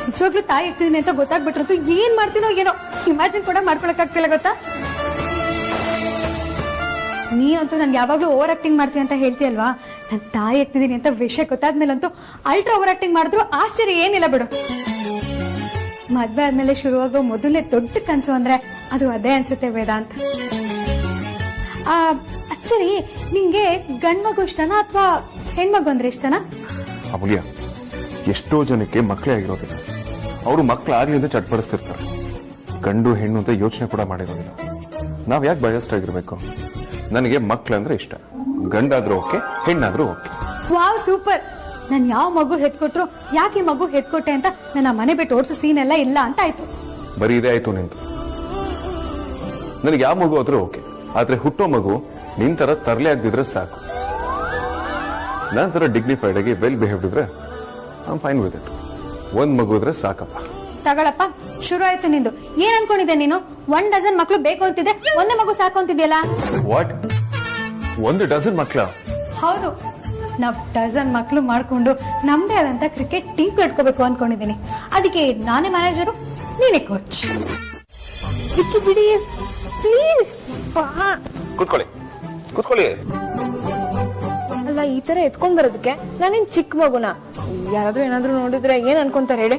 ನಿಜವಾಗ್ಲೂ ತಾಯಿ ಆಗ್ತಿದೀನಿ ಅಂತ ಗೊತ್ತಾಗ್ಬಿಟ್ರಂತೂ ಏನ್ ಮಾಡ್ತೀನೋ ಏನೋ ಇಮ್ಯಾಜಿನ್ ಕೂಡ ಮಾಡ್ಕೊಳಕ್ ಆಗ್ತಿಲ್ಲ ಗೊತ್ತಾ. ನೀ ಅಂತೂ ನನ್ಗೆ ಯಾವಾಗ್ಲೂ ಓವರ್ ಆಕ್ಟಿಂಗ್ ಮಾಡ್ತೀನಿ ಅಂತ ಹೇಳ್ತೀಯಲ್ವಾ, ನನ್ ತಾಯಿ ಆಗ್ತಿದೀನಿ ಅಂತ ವಿಷಯ ಗೊತ್ತಾದ್ಮೇಲಂತೂ ಅಲ್ಟ್ರಾ ಓವರ್ ಆಕ್ಟಿಂಗ್ ಮಾಡಿದ್ರು ಆಶ್ಚರ್ಯ ಏನಿಲ್ಲ ಬಿಡು. ಮದ್ವೆ ಆದ್ಮೇಲೆ ಶುರುವಾಗೋ ಮೊದಲನೇ ದೊಡ್ಡ ಕನ್ಸು ಅಂದ್ರೆ ಅದು ಅದೇ ಅನ್ಸುತ್ತೆ ವೇದಾಂತ್. ಸರಿ, ನಿಂಗೆ ಗಂಡ್ ಮಗು ಇಷ್ಟನಾ ಅಥವಾ ಹೆಣ್ಮಗು ಅಂದ್ರೆ ಇಷ್ಟನಾ? ಅಮೂಲ್ಯ, ಎಷ್ಟೋ ಜನಕ್ಕೆ ಮಕ್ಕಳೇ ಆಗಿರೋದಿಲ್ಲ. ಅವರು ಮಕ್ಕಳಾಗ್ಲಿ ಅಂತ ಚಟ್ಪಡಿಸ್ತಿರ್ತಾರೆ. ಗಂಡು ಹೆಣ್ಣು ಅಂತ ಯೋಚನೆ ಕೂಡ ಮಾಡಿರೋದಿಲ್ಲ. ನಾವ್ ಯಾಕೆ ಬಯಸ್ಟ್ ಆಗಿರ್ಬೇಕು? ನನಗೆ ಮಕ್ಕಳಂದ್ರೆ ಇಷ್ಟ. ಗಂಡಾದ್ರೂ ಓಕೆ, ಹೆಣ್ಣಾದ್ರೂ ಓಕೆ. Wow, super. ನಾನ್ ಯಾವ ಮಗು ಹೆತ್ಕೊಟ್ರು ಯಾಕೆ ಮಗು ಹೆತ್ಕೊಟ್ಟೆ ಅಂತ ನನ್ನ ಮನೆ ಬಿಟ್ಟು ಓಡಿಸೋ ಸೀನ್ ಎಲ್ಲ ಇಲ್ಲ ಅಂತ ಆಯ್ತು. ಬರೀ ಇದೇ ಆಯ್ತು ನಿಂತು. ನನಗೆ ಯಾವ ಮಗು ಆದ್ರೂ ಓಕೆ, ಆದ್ರೆ ಹುಟ್ಟೋ ಮಗು ನಿನ್ ತರ ತರಲೆ ಆಗದಿದ್ರೆ ಸಾಕು. ನನ್ ತರ ಡಿಗ್ನಿಫೈಡ್ ಆಗಿ ವೆಲ್ ಬಿಹೇವ್ಡ್ ಇದ್ರೆ ಐ ಫೈನ್ ವಿತ್ ಇಟ್. ಒಂದ್ ಮಗು ಇದ್ರೆ ಸಾಕಪ್ಪ. ತಗೊಳಪ್ಪ, ಶುರು ಆಯ್ತು ನಿಂದು. ಏನ್ ಅನ್ಕೊಂಡಿದ್ದೆ ನೀನು? 1 ಡಜನ್ ಮಕ್ಳು ಬೇಕು ಅಂತಿದ್ರೆ ಒಂದೇ ಮಗು ಸಾಕು ಅಂತಿದ್ಯಲ್ಲ. ವಾಟ್? 1 ಡಜನ್ ಮಕ್ಳ? ಹೌದು, ನಾವ್ ಡಜನ್ ಮಕ್ಳು ಮಾಡ್ಕೊಂಡು ನಮ್ದೇ ಆದಂತ ಕ್ರಿಕೆಟ್ ಟೀಮ್ ಕಟ್ಕೋಬೇಕು ಅನ್ಕೊಂಡಿದೀನಿ. ಅದಕ್ಕೆ ನಾನೇ ಮ್ಯಾನೇಜರು, ನೀನೇ ಕೋಚ್. ಬಿಡಿ ಪ್ಲೀಸ್. ಕೂತ್ಕೊಳ್ಳಿ ಕೂತ್ಕೊಳ್ಳಿ. ಅಲ್ಲ, ಈ ತರ ಎತ್ಕೊಂಡ್ ಬರೋದಕ್ಕೆ ನಾನೇನ್ ಚಿಕ್ಕ ಮಗುನ? ಯಾರಾದ್ರೂ ಏನಾದ್ರೂ ನೋಡಿದ್ರೆ ಏನ್ ಅನ್ಕೊಂತಾರೆ ಹೇಳಿ?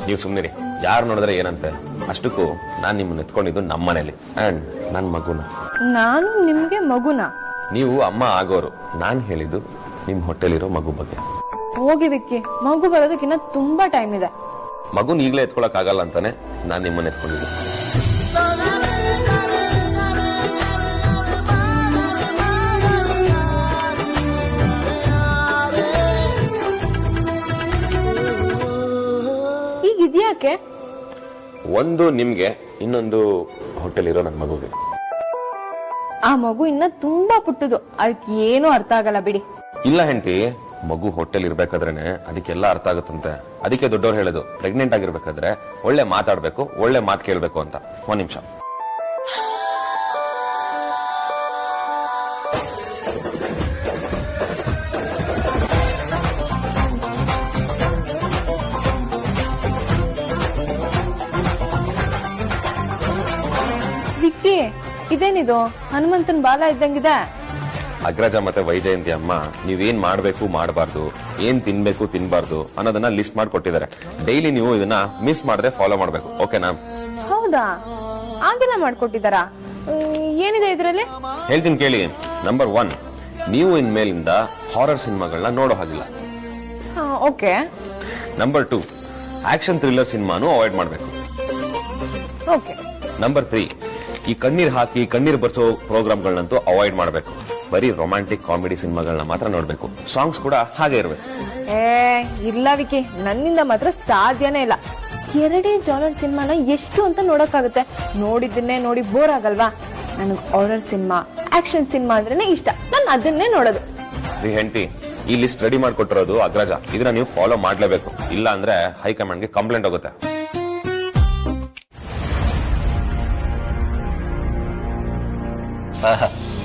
ನೀವು ಸುಮ್ನಿರಿ. ಯಾರು ನೋಡಿದ್ರೆ ಏನಂತೆ? ಅಷ್ಟಕ್ಕೂ ನಾನ್ ನಿಮ್ಮನ್ನ ಎತ್ಕೊಂಡಿದ್ದು ನಮ್ಮ ಮನೇಲಿ ಅಂಡ್ ನನ್ ಮಗುನ. ನಾನು ನಿಮ್ಗೆ ಮಗುನ? ನೀವು ಅಮ್ಮ ಆಗೋರು. ನಾನ್ ಹೇಳಿದ್ದು ನಿಮ್ ಹೊಟ್ಟೆಲಿರೋ ಮಗು ಬಗ್ಗೆ. ಹೋಗಿ ವಿಕ್ಕಿ, ಮಗು ಬರೋದಕ್ಕಿನ್ನ ತುಂಬಾ ಟೈಮ್ ಇದೆ. ಮಗುನ್ ಈಗ್ಲೇ ಎತ್ಕೊಳಕ್ ಆಗಲ್ಲ ಅಂತಾನೆ ನಾನ್ ನಿಮ್ಮನ್ನ ಎತ್ಕೊಂಡಿದ್ದು. ಈಗ ಇದ್ಯಾಕೆ? ಒಂದು ನಿಮ್ಗೆ, ಇನ್ನೊಂದು ಹೊಟ್ಟೆಲಿರೋ ನನ್ ಮಗುಗೆ. ಆ ಮಗು ಇನ್ನ ತುಂಬಾ ಪುಟ್ಟದು, ಅದಕ್ಕೆ ಏನೂ ಅರ್ಥ ಆಗಲ್ಲ ಬಿಡಿ. ಇಲ್ಲ ಹೆಂಡತಿ, ಮಗು ಹೊಟ್ಟೆಲ್ ಇರ್ಬೇಕಾದ್ರೇನೆ ಅದಕ್ಕೆಲ್ಲ ಅರ್ಥ ಆಗುತ್ತಂತೆ. ಅದಕ್ಕೆ ದೊಡ್ಡವ್ರು ಹೇಳೋದು, ಪ್ರೆಗ್ನೆಂಟ್ ಆಗಿರ್ಬೇಕಾದ್ರೆ ಒಳ್ಳೆ ಮಾತಾಡ್ಬೇಕು, ಒಳ್ಳೆ ಮಾತು ಕೇಳ್ಬೇಕು ಅಂತ. 1 ನಿಮಿಷ. ವಿಕ್ಕಿ, ಇದೇನಿದು? ಹನುಮಂತನ್ ಬಾಲ ಇದ್ದಂಗಿದೆ. ಅಗ್ರಜ ಮತ್ತೆ ವೈಜಯಂತಿ ಅಮ್ಮ ನೀವೇನ್ ಮಾಡ್ಬೇಕು ಮಾಡಬಾರ್ದು, ಏನ್ ತಿನ್ಬೇಕು ತಿನ್ಬಾರ್ದು ಅನ್ನೋದನ್ನ ಲಿಸ್ಟ್ ಮಾಡಿ ಕೊಟ್ಟಿದ್ದಾರೆ. ಡೈಲಿ ನೀವು ಇದನ್ನ ಮಿಸ್ ಮಾಡದೆ ಫಾಲೋ ಮಾಡ್ಬೇಕು. ಓಕೆನಾ? ಹೌದಾ? ಹಾಗೆಲ್ಲ ಮಾಡ್ಕೊಟ್ಟಿದಾರಾ? ಏನಿದೆ ಇದ್ರಲ್ಲಿ? ಹೇಳ್ತೀನಿ ಕೇಳಿ. ನಂಬರ್ 1, ನೀವು ಇನ್ಮೇಲಿಂದ ಹಾರರ್ ಸಿನಿಮಾಗಳನ್ನ ನೋಡೋ ಹಾಗಿಲ್ಲ. ಓಕೆ. ನಂಬರ್ 2, ಆಕ್ಷನ್ ಥ್ರಿಲ್ಲರ್ ಸಿನಿಮಾನು ಅವಾಯ್ಡ್ ಮಾಡ್ಬೇಕು. ಓಕೆ. ನಂಬರ್ 3, ಈ ಕಣ್ಣೀರ್ ಹಾಕಿ ಕಣ್ಣೀರ್ ಬರ್ಸೋ ಪ್ರೋಗ್ರಾಮ್ಗಳನ್ನಂತೂ ಅವಾಯ್ಡ್ ಮಾಡ್ಬೇಕು. ಬರೀ ರೊಮ್ಯಾಂಟಿಕ್ ಕಾಮಿಡಿ ಸಿನಿಮಾಗಳನ್ನ ಮಾತ್ರ ನೋಡ್ಬೇಕು. ಸಾಂಗ್ಸ್ ಕೂಡ ಹಾಗೆ ಇರ್ಬೇಕು. ಇಲ್ಲ ವಿಕಿ, ನನ್ನಿಂದ ಮಾತ್ರ ಸಾಧ್ಯನೇ ಇಲ್ಲ. 2 ಜಾನರ್ ಸಿನಿಮಾನ ಎಷ್ಟು ಅಂತ ನೋಡಕ್ಕಾಗುತ್ತೆ? ನೋಡಿದ್ದನ್ನೇ ನೋಡಿ ಬೋರ್ ಆಗಲ್ವಾ? ನನಗ್ ಹಾರರ್ ಸಿನಿಮಾ, ಆಕ್ಷನ್ ಸಿನಿಮಾ ಅಂದ್ರೇನೆ ಇಷ್ಟ. ನಾನು ಅದನ್ನೇ ನೋಡೋದು. ರೀ ಹೆಂಡತಿ, ಈ ಲಿಸ್ಟ್ ರೆಡಿ ಮಾಡ್ಕೊಟ್ಟಿರೋದು ಅಗ್ರಜ. ಇದನ್ನ ನೀವು ಫಾಲೋ ಮಾಡ್ಲೇಬೇಕು. ಇಲ್ಲ ಅಂದ್ರೆ ಹೈಕಮಾಂಡ್ಗೆ ಕಂಪ್ಲೇಂಟ್ ಹೋಗುತ್ತೆ.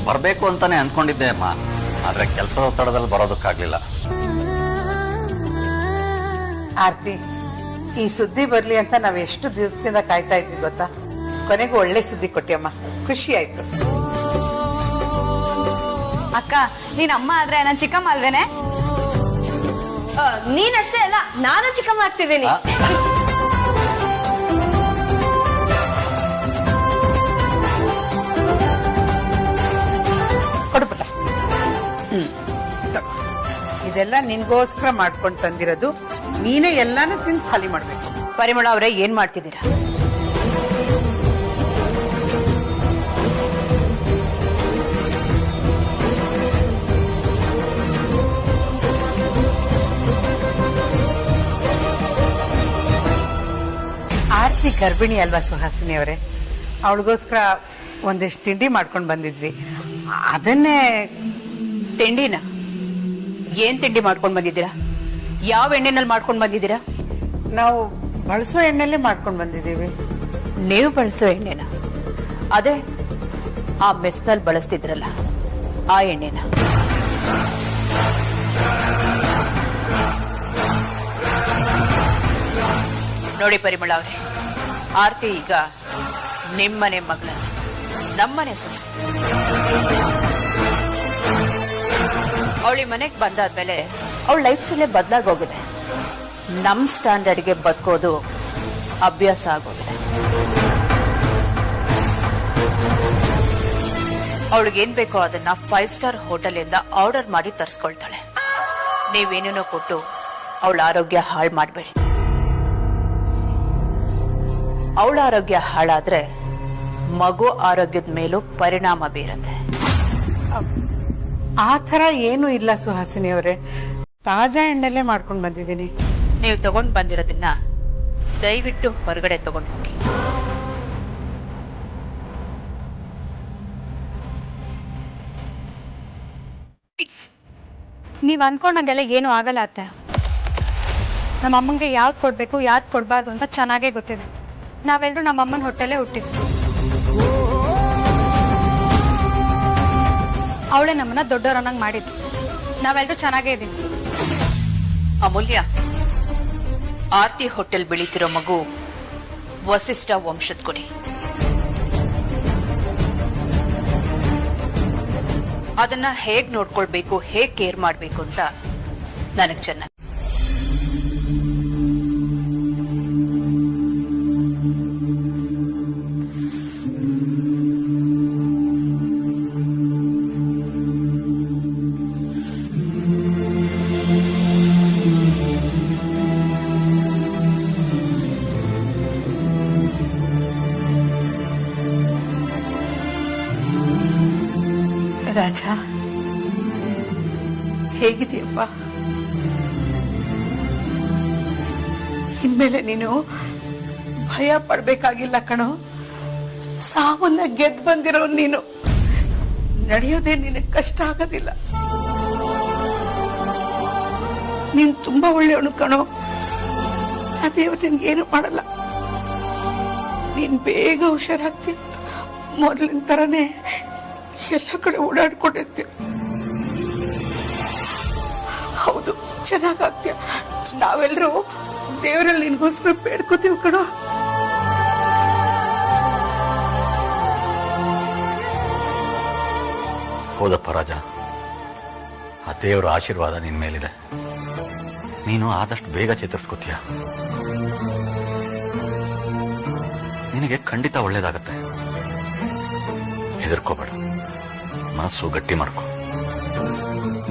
ಬರ್ಬೇಕು ಅಂತಾನೆ ಅನ್ಕೊಂಡಿದ್ದೆ ಅಮ್ಮ, ಆದ್ರೆ ಕೆಲಸದ ಒತ್ತಡದಲ್ಲಿ ಬರೋದಕ್ಕಾಗ್ಲಿಲ್ಲ. ಆರ್ತಿ, ಈ ಸುದ್ದಿ ಬರ್ಲಿ ಅಂತ ನಾವ್ ಎಷ್ಟು ದಿವಸದಿಂದ ಕಾಯ್ತಾ ಇದ್ವಿ ಗೊತ್ತಾ? ಕೊನೆಗೂ ಒಳ್ಳೆ ಸುದ್ದಿ ಕೊಟ್ಟಿಯಮ್ಮ, ಖುಷಿ ಆಯ್ತು. ಅಕ್ಕ, ನೀನ್ ಅಮ್ಮ ಆದ್ರೆ ನಾನ್ ಚಿಕ್ಕಮ್ಮ ಅಲ್ವೇನೆ? ನೀನಷ್ಟೇ ಅಲ್ಲ, ನಾನು ಚಿಕ್ಕಮ್ಮ ಆಗ್ತಿದ್ದೀನಿ. ಕೊಡ್ಬಿಟ್ಟ. ಇದೆಲ್ಲ ನಿನ್ಗೋಸ್ಕರ ಮಾಡ್ಕೊಂಡು ತಂದಿರೋದು. ನೀನೇ ಎಲ್ಲಾನು ತಿಂದು ಖಾಲಿ ಮಾಡ್ಬೇಕು. ಪರಿಮಳ ಅವರೇ, ಏನ್ ಮಾಡ್ತಿದ್ದೀರಾ? ಆರ್ತಿ ಗರ್ಭಿಣಿ ಅಲ್ವಾ ಸುಹಾಸಿನಿ ಅವರೇ? ಅವಳಿಗೋಸ್ಕರ ಒಂದಿಷ್ಟು ತಿಂಡಿ ಮಾಡ್ಕೊಂಡು ಬಂದಿದ್ವಿ. ಅದನ್ನೇ. ತಿಂಡಿನ? ಏನ್ ತಿಂಡಿ ಮಾಡ್ಕೊಂಡ್ ಬಂದಿದ್ದೀರಾ? ಯಾವ ಎಣ್ಣೆನಲ್ಲಿ ಮಾಡ್ಕೊಂಡ್ ಬಂದಿದ್ದೀರಾ? ನಾವು ಬಳಸೋ ಎಣ್ಣೆಲ್ಲೇ ಮಾಡ್ಕೊಂಡು ಬಂದಿದ್ದೀವಿ. ನೀವು ಬಳಸೋ ಎಣ್ಣೆನ? ಅದೇ ಆ ಮೆಸ್ನಲ್ಲಿ ಬಳಸ್ತಿದ್ರಲ್ಲ ಆ ಎಣ್ಣೆನ. ನೋಡಿ ಪರಿಮಳ ಅವರೇ, ಆರ್ತಿ ಈಗ ನಿಮ್ಮನೆ ಮಗಳಲ್ಲ, ನಮ್ಮನೆ ಸೊಸೆ. ಅವಳಿ ಮನೆಗೆ ಬಂದಾದ್ಮೇಲೆ ಅವಳ ಲೈಫ್ ಸ್ಟೈಲೇ ಬದಲಾಗೋಗಿದೆ. ನಮ್ ಸ್ಟ್ಯಾಂಡರ್ಡ್ಗೆ ಬದುಕೋದು ಅಭ್ಯಾಸ ಆಗೋಗಿದೆ. ಅವಳಿಗೇನ್ ಬೇಕೋ ಅದನ್ನ 5 ಸ್ಟಾರ್ ಹೋಟೆಲ್ ಇಂದ ಆರ್ಡರ್ ಮಾಡಿ ತರಿಸ್ಕೊಳ್ತಾಳೆ. ನೀವೇನೇನೋ ಕೊಟ್ಟು ಅವಳ ಆರೋಗ್ಯ ಹಾಳು ಮಾಡಬೇಡಿ. ಅವಳ ಆರೋಗ್ಯ ಹಾಳಾದ್ರೆ ಮಗು ಆರೋಗ್ಯದ ಮೇಲೂ ಪರಿಣಾಮ ಬೀರುತ್ತೆ. ಆ ಥರ ಏನೂ ಇಲ್ಲ ಸುಹಾಸಿನಿ ಅವರೇ, ತಾಜಾ ಎಣ್ಣೆಲ್ಲೇ ಮಾಡ್ಕೊಂಡು ಬಂದಿದ್ದೀನಿ. ನೀವು ತಗೊಂಡ್ ಬಂದಿರೋದನ್ನ ದಯವಿಟ್ಟು ಹೊರಗಡೆ ತಗೊಂಡು ಹೋಗಿ. ನೀವ್ ಅನ್ಕೊಂಡಂಗೆಲ್ಲ ಏನು ಆಗಲ್ಲ ಅತ್ತೆ. ನಮ್ಮ ಅಮ್ಮಂಗೆ ಯಾವ್ದು ಕೊಡ್ಬೇಕು ಯಾವ್ದು ಕೊಡ್ಬಾರ್ದು ಅಂತ ಚೆನ್ನಾಗೇ ಗೊತ್ತಿದೆ. ನಾವೆಲ್ಲರೂ ನಮ್ಮ ಅಮ್ಮನ ಹೊಟ್ಟೆಲ್ಲೇ ಹುಟ್ಟಿದ್ವಿ. ಅವಳೇ ನಮ್ಮನ್ನ ದೊಡ್ಡವರನ್ನಾಗಿ ಮಾಡಿದ್ದು. ನಾವೆಲ್ಲರೂ ಚೆನ್ನಾಗೇ ಇದೀವಿ. ಅಮೂಲ್ಯ, ಆರ್ತಿ ಹೋಟೆಲ್ ಬೆಳೀತಿರೋ ಮಗು ವಸಿಷ್ಠ ವಂಶದ ಕೊಡಿ. ಅದನ್ನ ಹೇಗ್ ನೋಡ್ಕೊಳ್ಬೇಕು, ಹೇಗ್ ಕೇರ್ ಮಾಡ್ಬೇಕು ಅಂತ ನನಗ್ ಚೆನ್ನಾಗಿ. ರಾಜ, ಹೇಗಿದೆಯಪ್ಪ? ಇನ್ಮೇಲೆ ನೀನು ಭಯ ಪಡ್ಬೇಕಾಗಿಲ್ಲ ಕಣೋ. ಸಾವನ್ನ ಗೆದ್ದು ಬಂದಿರೋ ನೀನು. ನಡೆಯೋದೇ ನಿನಗೆ ಕಷ್ಟ ಆಗೋದಿಲ್ಲ. ನೀನ್ ತುಂಬಾ ಒಳ್ಳೆಯವನು ಕಣೋ. ಆ ದೇವ್ರು ನಿನ್ಗೇನು ಮಾಡಲ್ಲ. ನೀನ್ ಬೇಗ ಹುಷಾರಾಗ್ತೀಯ. ಮೊದಲಿನ ತರನೇ ಎಲ್ಲ ಕಡೆ ಓಡಾಡ್ಕೊಂಡಿರ್ತೀಯ. ಹೌದು, ಚೆನ್ನಾಗಾಗ್ತೀಯ. ನಾವೆಲ್ಲರೂ ದೇವರಲ್ಲಿ ನಿನ್ಗೋಸ್ಕರ ಬೇಡ್ಕೋತೀವಿ ಕಣೋ. ಹೌದಪ್ಪ ರಾಜ, ಆ ದೇವರ ಆಶೀರ್ವಾದ ನಿನ್ ಮೇಲಿದೆ. ನೀನು ಆದಷ್ಟು ಬೇಗ ಚೇತರಿಸ್ಕೋತೀಯ. ನಿನಗೆ ಖಂಡಿತ ಒಳ್ಳೇದಾಗತ್ತೆ. ಹೆದರ್ಕೋಬೇಡ, ಮನಸ್ಸು ಗಟ್ಟಿ ಮಾಡ್ಕೊ.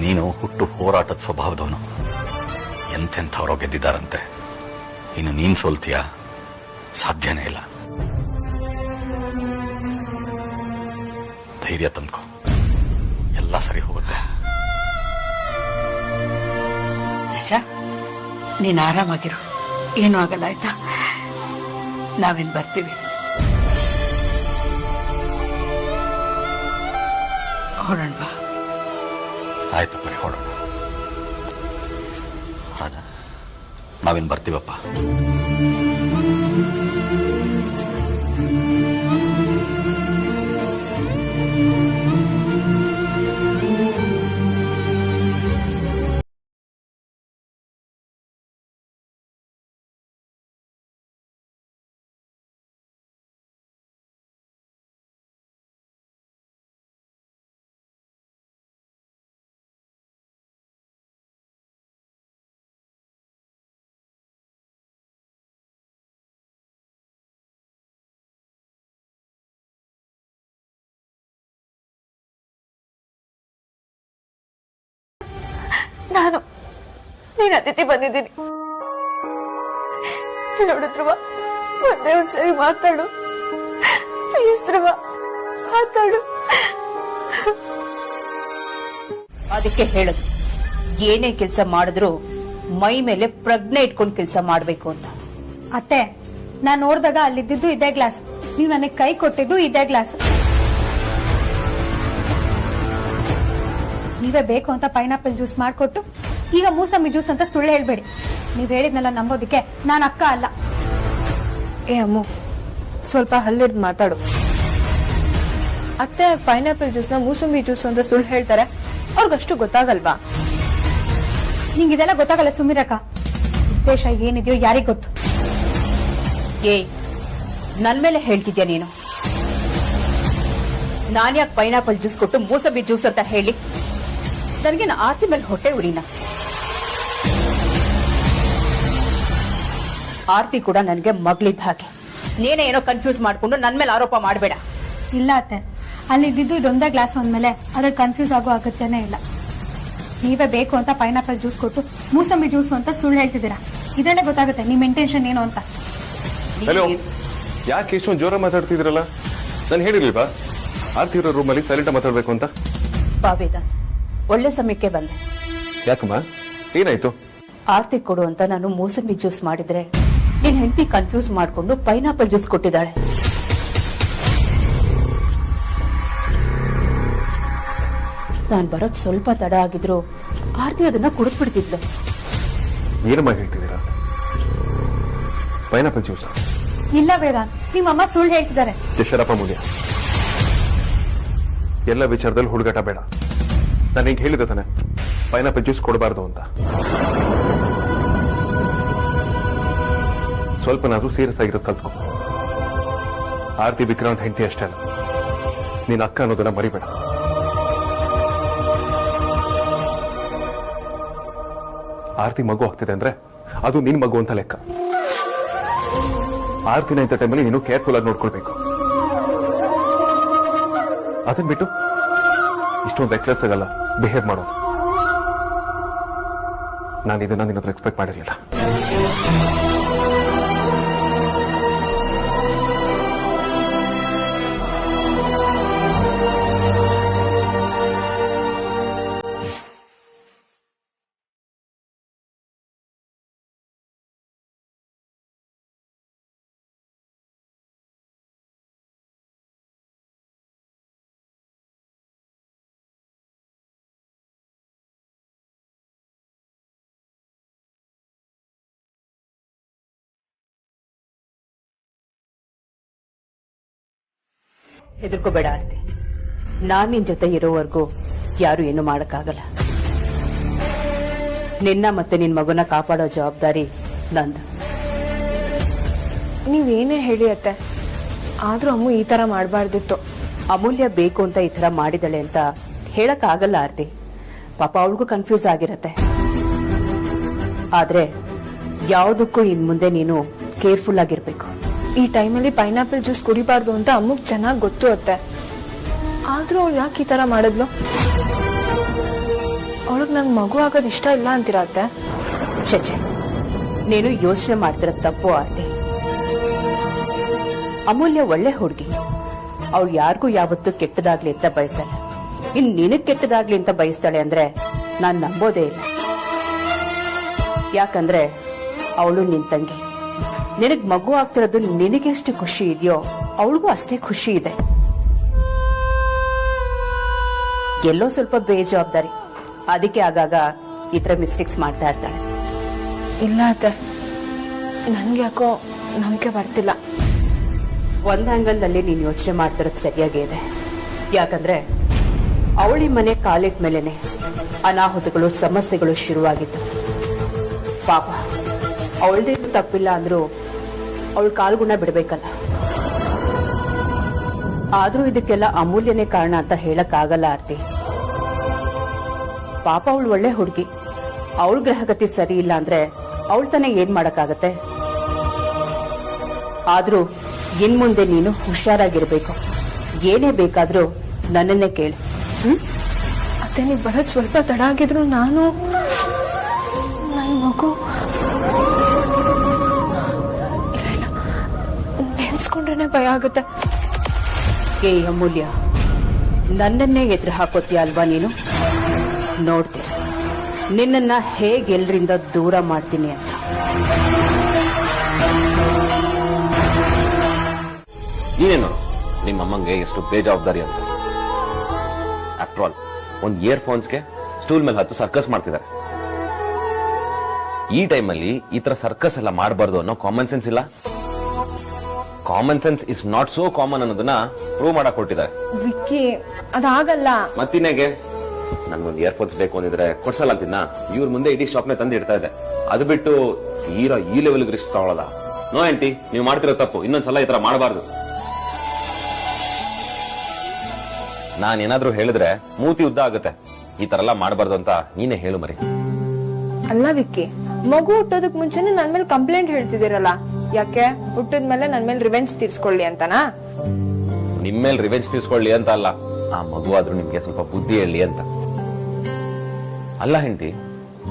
ನೀನು ಹುಟ್ಟು ಹೋರಾಟದ ಸ್ವಭಾವದವನು. ಎಂತೆಂಥವ್ರೋ ಗೆದ್ದಿದ್ದಾರಂತೆ. ಇನ್ನು ನೀನ್ ಸೋಲ್ತೀಯ? ಸಾಧ್ಯನೇ ಇಲ್ಲ. ಧೈರ್ಯ ತಂದ್ಕೊ, ಎಲ್ಲ ಸರಿ ಹೋಗುತ್ತೆ. ರಾಜ, ನೀನ್ ಆರಾಮಾಗಿರು, ಏನೂ ಆಗಲ್ಲ ಆಯ್ತಾ? ನಾವಿನ್ ಬರ್ತೀವಿ. ಹೊರಣ ಬಾ. ಆಯ್ತು ಬರೀ ಹೊರಡೋಣ. ರಾಜ, ನಾವಿನ್ ಬರ್ತೀವಪ್ಪ. ನಾನು ನೀನ್ ಅತಿಥಿ ಬಂದಿದ್ದೀನಿ. ನೋಡಿದ್ರವ, ಒಂದೇ ಒಂದ್ಸರಿ ಮಾತಾಡು ಪ್ಲೀಸ್ ರವ, ಮಾತಾಡು. ಅದಕ್ಕೆ ಹೇಳುದು, ಏನೇ ಕೆಲಸ ಮಾಡಿದ್ರು ಮೈ ಮೇಲೆ ಪ್ರಜ್ಞೆ ಇಟ್ಕೊಂಡು ಕೆಲಸ ಮಾಡ್ಬೇಕು ಅಂತ. ಅತ್ತೆ, ನಾನ್ ನೋಡ್ದಾಗ ಅಲ್ಲಿದ್ದು ಇದೇ ಗ್ಲಾಸ್, ನೀವ್ ನನಗೆ ಕೈ ಕೊಟ್ಟಿದ್ದು ಇದೇ ಗ್ಲಾಸ್. ನೀವೇ ಬೇಕು ಅಂತ ಪೈನಾಪಲ್ ಜ್ಯೂಸ್ ಮಾಡ್ಕೊಟ್ಟು ಈಗ ಮೂಸಂಬಿ ಜ್ಯೂಸ್ ಅಂತ ಸುಳ್ಳು ಹೇಳ್ಬೇಡಿ. ನೀವ್ ಹೇಳಿದ್ನೆಲ್ಲ ನಂಬೋದಿಕ್ಕೆ ನಾನ್ ಅಕ್ಕ ಅಲ್ಲ. ಏ ಅಮ್ಮು, ಸ್ವಲ್ಪ ಹಲ್ಲಿಡ್ದು ಮಾತಾಡು. ಅತ್ತೆ ಪೈನಾಪಲ್ ಜ್ಯೂಸ್ನ ಮೂಸಂಬಿ ಜ್ಯೂಸ್ ಅಂತ ಸುಳ್ಳು ಹೇಳ್ತಾರೆ, ಅವ್ರಿಗಷ್ಟು ಗೊತ್ತಾಗಲ್ವಾ? ನಿಂಗೆ ಇದೆಲ್ಲ ಗೊತ್ತಾಗಲ್ಲ ಸುಮಿರಕ್ಕ. ಉದ್ದೇಶ ಏನಿದೆಯೋ ಯಾರಿಗ್ ಗೊತ್ತು? ಏಯ್, ನನ್ ಮೇಲೆ ಹೇಳ್ತಿದ್ಯಾ ನೀನು? ನಾನ್ಯಾಕೆ ಪೈನಾಪಲ್ ಜ್ಯೂಸ್ ಕೊಟ್ಟು ಮೂಸಂಬಿ ಜ್ಯೂಸ್ ಅಂತ ಹೇಳಿ? ನನಗೇನು ಆರ್ತಿ ಮೇಲೆ ಹೊಟ್ಟೆ ಉರಿನ? ಆರ್ತಿ ಕೂಡ ನನಗೆ ಮಗಳಿದ್ದ ಹಾಗೆ. ನೀನೇ ಏನೋ ಕನ್ಫ್ಯೂಸ್ ಮಾಡ್ಕೊಂಡು ನನ್ ಮೇಲೆ ಆರೋಪ ಮಾಡಬೇಡ. ಇಲ್ಲ ಅತ್ತೆ, ಅಲ್ಲಿದ್ದು ಇದೊಂದೇ ಗ್ಲಾಸ್ ಅಂದ್ಮೇಲೆ ಅದ್ರಲ್ಲಿ ಕನ್ಫ್ಯೂಸ್ ಆಗೋ ಅಗತ್ಯನೇ ಇಲ್ಲ. ನೀವೇ ಬೇಕು ಅಂತ ಪೈನಾಪಲ್ ಜ್ಯೂಸ್ ಕೊಟ್ಟು ಮೂಸಂಬಿ ಜ್ಯೂಸ್ ಅಂತ ಸುಳ್ಳು ಹೇಳ್ತಿದ್ದೀರಾ. ಇದರಲ್ಲೇ ಗೊತ್ತಾಗುತ್ತೆ ನಿಮ್ ಇಂಟೆನ್ಷನ್ ಏನು ಅಂತ. ಹಲೋ, ಯಾಕೆ ಇಷ್ಟೊಂದು ಜೋರ ಮಾತಾಡ್ತಿದ್ರಲ್ಲ? ನಾನು ಹೇಳಿರ್ಲಿಲ್ವಾ ಆರ್ತಿ ಇರೋ ರೂಮಲ್ಲಿ ಸೈಲೆಂಟ್ ಮಾತಾಡ್ಬೇಕು ಅಂತ? ಬಾವೇದ, ಒಳ್ಳೆ ಸಮಯಕ್ಕೆ ಬಂದೆ. ಯಾಕಮ್ಮ, ಏನಾಯ್ತು? ಆರ್ತಿ ಕೊಡು ಅಂತ ನಾನು ಮೂಸಂಬಿ ಜ್ಯೂಸ್ ಮಾಡಿದ್ರೆ ನಿನ್ ಹೆಂಡತಿ ಕನ್ಫ್ಯೂಸ್ ಮಾಡ್ಕೊಂಡು ಪೈನಾಪಲ್ ಜ್ಯೂಸ್ ಕೊಟ್ಟಿದ್ದಾಳೆ. ನಾನ್ ಬರೋದ್ ಸ್ವಲ್ಪ ತಡ ಆಗಿದ್ರು ಆರ್ತಿ ಅದನ್ನ ಕುಡಿದ್ಬಿಡ್ತಿದ್ಲು. ಏನಮ್ಮ ಹೇಳ್ತಿದ್ದೀರಾ? Pineapple juice? ಇಲ್ಲ ವೇದಾಂತ್, ನಿಮ್ಮಮ್ಮ ಸುಳ್ಳು ಹೇಳ್ತಿದ್ದಾರೆ. ಶರಪ್ಪ ಮೂಲ್ಯ, ಎಲ್ಲ ವಿಚಾರದಲ್ಲಿ ಹುಡುಗಾಟ ಬೇಡ. ನಾನು ಹಿಂಗೆ ಹೇಳಿದೆ ತಾನೆ ಪೈನಾಪಲ್ ಜ್ಯೂಸ್ ಕೊಡಬಾರ್ದು ಅಂತ. ಸ್ವಲ್ಪನಾದ್ರೂ ಸೀರಿಯಸ್ ಆಗಿರೋದು ಕಲ್ತ್ಕೊ. ಆರ್ತಿ ವಿಕ್ರಾಂತ್ ಹೆಂಡತಿ ಅಷ್ಟೇ ಅಲ್ಲ, ನೀನ್ ಅಕ್ಕ ಅನ್ನೋದನ್ನ ಮರಿಬೇಡ. ಆರ್ತಿ ಮಗು ಆಗ್ತಿದೆ ಅಂದ್ರೆ ಅದು ನಿನ್ ಮಗು ಅಂತ ಲೆಕ್ಕ. ಆರ್ತಿನ ಇಂಥ ಟೈಮಲ್ಲಿ ನೀನು ಕೇರ್ಫುಲ್ ಆಗಿ ನೋಡ್ಕೊಳ್ಬೇಕು. ಅದನ್ ಬಿಟ್ಟು ಇಷ್ಟೊಂದು ರೆಕ್ಲೆಸ್ ಆಗಲ್ಲ ಬಿಹೇವ್ ಮಾಡೋದು. ನಾನು ಇದನ್ನ ನಿನ್ನ ಹತ್ರ ಎಕ್ಸ್ಪೆಕ್ಟ್ ಮಾಡಿರ್ಲಿಲ್ಲ. ಹೆದರ್ಕೋಬೇಡ ಆರ್ತಿ, ನಾನ್ ನಿನ್ ಜೊತೆ ಇರೋವರೆಗೂ ಯಾರು ಏನು ಮಾಡಕ್ಕಾಗಲ್ಲ. ನಿನ್ನ ಮತ್ತೆ ನಿನ್ ಮಗುನ ಕಾಪಾಡೋ ಜವಾಬ್ದಾರಿ ನಂದು. ನೀವೇನೇ ಹೇಳಿ ಅತ್ತೆ, ಆದ್ರೂ ಅಮ್ಮ ಈ ತರ ಮಾಡಬಾರ್ದಿತ್ತು. ಅಮೂಲ್ಯ ಬೇಕು ಅಂತ ಈ ತರ ಮಾಡಿದಳೆ ಅಂತ ಹೇಳಕ್ ಆಗಲ್ಲ ಆರ್ತಿ. ಪಾಪ ಅವಳಿಗೂ ಕನ್ಫ್ಯೂಸ್ ಆಗಿರತ್ತೆ. ಆದ್ರೆ ಯಾವುದಕ್ಕೂ ಇನ್ ಮುಂದೆ ನೀನು ಕೇರ್ಫುಲ್ ಆಗಿರ್ಬೇಕು. ಈ ಟೈಮಲ್ಲಿ ಪೈನಾಪಲ್ ಜ್ಯೂಸ್ ಕುಡಿಬಾರ್ದು ಅಂತ ಅಮ್ಮಗ್ ಚೆನ್ನಾಗ್ ಗೊತ್ತು ಅತ್ತೆ. ಆದ್ರೂ ಅವಳು ಯಾಕೆ ಈ ತರ ಮಾಡಿದ್ಲು? ಅವಳಗ್ ನಂಗ್ ಮಗು ಆಗೋದ್ ಇಷ್ಟ ಇಲ್ಲ ಅಂತೀರ ಅತ್ತೆ? ಚಚೆ, ನೀನು ಯೋಚನೆ ಮಾಡ್ತಿರೋ ತಪ್ಪು ಆರ್ತಿ. ಅಮೂಲ್ಯ ಒಳ್ಳೆ ಹುಡುಗಿ. ಅವಳು ಯಾರಿಗೂ ಯಾವತ್ತೂ ಕೆಟ್ಟದಾಗ್ಲಿ ಅಂತ ಬಯಸ್ತಾಳೆ. ಇನ್ ನಿನಗ್ ಕೆಟ್ಟದಾಗ್ಲಿ ಅಂತ ಬಯಸ್ತಾಳೆ ಅಂದ್ರೆ ನಾನ್ ನಂಬೋದೇ ಇಲ್ಲ. ಯಾಕಂದ್ರೆ ಅವಳು ನಿನ್ ತಂಗಿ. ನಿನಗ್ ಮಗು ಆಗ್ತಿರೋದು ನಿನಗೆಷ್ಟು ಖುಷಿ ಇದೆಯೋ ಅವಳಿಗೂ ಅಷ್ಟೇ ಖುಷಿ ಇದೆ. ಎಲ್ಲೋ ಸ್ವಲ್ಪ ಬೇಜವಾಬ್ದಾರಿ, ಅದಕ್ಕೆ ಆಗಾಗ ಈ ತರ ಮಿಸ್ಟೇಕ್ಸ್ ಮಾಡ್ತಾ ಇರ್ತಾಳೆ. ಇಲ್ಲ ಅತ್ತೆ, ನನ್ಗೆ ಯಾಕೋ ನಂಬಿಕೆ ಬರ್ತಿಲ್ಲ. ಒಂದ್ ಆಂಗಲ್ ನಲ್ಲಿ ನೀನ್ ಯೋಚನೆ ಮಾಡ್ತಿರೋದು ಸರಿಯಾಗೇ ಇದೆ. ಯಾಕಂದ್ರೆ ಅವಳಿ ಮನೆ ಕಾಲಿಟ್ ಮೇಲೆನೆ ಅನಾಹುತಗಳು ಸಮಸ್ಯೆಗಳು ಶುರುವಾಗಿತ್ತು. ಪಾಪ ಅವಳದೇನು ತಪ್ಪಿಲ್ಲ ಅಂದ್ರೂ ಅವಳ ಕಾಲ್ಗುಣ ಬಿಡ್ಬೇಕಲ್ಲ. ಆದ್ರೂ ಇದಕ್ಕೆಲ್ಲ ಅಮೂಲ್ಯನೇ ಕಾರಣ ಅಂತ ಹೇಳಕ್ ಆಗಲ್ಲ ಆರ್ತಿ. ಪಾಪ ಅವಳು ಒಳ್ಳೆ ಹುಡುಗಿ. ಅವಳ ಗ್ರಹಗತಿ ಸರಿ ಇಲ್ಲ ಅಂದ್ರೆ ಅವಳ ತಾನೇ ಏನ್ ಮಾಡಕ್ಕಾಗತ್ತೆ. ಆದ್ರೂ ಇನ್ ಮುಂದೆ ನೀನು ಹುಷಾರಾಗಿರ್ಬೇಕು. ಏನೇ ಬೇಕಾದ್ರೂ ನನ್ನನ್ನೇ ಕೇಳಿ. ಅತ್ತೆ, ನೀವ್ ಬರೋದ್ ಸ್ವಲ್ಪ ತಡ ಆಗಿದ್ರು ನಾನು ನನ್ ಮಗು ನೆನ್ಸ್ಕೊಂಡ್ರೇನೆ ಭಯ ಆಗುತ್ತೆ. ಏ ಅಮೂಲ್ಯ, ನನ್ನನ್ನೇ ಎದುರು ಹಾಕೋತೀಯ ಅಲ್ವಾ ನೀನು? ನೋಡ್ತೀರ ನಿನ್ನನ್ನ ಹೇಗೆಲ್ರಿಂದ ದೂರ ಮಾಡ್ತೀನಿ ಅಂತ. ನೀನೇನು ನಿಮ್ಮಮ್ಮಂಗೆ ಎಷ್ಟು ಬೇಜವಾಬ್ದಾರಿ ಅಂತ. ಆಫ್ಟರ್ ಆಲ್ ಒಂದ್ ಇಯರ್ಫೋನ್ಸ್ಗೆ ಸ್ಟೂಲ್ ಮೇಲೆ ಹತ್ತು ಸರ್ಕಸ್ ಮಾಡ್ತಿದ್ದಾರೆ. ಈ ಟೈಮಲ್ಲಿ ಈ ತರ ಸರ್ಕಸ್ ಎಲ್ಲ ಮಾಡಬಾರ್ದು ಅನ್ನೋ ಕಾಮನ್ ಸೆನ್ಸ್ ಇಲ್ಲ. Common sense is not so common ಅನ್ನೋದನ್ನ ಪ್ರೂವ್ ಮಾಡಕ್ ಕೊಟ್ಟಿದ್ದಾರೆ. ವಿಕ್ಕಿ ಅದಾಗಲ್ಲ. ಮತ್ತಿನ್ನೇಗೆ ನನ್ಗೊಂದು ಇಯರ್ಫೋನ್ಸ್ ಬೇಕು ಅಂದಿದ್ರೆ ಕೊಡ್ಸಲ್ಲ ಅಂತಿನ್ನ ಇವ್ರ ಮುಂದೆ ಇಡೀ ಶಾಪ್ನೇ ತಂದು ಇಡ್ತಾ ಇದೆ. ಅದು ಬಿಟ್ಟು ತೀರಾ ಈ ಲೆವೆಲ್ಗೆ ರಿಸ್ಕ್ ತಗೊಳ್ಳಲ್ಲ. ನೋ ಆಂಟಿ, ನೀವು ಮಾಡ್ತಿರೋ ತಪ್ಪು. ಇನ್ನೊಂದ್ಸಲ ಈ ತರ ಮಾಡಬಾರ್ದು. ನಾನೇನಾದ್ರೂ ಹೇಳಿದ್ರೆ ಮೂತಿ ಉದ್ದ ಆಗುತ್ತೆ. ಈ ತರ ಎಲ್ಲ ಮಾಡಬಾರ್ದು ಅಂತ ನೀನೇ ಹೇಳು ಮರಿ. ಅಲ್ಲ ವಿಕ್ಕಿ, ಮಗು ಹುಟ್ಟೋದಕ್ ಮುಂಚೆನೆ ನನ್ ಮೇಲೆ ಕಂಪ್ಲೇಂಟ್ ಹೇಳ್ತಿದ್ದೀರಲ್ಲ, ಯಾಕೆ? ಹುಟ್ಟಿದ್ಮೇಲೆ ನನ್ ಮೇಲೆ ರಿವೆಂಜ್ ತೀರ್ಸ್ಕೊಳ್ಳಿ ಅಂತನಾ? ನಿಮ್ಮೇಲೆ ರಿವೆಂಜ್ ತೀರ್ಸ್ಕೊಳ್ಳಿ ಅಂತ ಅಲ್ಲ, ಆ ಮಗು ಆದ್ರೂ ನಿಮ್ಗೆ ಸ್ವಲ್ಪ ಬುದ್ಧಿ ಹೇಳಿ ಅಂತ. ಅಲ್ಲ ಹೆಂಡತಿ,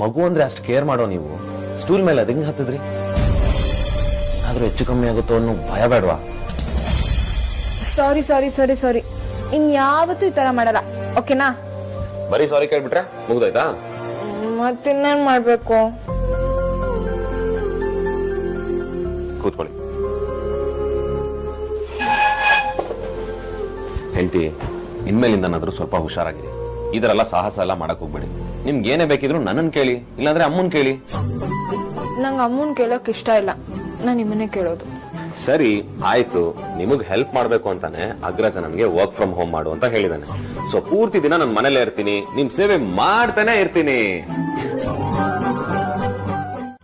ಮಗು ಅಂದ್ರೆ ಅಷ್ಟು ಕೇರ್ ಮಾಡೋ ನೀವು ಸ್ಟೂಲ್ ಮೇಲೆ ಅದಂಗ್ ಹತ್ತಿದ್ರಿ? ಆದ್ರೂ ಹೆಚ್ಚು ಕಮ್ಮಿ ಆಗುತ್ತೋ ಅನ್ನೋ ಭಯ ಬೇಡವಾ? ಸಾರಿ ಸಾರಿ ಸಾರಿ ಸಾರಿ, ಇನ್ಯಾವತ್ತೂ ಈ ತರ ಮಾಡಲ್ಲ, ಓಕೆನಾ? ಬರೀ ಸಾರಿ ಕೇಳ್ಬಿಟ್ರೆ ಮುಗ್ದಾಯ್ತಾ? ಮತ್ತಿನ್ನೇನ್ ಮಾಡ್ಬೇಕು? ಕೂತ್ಕೊಳ್ಳಿ. ಹೆಂಡತಿ, ಇನ್ಮೇಲಿಂದನಾದ್ರೂ ಸ್ವಲ್ಪ ಹುಷಾರಾಗಿರಿ. ಇದರೆಲ್ಲ ಸಾಹಸ ಎಲ್ಲ ಮಾಡಕ್ ಹೋಗ್ಬೇಡಿ. ನಿಮ್ಗೆ ಏನೇ ಬೇಕಿದ್ರು ನನ್ನನ್ ಕೇಳಿ, ಇಲ್ಲಾಂದ್ರೆ ಅಮ್ಮನ್ ಕೇಳಿ. ನಂಗೆ ಅಮ್ಮನ್ ಕೇಳೋಕ್ ಇಷ್ಟ ಇಲ್ಲ, ನಾನ್ ನಿಮ್ಮನ್ನೇ ಕೇಳೋದು. ಸರಿ ಆಯ್ತು, ನಿಮಗ್ ಹೆಲ್ಪ್ ಮಾಡ್ಬೇಕು ಅಂತಾನೆ ಅಗ್ರಜ ನನ್ಗೆ ವರ್ಕ್ ಫ್ರಮ್ ಹೋಮ್ ಮಾಡು ಅಂತ ಹೇಳಿದಾನೆ. ಸೊ ಪೂರ್ತಿ ದಿನ ನಾನು ಮನೇಲೇ ಇರ್ತೀನಿ, ನಿಮ್ ಸೇವೆ ಮಾಡ್ತಾನೆ ಇರ್ತೀನಿ.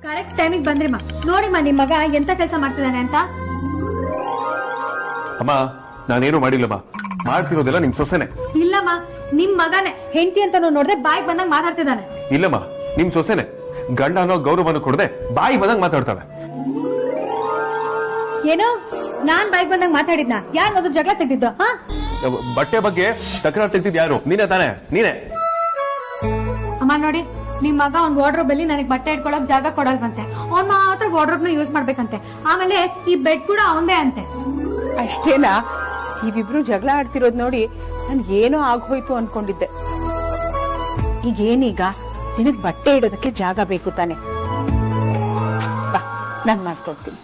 ಕರೆಕ್ಟ್ ಟೈಮಿಗೆ ಬಂದ್ರಿಮ್ಮ. ನೋಡಿಮ್ಮ ನಿಮ್ ಮಗ ಎಂತ ಕೆಲಸ ಮಾಡ್ತಿದ್ದಾನೆ ಅಂತ. ಅಮ್ಮ, ನಾನೇನು ಮಾಡಿಲ್ಲಮ್ಮ. ಮಾಡ್ತಿರೋದೆಲ್ಲ ನಿಮ್ ಸೊಸೆನೆ. ಇಲ್ಲಮ್ಮ, ನಿಮ್ ಮಗನೇ ಹೆಂಡತಿ ಅಂತ ನೋಡ್ದೆ ಬಾಯಿಗೆ ಬಂದಂಗ್ ಮಾತಾಡ್ತಿದ್ದಾನೆ. ಇಲ್ಲಮ್ಮ, ನಿಮ್ ಸೊಸೆನೆ. ಗಂಡ ಅನ್ನೋ ಗೌರವವನ್ನು ಕೊಡದೆ ಬಾಯಿ ಬಂದಂಗ್ ಮಾತಾಡ್ತಾಳೆ. ಏನೋ ನಾನ್ ಬಾಯಿಗೆ ಬಂದಂಗ್ ಮಾತಾಡಿದ್ನ? ಯಾರು ಮೊದಲು ಜಗಳ ತೆಗ್ದಿದ್ದು? ಬಟ್ಟೆ ಬಗ್ಗೆ ತಕರಾರು ತೆಗ್ದಿದ್ ಯಾರು? ನೀನೇ ತಾನೆ? ನೀನೆ. ಅಮ್ಮ ನೋಡಿ, ನಿಮ್ ಮಗ ಅವ್ನ್ ವಾರ್ಡ್ರೋಬ್ ಅಲ್ಲಿ ನನಗೆ ಬಟ್ಟೆ ಇಟ್ಕೊಳಕ್ ಜಾಗ ಕೊಡಲ್ವಂತೆ. ಅವ್ನ್ ಮಾತ್ರ ವಾರ್ಡ್ರೋಬ್ ನ ಯೂಸ್ ಮಾಡ್ಬೇಕಂತೆ. ಆಮೇಲೆ ಈ ಬೆಡ್ ಕೂಡ ಅವಂದೇ ಅಂತೆ. ಅಷ್ಟೇನಾ? ನೀವಿಬ್ರು ಜಗಳ ಆಡ್ತಿರೋದ್ ನೋಡಿ ನನ್ ಏನೋ ಆಗೋಯ್ತು ಅನ್ಕೊಂಡಿದ್ದೆ. ಈಗೇನೀಗ ನಿನಗ್ ಬಟ್ಟೆ ಇಡೋದಕ್ಕೆ ಜಾಗ ಬೇಕು ತಾನೆ? ಬಾ, ನಾನ್ ಮಾಡ್ಕೊಡ್ತೀನಿ.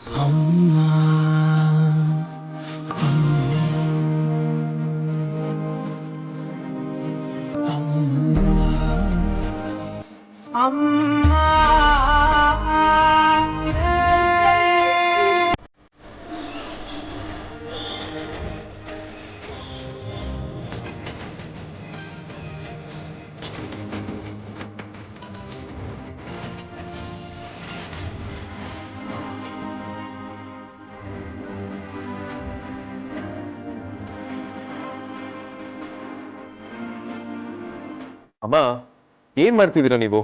ಅಮ್ಮ, ಏನ್ ಮಾಡ್ತಿದ್ದೀರಾ ನೀವು?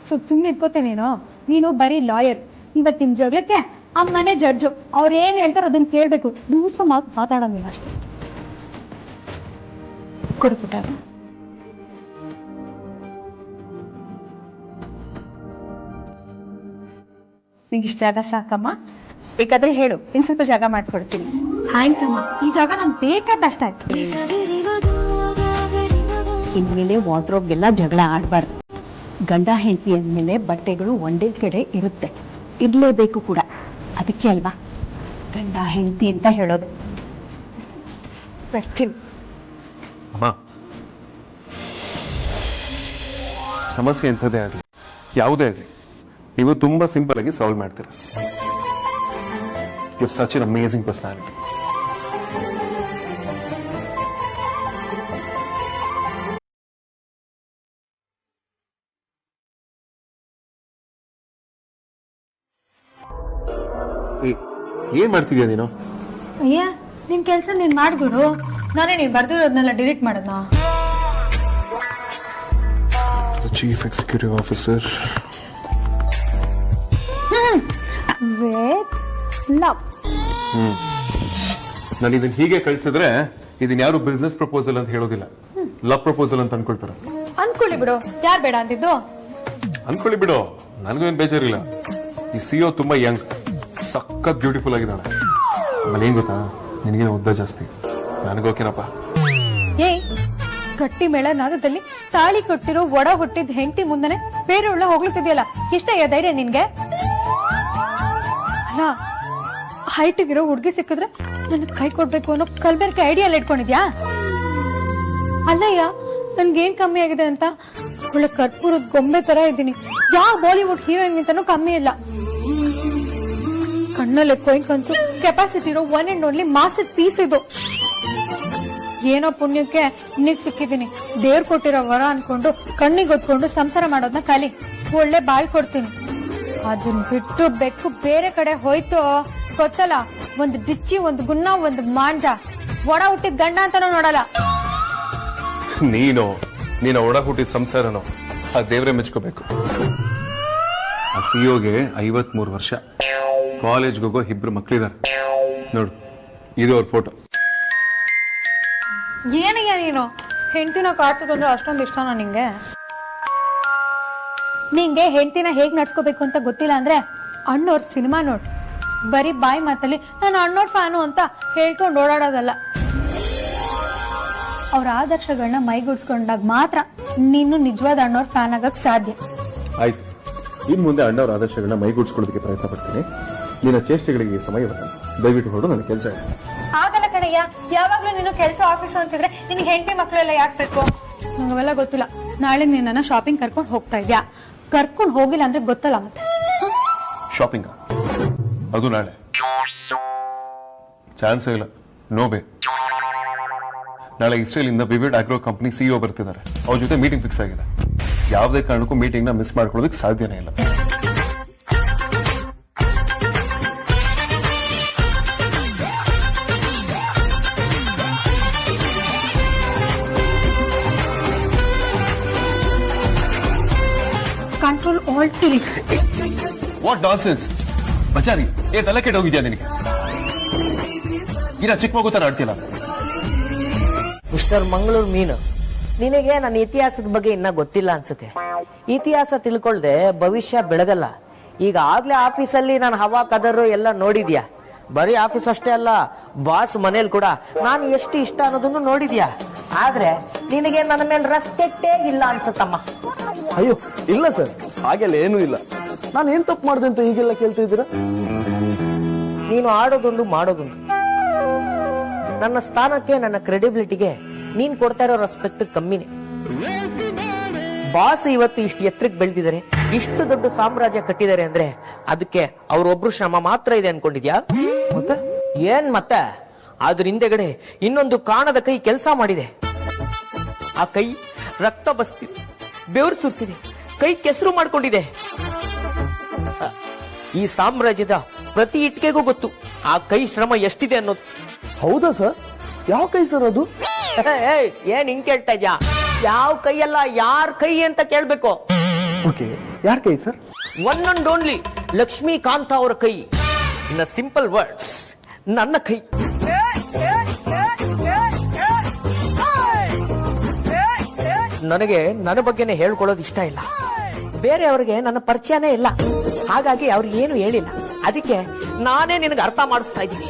ಸುಮ್ಮನೆ ಇಟ್ಕೋತೆ ನೀನು ಬರೀ ಲಾಯರ್. ಇವತ್ತಿನ ಜಗಳಕ್ಕೆ ಅಮ್ಮನೇ ಜಡ್ಜು. ಅವ್ರು ಏನ್ ಹೇಳ್ತಾರೋ ಅದನ್ನ ಕೇಳ್ಬೇಕು. ದೂರ ಮಾತಾಡಂಗಿಲ್ಲ ಅಷ್ಟೇ. ಕೊಡ್ಬಿಟ್ಟ ನಿಂಗೆ ಇಷ್ಟ ಜಾಗ ಸಾಕಮ್ಮ? ಬೇಕಾದ್ರೆ ಹೇಳು, ಇನ್ ಸ್ವಲ್ಪ ಜಾಗ ಮಾಡ್ಕೊಡ್ತೀನಿ. ಥ್ಯಾಂಕ್ಸ್ ಅಮ್ಮ, ಈ ಜಾಗ ನನ್ಗೆ ಬೇಕಾದಷ್ಟ ಆಯ್ತು. ಇನ್ಮೇಲೆ ವಾರ್ಡ್ರೋಬ್ಗೆಲ್ಲ ಜಗಳ ಆಡ್ಬಾರ್ದು. ಗಂಡ ಹೆಂಡತಿ ಅಂದ್ಮೇಲೆ ಬಟ್ಟೆಗಳು ಒಂದೇ ಕಡೆ ಇರುತ್ತೆ, ಇರ್ಲೇಬೇಕು ಕೂಡ. ಅದಕ್ಕೆ ಅಲ್ವಾ ಗಂಡ ಹೆಂಡತಿ ಅಂತ ಹೇಳೋದು. ಬರ್ತೀನಿ. ಅಮ್ಮ, ಸಮಸ್ಯೆ ಎಂಥದೇ ಆಗಲಿ, ಯಾವುದೇ ಆಗಲಿ, ನೀವು ತುಂಬಾ ಸಿಂಪಲ್ ಆಗಿ ಸಾಲ್ವ್ ಮಾಡ್ತೀರ. You are such an amazing personality. ಏನ್ ಮಾಡ್ತಿದ್ಯಾ ನೀನು? ಅಯ್ಯ, ನಿನ್ ಕೆಲ್ಸ ನೀನ್ ಮಾಡ್ಗುರು. ನಾನೇ ನೀನ್ ಬರ್ದಿರೋದ್ನೆಲ್ಲ ಡಿಲೀಟ್ ಮಾಡೋದ್ನ. Chief executive officer with love. ನಾನು ಇದನ್ನ ಹೀಗೆ ಕಳ್ಸಿದ್ರೆ ಇದನ್ನ ಯಾರು ಬಿಸ್ನೆಸ್ ಪ್ರಪೋಸಲ್ ಅಂತ ಹೇಳೋದಿಲ್ಲ, ಲವ್ ಪ್ರಪೋಸಲ್ ಅಂತ ಅನ್ಕೊಳ್ತಾರ. ಅನ್ಕೊಳ್ಳಿ ಬಿಡು, ಯಾರ್ ಬೇಡ ಅಂತಿದ್ದು? ಅನ್ಕೊಳ್ಳಿ ಬಿಡು, ನನಗೂ ಏನ್ ಬೇಜಾರಿಲ್ಲ. ಈ ಸಿಒ ತುಂಬಾ ಯಂಗ್, ಸಖತ್ ಬ್ಯೂಟಿಫುಲ್ ಆಗಿದ್ದಾಳೆ. ಆಮೇಲೆ ಏನ್ ಗೊತ್ತಾ, ನಿನಗೇನು ಉದ್ದ ಜಾಸ್ತಿ, ನನಗೋಕೆನಪ್ಪ. ಏಯ್, ಗಟ್ಟಿ ಮೇಳ ನಾದದಲ್ಲಿ ತಾಳಿ ಕೊಟ್ಟಿರೋ ಒಡ ಹುಟ್ಟಿದ ಹೆಂಡತಿ ಮುಂದನೆ ಬೇರೆ ಒಳ್ಳೆ ಹೋಗ್ಲಿಕ್ಕಿದೆಯಲ್ಲ, ಎಷ್ಟಯ್ಯ ಧೈರ್ಯ ನಿನ್ಗೆ? ಅಲ್ಲ, ಹೈಟಿಗಿರೋ ಹುಡ್ಗಿ ಸಿಕ್ಕಿದ್ರೆ ನನಗ್ ಕೈ ಕೊಡ್ಬೇಕು ಅನ್ನೋ ಕಲ್ಬೆರ್ಕೆ ಐಡಿಯಾ ಎಲ್ಲ ಇಟ್ಕೊಂಡಿದ್ಯಾ? ಅಲ್ಲಯ್ಯ, ನನ್ಗೇನ್ ಕಮ್ಮಿ ಆಗಿದೆ ಅಂತ ಒಳ್ಳೆ ಕರ್ಪೂರದ ಗೊಂಬೆ ತರ ಇದ್ದೀನಿ. ಯಾವ ಬಾಲಿವುಡ್ ಹೀರೋಯಿನ್ ಅಂತಾನೂ ಕಮ್ಮಿ ಇಲ್ಲ. ಕಣ್ಣು ಕಣ್ಣಲ್ಲಿ ಕೊಯ್ಕೊಂಚು ಕೆಪಾಸಿಟಿ ಇರೋ one and only masterpiece ಇದು. ಏನೋ ಪುಣ್ಯಕ್ಕೆ ಇನ್ನಿಗ್ ಸಿಕ್ಕಿದೀನಿ. ದೇವ್ರು ಕೊಟ್ಟಿರೋ ವರ ಅನ್ಕೊಂಡು ಕಣ್ಣಿಗೆ ಹೊತ್ಕೊಂಡು ಸಂಸಾರ ಮಾಡೋದನ್ನ ಕಲಿ. ಒಳ್ಳೆ ಬಾಳ್ ಕೊಡ್ತೀನಿ. ಅದನ್ ಬಿಟ್ಟು ಬೆಕ್ಕು ಬೇರೆ ಕಡೆ ಹೋಯ್ತು ಗೊತ್ತಲ್ಲ, ಒಂದ್ ಡಿಚ್ಚಿ, ಒಂದ್ ಗುನ್ನ, ಒಂದ್ ಮಾಂಜ. ಒಡ ಹುಟ್ಟಿದ ಗಂಡ ಅಂತಾನೂ ನೋಡಲ್ಲ. ನೀನು ಒಡ ಹುಟ್ಟಿದ ಸಂಸಾರನೋ ಆ ದೇವ್ರೆ ಮೆಚ್ಕೋಬೇಕು. ಆ ಸಿಒಗೆ 53 ವರ್ಷ, ಕಾಲೇಜ್ಗೆ ಹೋಗೋ 2 ಮಕ್ಳಿದಾರೆ. ನೋಡು, ಇದು ಅವ್ರ ಫೋಟೋ. ಏನಯ್ಯ ನೀನು ಹೆಂಡತಿನ ಕಾಡ್ಸೋದಂದ್ರೆ ಅಷ್ಟೊಂದು ಇಷ್ಟನಾ ನಿಂಗೆ? ನಿಂಗೆ ಹೆಂಡತಿನ ಹೇಗ್ ನಡ್ಸ್ಕೋಬೇಕು ಅಂತ ಗೊತ್ತಿಲ್ಲ ಅಂದ್ರೆ ಅಣ್ಣವ್ರ ಸಿನಿಮಾ ನೋಡ್. ಬರೀ ಬಾಯಿ ಮಾತಲ್ಲಿ ನಾನು ಅಣ್ಣೋರ್ ಫ್ಯಾನು ಅಂತ ಹೇಳ್ಕೊಂಡು ಓಡಾಡೋದಲ್ಲ. ಅವ್ರ ಆದರ್ಶಗಳನ್ನ ಮೈಗೂಡ್ಸ್ಕೊಂಡಾಗ ಮಾತ್ರ ನೀನು ನಿಜವಾದ ಅಣ್ಣವ್ರ ಫ್ಯಾನ್ ಆಗಕ್ ಸಾಧ್ಯ. ಆಯ್ತು, ಇನ್ ಮುಂದೆ ಅಣ್ಣವ್ರ ಆದರ್ಶಗಳನ್ನ ಮೈಗೂಡಿಸ್ಕೊಳ್ಳೋದಕ್ಕೆ ಪ್ರಯತ್ನ ಪಡ್ತೀನಿ. ನಿನ್ನ ಚೇಷ್ಟೆಗಳಿಗೆ ಸಮಯ ಬರಲ್ಲ. ದಯವಿಟ್ಟು ಹೊರಡು, ನನ್ನ ಕೆಲಸ ಇದೆ. ಆಗಲ್ಲ ಕಣಯ್ಯ, ಯಾವಾಗ್ಲೂ ನೀನು ಕೆಲಸ ಆಫೀಸ್ ಅಂತಿದ್ರೆ ನಿನ್ ಹೆಂಡತಿ ಮಕ್ಕಳೆಲ್ಲ ಯಾಕೆ ಬೇಕು? ನಂಗವೆಲ್ಲ ಗೊತ್ತಿಲ್ಲ. ನಾಳೆ ನಿನ್ನ ಶಾಪಿಂಗ್ ಕರ್ಕೊಂಡು ಹೋಗ್ತಾ ಇದ್ಯಾ? ಕರ್ಕೊಂಡು ಹೋಗಿಲ್ಲ ಅಂದ್ರೆ ಗೊತ್ತಲ್ಲ ಮತ್ತೆ. ಶಾಪಿಂಗ್ ಅದು ನಾಳೆ ಚಾನ್ಸೇ ಇಲ್ಲ. ನೋ ಬೇ. ನಾಳೆ ಇಸ್ರೇಲ್ ಇಂದ ವಿವಿಡ್ ಆಗ್ರೋ ಕಂಪನಿ ಸಿಇಒ ಬರ್ತಿದ್ದಾರೆ. ಅವ್ರ ಜೊತೆ ಮೀಟಿಂಗ್ ಫಿಕ್ಸ್ ಆಗಿದೆ. ಯಾವುದೇ ಕಾರಣಕ್ಕೂ ಮೀಟಿಂಗ್ ನ ಮಿಸ್ ಮಾಡ್ಕೊಳ್ಳೋದಕ್ಕೆ ಸಾಧ್ಯನೇ ಇಲ್ಲ. Control all till it. What nonsense ಬಚಾರಿ, ತಲೆ ಕೆಟ್ಟೋಗಿದ್ಯಾ ನಿನಗೆ? ಇನ್ನ ಚಿಕ್ಕ ಮಗು ತರ ಆಡ್ತಿಲ್ಲ. ಮಿಸ್ಟರ್ ಮಂಗಳೂರು ಮೀನು, ನಿನಗೆ ನನ್ನ ಇತಿಹಾಸದ ಬಗ್ಗೆ ಇನ್ನ ಗೊತ್ತಿಲ್ಲ ಅನ್ಸುತ್ತೆ. ಇತಿಹಾಸ ತಿಳ್ಕೊಳ್ದೆ ಭವಿಷ್ಯ ಬೆಳಗಲ್ಲ. ಈಗ ಆಗ್ಲೇ ಆಫೀಸಲ್ಲಿ ನಾನು ಹವಾ ಕದರು ಎಲ್ಲ ನೋಡಿದ್ಯಾ. ಬರೀ ಆಫೀಸ್ ಅಷ್ಟೇ ಅಲ್ಲ, ಬಾಸ್ ಮನೇಲಿ ಕೂಡ ನಾನು ಎಷ್ಟು ಇಷ್ಟ ಅನ್ನೋದನ್ನು ನೋಡಿದ್ಯಾ. ಆದ್ರೆ ನಿನಗೆ ನನ್ನ ಮೇಲೆ ರೆಸ್ಪೆಕ್ಟೇ ಇಲ್ಲ ಅನ್ಸತ್ತಮ್ಮ. ಅಯ್ಯೋ ಇಲ್ಲ ಸರ್, ಹಾಗೆಲ್ಲ ಏನೂ ಇಲ್ಲ. ನಾನು ಏನ್ ತಪ್ಪು ಮಾಡಿದೆ ಅಂತ ಹೀಗೆಲ್ಲ ಕೇಳ್ತಾ ಇದ್ದೀರಾ? ನೀನು ಆಡೋದೊಂದು ಮಾಡೋದೊಂದು. ನನ್ನ ಸ್ಥಾನಕ್ಕೆ, ನನ್ನ ಕ್ರೆಡಿಬಿಲಿಟಿಗೆ ನೀನ್ ಕೊಡ್ತಾ ಇರೋ ರೆಸ್ಪೆಕ್ಟ್ ಕಮ್ಮಿನೇ. ಬಾಸ್ ಇವತ್ತು ಇಷ್ಟು ಎತ್ತರಕ್ಕೆ ಬೆಳೆದಿದ್ದಾರೆ, ಇಷ್ಟು ದೊಡ್ಡ ಸಾಮ್ರಾಜ್ಯ ಕಟ್ಟಿದ್ದಾರೆ ಅಂದ್ರೆ ಅದಕ್ಕೆ ಅವ್ರೊಬ್ರು ಶ್ರಮ ಮಾತ್ರ ಇದೆ ಅನ್ಕೊಂಡಿದ್ಯಾ? ಮತ್ತೆ ಏನ್ ಮತ್ತೆ? ಅದ್ರ ಹಿಂದೆಗಡೆ ಇನ್ನೊಂದು ಕಾಣದ ಕೈ ಕೆಲಸ ಮಾಡಿದೆ. ಆ ಕೈ ರಕ್ತ ಬಸ್ತಿದೆ, ಬೆವರು ಸುರಿಸಿದೆ, ಕೈ ಕೆಸರು ಮಾಡ್ಕೊಂಡಿದೆ. ಈ ಸಾಮ್ರಾಜ್ಯದ ಪ್ರತಿ ಇಟ್ಕೆಗೂ ಗೊತ್ತು ಆ ಕೈ ಶ್ರಮ ಎಷ್ಟಿದೆ ಅನ್ನೋದು. ಹೌದಾ ಸರ್? ಯಾವ ಕೈ ಸರ್ ಅದು? ಏನ್ ಹಿಂಗ್ ಕೇಳ್ತಾ ಇದ್ಯಾ? ಯಾವ ಕೈ ಅಲ್ಲ, ಯಾರ್ ಕೈ ಅಂತ ಕೇಳ್ಬೇಕು. ಓಕೆ, ಯಾರ ಕೈ sir? One and only Lakshmikanta ಅವರ ಕೈ. ಇನ್ ಸಿಂಪಲ್ ವರ್ಡ್ಸ್, ನನ್ನ ಕೈ. ನನಗೆ ನನ್ನ ಬಗ್ಗೆನೇ ಹೇಳ್ಕೊಳ್ಳೋದು ಇಷ್ಟ ಇಲ್ಲ. ಬೇರೆಯವ್ರಿಗೆ ನನ್ನ ಪರಿಚಯನೇ ಇಲ್ಲ, ಹಾಗಾಗಿ ಅವ್ರಿಗೆ ಏನು ಹೇಳಿಲ್ಲ. ಅದಕ್ಕೆ ನಾನೇ ನಿನಗೆ ಅರ್ಥ ಮಾಡಿಸ್ತಾ ಇದ್ದೀನಿ.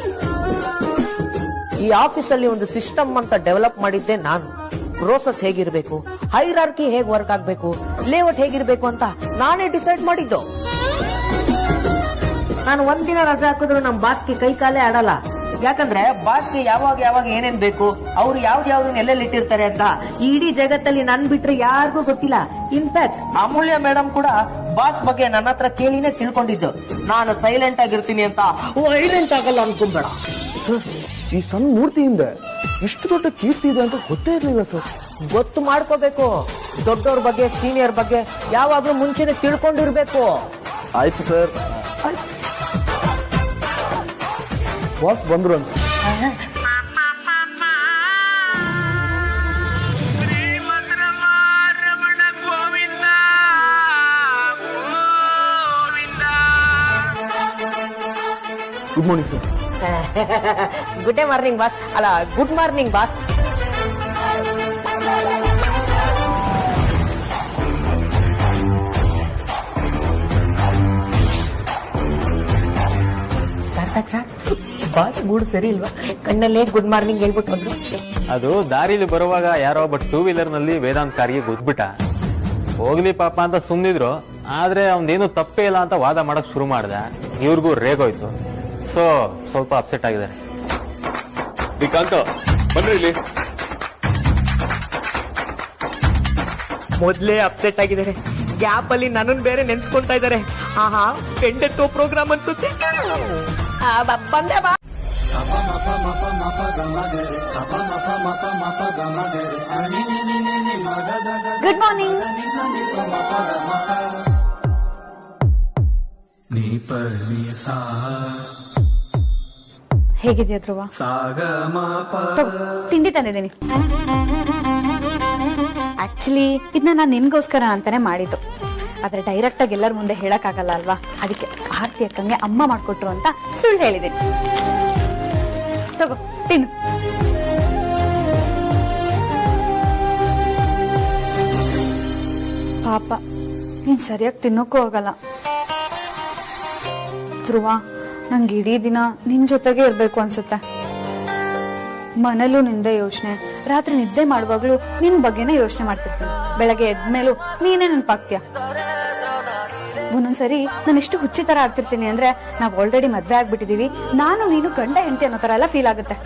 ಈ ಆಫೀಸಲ್ಲಿ ಒಂದು ಸಿಸ್ಟಮ್ ಅಂತ ಡೆವಲಪ್ ಮಾಡಿದ್ದೆ ನಾನು. ಪ್ರೋಸೆಸ್ ಹೇಗಿರ್ಬೇಕು, ಹೈರಾರ್ಕಿ ಹೇಗ್ ವರ್ಕ್ ಆಗ್ಬೇಕು, ಲೇಔಟ್ ಹೇಗಿರ್ಬೇಕು ಅಂತ ನಾನೇ ಡಿಸೈಡ್ ಮಾಡಿದ್ದು. ನಾನು ಒಂದಿನ ರಜೆ ಹಾಕಿದ್ರು ನಮ್ ಬಾಸ್ಗೆ ಕೈ ಕಾಲೇ ಆಡಲ್ಲ. ಯಾಕಂದ್ರೆ ಬಾಸ್ಗೆ ಯಾವಾಗ ಏನೇನ್ ಬೇಕು, ಅವ್ರು ಯಾವ್ದನ್ನ ಎಲ್ಲೆಲ್ಲಿ ಇಟ್ಟಿರ್ತಾರೆ ಅಂತ ಇಡೀ ಜಗತ್ತಲ್ಲಿ ನನ್ ಬಿಟ್ರೆ ಯಾರಿಗೂ ಗೊತ್ತಿಲ್ಲ. ಇನ್ಫ್ಯಾಕ್ಟ್ ಅಮೂಲ್ಯ ಮೇಡಮ್ ಕೂಡ ಬಾಸ್ ಬಗ್ಗೆ ನನ್ನ ಹತ್ರ ಕೇಳಿನೇ ತಿಳ್ಕೊಂಡಿದ್ದು. ನಾನು ಸೈಲೆಂಟ್ ಆಗಿರ್ತೀನಿ ಅಂತ ವೈಲೆಂಟ್ ಆಗಲ್ಲ ಅನ್ಕೊಂಬೇಡ. ಈ ಸಣ್ಣ ಮೂರ್ತಿಯಿಂದ ಇಷ್ಟು ದೊಡ್ಡ ಕೀರ್ತಿ ಇದೆ ಅಂತ ಗೊತ್ತೇ ಇರ್ಲಿಲ್ಲ ಸರ್. ಗೊತ್ತು ಮಾಡ್ಕೋಬೇಕು. ದೊಡ್ಡವ್ರ ಬಗ್ಗೆ, ಸೀನಿಯರ್ ಬಗ್ಗೆ ಯಾವಾಗ್ಲೂ ಮುಂಚೆನೆ ತಿಳ್ಕೊಂಡಿರ್ಬೇಕು. ಆಯ್ತು ಸರ್. ಬಾಸ್ ಬಂದ್ರು ಅನ್ಸ. Good morning sir. Good morning boss. ಅಲ್ಲ, good morning boss. Boss mood ಸರಿ ಇಲ್ವಾ? ಕಣ್ಣಲ್ಲೇ ಗುಡ್ ಮಾರ್ನಿಂಗ್ ಹೇಳ್ಬಿಟ್ಟು ಹೋದ್ರು. ಅದು ದಾರಿಲಿ ಬರುವಾಗ ಯಾರೋ ಒಬ್ಬ 2 ವೀಲರ್ ನಲ್ಲಿ ವೇದಾಂತ್ ಕಾರ್ಗೆ ಗುದ್ಬಿಟ್ಟ. ಹೋಗ್ಲಿ ಪಾಪ ಅಂತ ಸುಮ್ನಿದ್ರು. ಆದ್ರೆ ಅವನೇನು ತಪ್ಪೇ ಇಲ್ಲ ಅಂತ ವಾದ ಮಾಡಕ್ ಶುರು ಮಾಡ್ದ. ಇವ್ರಿಗೂ ರೇಗೋಯ್ತು. ಸೊ ಸ್ವಲ್ಪ ಅಪ್ಸೆಟ್ ಆಗಿದ್ದಾರೆ. ಬನ್ರಿ ಇಲ್ಲಿ. ಮೊದ್ಲೇ ಅಪ್ಸೆಟ್ ಆಗಿದ್ದಾರೆ. ಗ್ಯಾಪ್ ಅಲ್ಲಿ ನನ್ನನ್ ಬೇರೆ ನೆನ್ಸ್ಕೊಂತಾ ಇದಾರೆ. ಆಹಾ, ಪೆಂಡೆಂಟೋ ಪ್ರೋಗ್ರಾಮ್ ಅನ್ಸುತ್ತೆ. ಬಂದೆ ಬಾ. Good morning. ಹೇಗಿದ್ಯಾ ಧ್ರುವ? ತಿಂಡಿ ತಂದಿದ್ದೀನಿ. ಆಕ್ಚುಲಿ ಇದನ್ನ ನಾನು ನಿನ್ಗೋಸ್ಕರ ಅಂತಾನೆ ಮಾಡಿದ್ದು, ಆದ್ರೆ ಡೈರೆಕ್ಟ್ ಆಗಿ ಎಲ್ಲರ ಮುಂದೆ ಹೇಳಕ್ ಆಗಲ್ಲ ಅಲ್ವಾ, ಅದಕ್ಕೆ ಆರ್ತಿ ಅಕ್ಕಂಗೆ ಅಮ್ಮ ಮಾಡ್ಕೊಟ್ರು ಅಂತ ಸುಳ್ಳು ಹೇಳಿದ್ದೀನಿ. ತಗೋ ತಿನ್ನು. ಪಾಪ ನೀನ್ ಸರಿಯಾಗಿ ತಿನ್ನೋಕ್ಕೂ ಆಗಲ್ಲ. ಧ್ರುವ, ನಂಗೆ ಇಡೀ ದಿನ ನಿನ್ ಜೊತೆಗೆ ಇರ್ಬೇಕು ಅನ್ಸುತ್ತೆ. ಮನೇಲೂ ನಿಂದೆ ಯೋಚನೆ, ರಾತ್ರಿ ನಿದ್ದೆ ಮಾಡುವಾಗ್ಲೂ ನಿನ್ ಬಗ್ಗೆನೇ ಯೋಚನೆ ಮಾಡ್ತಿರ್ತೀನಿ. ಬೆಳಗ್ಗೆ ಎದ್ಮೇಲೂ ನೀನೇ ನೆನಪಾಗ್ತೀಯ. ಒಂದೊಂದ್ಸರಿ ನಾನು ಎಷ್ಟು ಹುಚ್ಚಿ ತರ ಆಡ್ತಿರ್ತೀನಿ ಅಂದ್ರೆ ನಾವ್ ಆಲ್ರೆಡಿ ಮದ್ವೆ ಆಗ್ಬಿಟ್ಟಿದೀವಿ, ನಾನು ನೀನು ಗಂಡ ಹೆಂಡತಿ ಅನ್ನೋ ತರ ಎಲ್ಲ ಫೀಲ್ ಆಗುತ್ತೆ.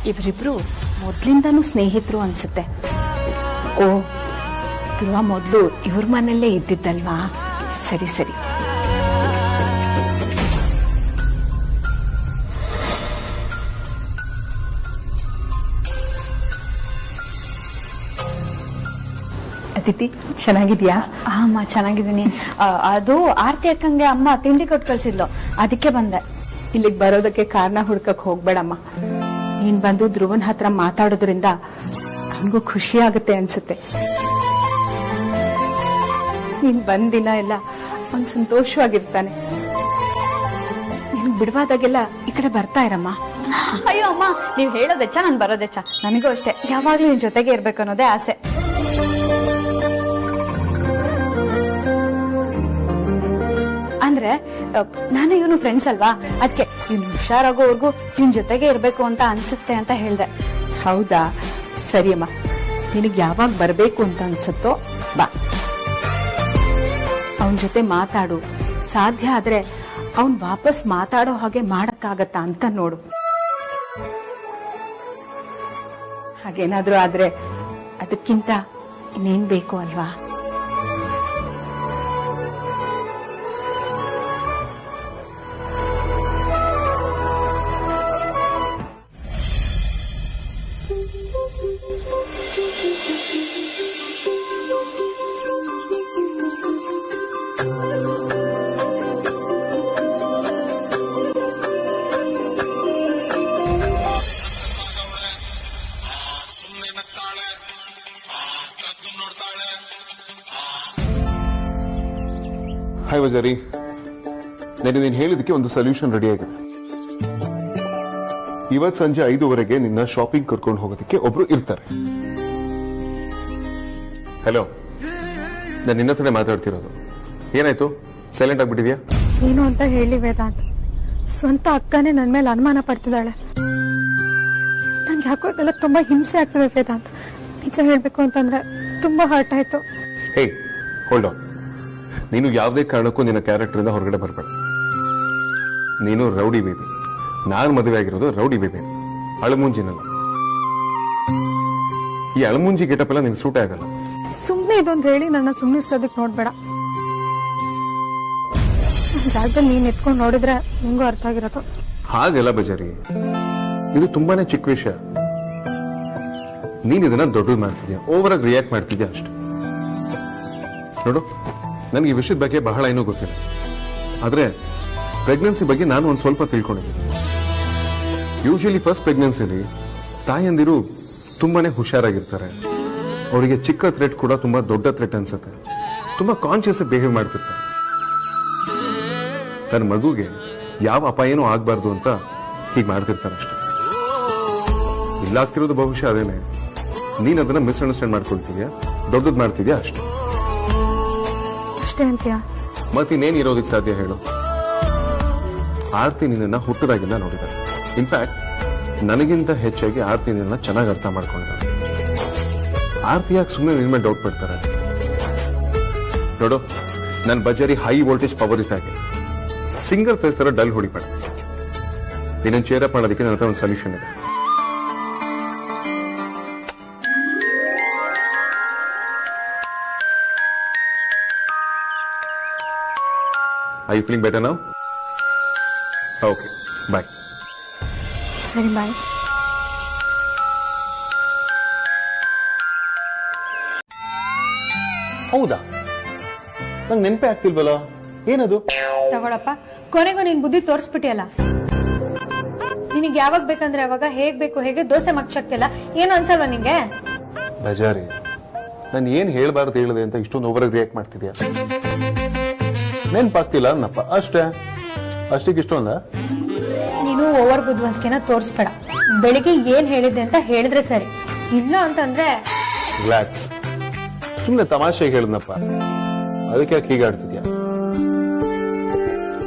ಇವರಿಬ್ರು ಮೊದ್ಲಿಂದಾನು ಸ್ನೇಹಿತರು ಅನ್ಸುತ್ತೆ. ಓ, ಧ್ರುವ ಮೊದ್ಲು ಇವ್ರ ಮನೆಯಲ್ಲೇ ಇದ್ದಿದ್ದಲ್ವಾ? ಸರಿ ಸರಿ. ಅದಿತಿ, ಚೆನ್ನಾಗಿದ್ಯಾ? ಅಮ್ಮ ಚೆನ್ನಾಗಿದ್ದೀನಿ. ಅದು ಆರ್ತಿ ಅಕ್ಕಂಗೆ ಅಮ್ಮ ತಿಂಡಿ ಕೊಟ್ಟು ಕಳ್ಸಿದ್ಲು, ಅದಕ್ಕೆ ಬಂದೆ. ಇಲ್ಲಿಗೆ ಬರೋದಕ್ಕೆ ಕಾರಣ ಹುಡ್ಕಕ್ ಹೋಗ್ಬೇಡಮ್ಮ. ನೀನ್ ಬಂದು ಧ್ರುವನ್ ಹತ್ರ ಮಾತಾಡೋದ್ರಿಂದ ಅವನಿಗೂ ಖುಷಿ ಆಗುತ್ತೆ ಅನ್ಸುತ್ತೆ. ನೀನ್ ಬಂದಿನ ಎಲ್ಲ ಅವ್ನ್ ಸಂತೋಷವಾಗಿರ್ತಾನೆ. ನೀನ್ ಬಿಡುವಾದಾಗೆಲ್ಲ ಈ ಕಡೆ ಬರ್ತಾ ಇರಮ್ಮ. ಅಯ್ಯೋ ಅಮ್ಮ, ನೀವ್ ಹೇಳೋದೆಚ್ಚ, ನಾನ್ ಬರೋದೆಚ್ಚ. ನನಗೂ ಅಷ್ಟೇ, ಯಾವಾಗ್ಲೂ ನಿನ್ ಜೊತೆಗೆ ಇರ್ಬೇಕು ಅನ್ನೋದೇ ಆಸೆ. ಅಂದ್ರೆ ನಾನು ಇವನು ಫ್ರೆಂಡ್ಸ್ ಅಲ್ವಾ, ಅದಕ್ಕೆ ಇವ್ನು ಹುಷಾರಾಗೋವರ್ಗು ನಿನ್ ಜೊತೆಗೆ ಇರ್ಬೇಕು ಅಂತ ಅನ್ಸುತ್ತೆ ಅಂತ ಹೇಳ್ದೆ. ಹೌದಾ? ಸರಿಯಮ್ಮ, ನಿನಗ್ ಯಾವಾಗ ಬರ್ಬೇಕು ಅಂತ ಅನ್ಸುತ್ತೋ ಬಾ. ಅವನ್ ಜೊತೆ ಮಾತಾಡು. ಸಾಧ್ಯ ಆದ್ರೆ ಅವನ್ ವಾಪಸ್ ಮಾತಾಡೋ ಹಾಗೆ ಮಾಡಕ್ಕಾಗತ್ತಾ ಅಂತ ನೋಡು. ಹಾಗೇನಾದ್ರೂ ಆದ್ರೆ ಅದಕ್ಕಿಂತ ಇನ್ನೇನ್ ಬೇಕು ಅಲ್ವಾ? ಹಾಯ್ ವಜಾರಿ, ನಾನು ನೀನು ಹೇಳಿದಕ್ಕೆ ಒಂದು ಸೊಲ್ಯೂಷನ್ ರೆಡಿ ಆಗಿದೆ. ಇವತ್ತು ಸಂಜೆ 5:00 ನಿನ್ನ ಶಾಪಿಂಗ್ ಕರ್ಕೊಂಡು ಹೋಗೋದಕ್ಕೆ ಒಬ್ರು ಇರ್ತಾರೆ. ಹಲೋ, ನಾನು ನಿನ್ನ ಹತ್ರನೇ ಮಾತಾಡ್ತಿರೋದು. ಏನಾಯ್ತು, ಸೈಲೆಂಟ್ ಆಗ್ಬಿಟ್ಟಿದ್ಯಾ? ಏನು ಅಂತ ಹೇಳಿ ವೇದಾಂತ್, ಸ್ವಂತ ಅಕ್ಕನೇ ನನ್ ಮೇಲೆ ಅನುಮಾನ ಪಡ್ತಿದ್ದಾಳೆ. ನನ್ಗೆ ಯಾಕೋ ಇದೆಲ್ಲ ತುಂಬಾ ಹಿಂಸೆ ಆಗ್ತದೆ ವೇದಾಂತ್. ನಿಜ ಹೇಳ್ಬೇಕು ಅಂತಂದ್ರೆ ತುಂಬಾ ಹರ್ಟ್ ಆಯ್ತು. ಹೇ, ಹೋಲ್ಡ್ ಆನ್. ನೀನು ಯಾವುದೇ ಕಾರಣಕ್ಕೂ ನಿನ್ನ ಕ್ಯಾರೆಕ್ಟರ್ ಇಂದ ಹೊರಗಡೆ ಬರಬೇಡ. ನೀನು ರೌಡಿ ಬೇಬಿ, ನಾನು ಮದುವೆ ಆಗಿರೋದು ರೌಡಿ ಬೇಬಿ, ಅಳಮುಂಜಿನಲ್ಲ. ಈ ಅಳಮುಂಜಿ ಗೆಟಪ್ ಎಲ್ಲ ನಿನ್ಗೆ ಸೂಟೇ ಆಗಲ್ಲ. ಸುಮ್ನೆ ಇದೊಂದು ಹೇಳಿ ನನ್ನ ಸುಮ್ಮನಿರ್ಸೋದಕ್ ನೋಡ್ಬೇಡ. ಜಾಗದಲ್ಲಿ ನೀನ್ ಎತ್ಕೊಂಡು ನೋಡಿದ್ರೆ ನಿಂಗೂ ಅರ್ಥ ಆಗಿರತ್ತೋ. ಹಾಗೆಲ್ಲ ಬಜಾರಿ, ಇದು ತುಂಬಾನೇ ಚಿಕ್ಕ ವಿಷಯ. ನೀನ್ ಇದನ್ನ ದೊಡ್ಡದು ಮಾಡ್ತಿದ್ಯಾ, ಓವರ್ ಆಗಿ ರಿಯಾಕ್ಟ್ ಮಾಡ್ತಿದ್ಯಾ ಅಷ್ಟೇ. ನೋಡು, ನನಗೆ ಈ ವಿಷಯದ ಬಗ್ಗೆ ಬಹಳ ಏನೂ ಗೊತ್ತಿಲ್ಲ, ಆದ್ರೆ ಪ್ರೆಗ್ನೆನ್ಸಿ ಬಗ್ಗೆ ನಾನು ಒಂದ್ ಸ್ವಲ್ಪ ತಿಳ್ಕೊಂಡಿದ್ದೀನಿ. ಯೂಶಲಿ ಫಸ್ಟ್ ಪ್ರೆಗ್ನೆನ್ಸಿಲಿ ತಾಯಂದಿರು ತುಂಬಾನೇ ಹುಷಾರಾಗಿರ್ತಾರೆ. ಅವರಿಗೆ ಚಿಕ್ಕ ಥ್ರೆಟ್ ಕೂಡ ತುಂಬಾ ದೊಡ್ಡ ಥ್ರೆಟ್ ಅನ್ಸುತ್ತೆ. ತುಂಬಾ ಕಾನ್ಶಿಯಸ್ ಬಿಹೇವ್ ಮಾಡ್ತಿರ್ತಾರೆ. ತನ್ನ ಮಗುಗೆ ಯಾವ ಅಪಾಯನೂ ಆಗ್ಬಾರ್ದು ಅಂತ ಹೀಗೆ ಮಾಡ್ತಿರ್ತಾರೆ ಅಷ್ಟೇ. ಇಲ್ಲಾಗ್ತಿರೋದು ಬಹುಶಃ ಅದೇನೆ. ನೀನ್ ಅದನ್ನ ಮಿಸ್ಅಂಡರ್ಸ್ಟ್ಯಾಂಡ್ ಮಾಡ್ಕೊಳ್ತಿದ್ಯಾ, ದೊಡ್ಡದ್ ಮಾಡ್ತಿದ್ಯಾ ಅಷ್ಟೇ. ಅಷ್ಟೇ ಅಂತೀಯ? ಮತ್ತಿನ್ನೇನು ಇರೋದಕ್ಕೆ ಸಾಧ್ಯ ಹೇಳು? ಆರ್ತಿ ನಿನ್ನ ಹುಟ್ಟದಾಗಿಂದ ನೋಡಿದ್ದಾರೆ. ಇನ್ಫ್ಯಾಕ್ಟ್ ನನಗಿಂತ ಹೆಚ್ಚಾಗಿ ಆರ್ತಿ ನಿನ್ನ ಚೆನ್ನಾಗಿ ಅರ್ಥ ಮಾಡ್ಕೊಂಡಿದ್ದಾರೆ. ಆರ್ತಿ ಯಾಕೆ ಸುಮ್ಮನೆ ನಿನ್ ಮೇಲೆ ಡೌಟ್ ಪಡ್ತಾರೆ? ನೋಡು ನನ್ನ ಬಜಾರಿ ಹೈ ವೋಲ್ಟೇಜ್ ಪವರ್ ಇದ್ದಾಗೆ ಸಿಂಗಲ್ ಫೇಸ್ ತರ ಡಲ್ ಹೊಡಿಬೇಡ. ನೀನೊಂದು ಚೇರಪ್ ಮಾಡೋದಕ್ಕೆ ನನ್ನ ಹತ್ರ ಒಂದು ಸೊಲ್ಯೂಷನ್ ಇದೆ. Are you feeling better now? Okay, bye. ಸರಿ ಬಾಯ್. ಹೌದಾ? ನಂಗೆ ನೆನಪೇ ಆಗ್ತಿಲ್ವಲ್ಲ, ಏನದು? ತಗೊಳಪ್ಪ, ಕೊನೆಗೂ ನೀನ್ ಬುದ್ಧಿ ತೋರಿಸ್ಬಿಟ್ಟಿಯಲ್ಲ. ನಿನಗೆ ಯಾವಾಗ ಬೇಕಂದ್ರೆ ಅವಾಗ, ಹೇಗ್ ಬೇಕು ಹೇಗೆ ದೋಸೆ ಮಗ್ಚಾಕ್ತಿಲ್ಲ, ಏನು ಅನ್ಸಲ್ವಾ ನಿಂಗೆ? ಬಜಾರಿ, ನಾನು ಏನ್ ಹೇಳ್ಬಾರ್ದು ಹೇಳಿದೆ ಅಂತ ಇಷ್ಟೊಂದು ಓವರ್ ರಿಯಾಕ್ಟ್ ಮಾಡ್ತಿದ್ಯಾ? ನೆನ್ಪಾಗ್ತಿಲ್ಲ ಅನ್ನಪ್ಪ, ಅಷ್ಟಕ್ಕೆ ಇಷ್ಟೊಂದ? ನೀನು ಓವರ್ ಬುದ್ಧಿವಂತಿಕೆನ ತೋರಿಸ್ಬೇಡ. ಬೆಳಿಗ್ಗೆ ಏನ್ ಹೇಳಿದ್ದೆ ಅಂತ ಹೇಳಿದ್ರೆ ಸರಿ, ಇಲ್ಲ ಅಂತಂದ್ರೆ ರಿಲ್ಯಾಕ್ಸ್. ಸುಮ್ನೆ ತಮಾಷೆಗೆ ಹೇಳಿದ್ನಪ್ಪ, ಅದಕ್ಕೆ ಯಾಕೆ ಹೀಗಾಡ್ತಿದ್ಯಾ?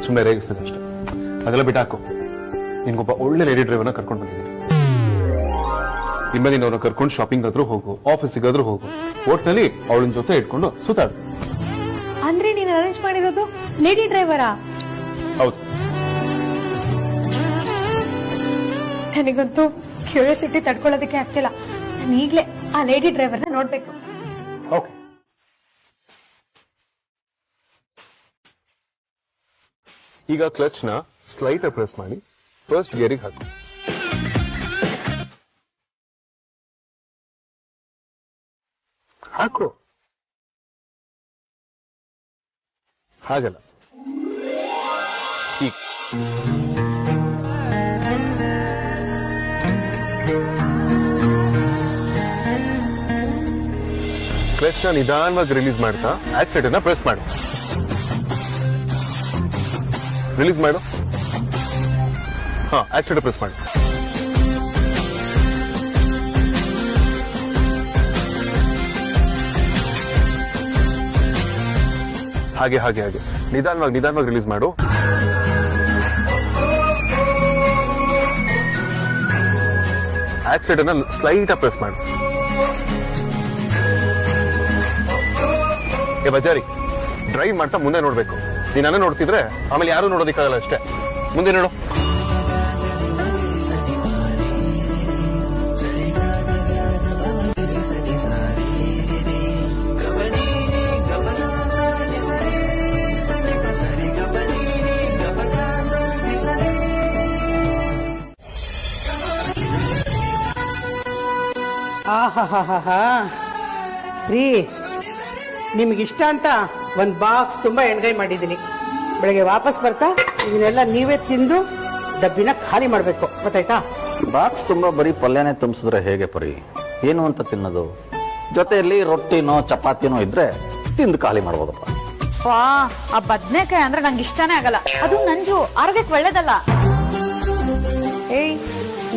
ಸುಮ್ನೆ ರೇಗಿಸ್ತದೆ ಅಷ್ಟೇ. ಅದೆಲ್ಲ ಬಿಟ್ಟಾಕು. ನಿನ್ಗೊಬ್ಬ ಒಳ್ಳೆ ಲೇಡಿ ಡ್ರೈವರ್ನ ಕರ್ಕೊಂಡು ಬಂದಿದ್ದೀನಿ. ನಿಮ್ಮಲ್ಲಿ ಅವ್ರನ್ನ ಕರ್ಕೊಂಡು ಶಾಪಿಂಗ್ ಆದ್ರೂ ಹೋಗು, ಆಫೀಸಿಗಾದ್ರೂ ಹೋಗು, ಒಟ್ನಲ್ಲಿ ಅವಳ ಜೊತೆ ಇಟ್ಕೊಂಡು ಸುತ್ತಾಡು. ಅಂದ್ರೆ ನೀನ್ ಅರೇಂಜ್ ಮಾಡಿರೋದು ಲೇಡಿ ಡ್ರೈವರಾ? ಹೌದು. ನನಗಂತೂ ಕ್ಯೂರಿಯಾಸಿಟಿ ತಡ್ಕೊಳ್ಳೋದಕ್ಕೆ ಆಗ್ತಿಲ್ಲ. ನಾನು ಈಗ್ಲೇ ಆ ಲೇಡಿ ಡ್ರೈವರ್ನ ನೋಡ್ಬೇಕು. ಓಕೆ. ಈಗ ಕ್ಲಚ್ ನ ಸ್ಲೈಟ್ ಪ್ರೆಸ್ ಮಾಡಿ ಫಸ್ಟ್ ಗೇರಿಗೆ ಹಾಕು. ಹಾಕು. ಹಾಗಲ್ಲ, ಈಗ ಕ್ಲಚ್ ನ ನಿಧಾನವಾಗಿ ರಿಲೀಸ್ ಮಾಡ್ತಾ ಆಕ್ಸಿಲೇಟರ್ ನ ಪ್ರೆಸ್ ಮಾಡು. ರಿಲೀಸ್ ಮಾಡು. ಹಾ, ಆಕ್ಸಿಲೇಟರ್ ಪ್ರೆಸ್ ಮಾಡು. ಹಾಗೆ ಹಾಗೆ ಹಾಗೆ ನಿಧಾನವಾಗಿ ರಿಲೀಸ್ ಮಾಡು. ಆಕ್ಸಿಲೇಟರ್ ನ ಸ್ಲೈಟ್ ಪ್ರೆಸ್ ಮಾಡು. ಬಜಾರಿ, ಡ್ರೈವ್ ಮಾಡ್ತಾ ಮುಂದೆ ನೋಡ್ಬೇಕು. ನೀನ್ ನನ್ನ ನೋಡ್ತಿದ್ರೆ ಆಮೇಲೆ ಯಾರು ನೋಡೋದಿಕ್ಕಾಗಲ್ಲ ಅಷ್ಟೇ. ಮುಂದೆ ನೋಡು. ಆಹಾಹಾಹಾ ರೀ, ನಿಮ್ಗಿಷ್ಟ ಅಂತ ಒಂದ್ ಬಾಕ್ಸ್ ತುಂಬಾ ಎಣ್ಗಾಯಿ ಮಾಡಿದೀನಿ. ಬೆಳಗ್ಗೆ ವಾಪಸ್ ಬರ್ತಾ ಇದನ್ನೆಲ್ಲ ನೀವೇ ತಿಂದು ಡಬ್ಬಿನ ಖಾಲಿ ಮಾಡ್ಬೇಕು, ಗೊತ್ತಾಯ್ತಾ? ಬಾಕ್ಸ್ ತುಂಬಾ ಬರೀ ಪಲ್ಯನೇ ತುಂಬಿಸಿದ್ರೆ ಹೇಗೆ ಪರಿ? ಏನು ಅಂತ ತಿನ್ನೋದು? ಜೊತೆಯಲ್ಲಿ ರೊಟ್ಟಿನೋ ಚಪಾತಿನೋ ಇದ್ರೆ ತಿಂದು ಖಾಲಿ ಮಾಡ್ಬೋದಪ್ಪ. ಆ ಬದ್ನೆಕಾಯಿ ಅಂದ್ರೆ ನಂಗೆ ಇಷ್ಟನೇ ಆಗಲ್ಲ. ಅದು ನಂಜು, ಆರೋಗ್ಯಕ್ಕೆ ಒಳ್ಳೇದಲ್ಲ. ಏಯ್,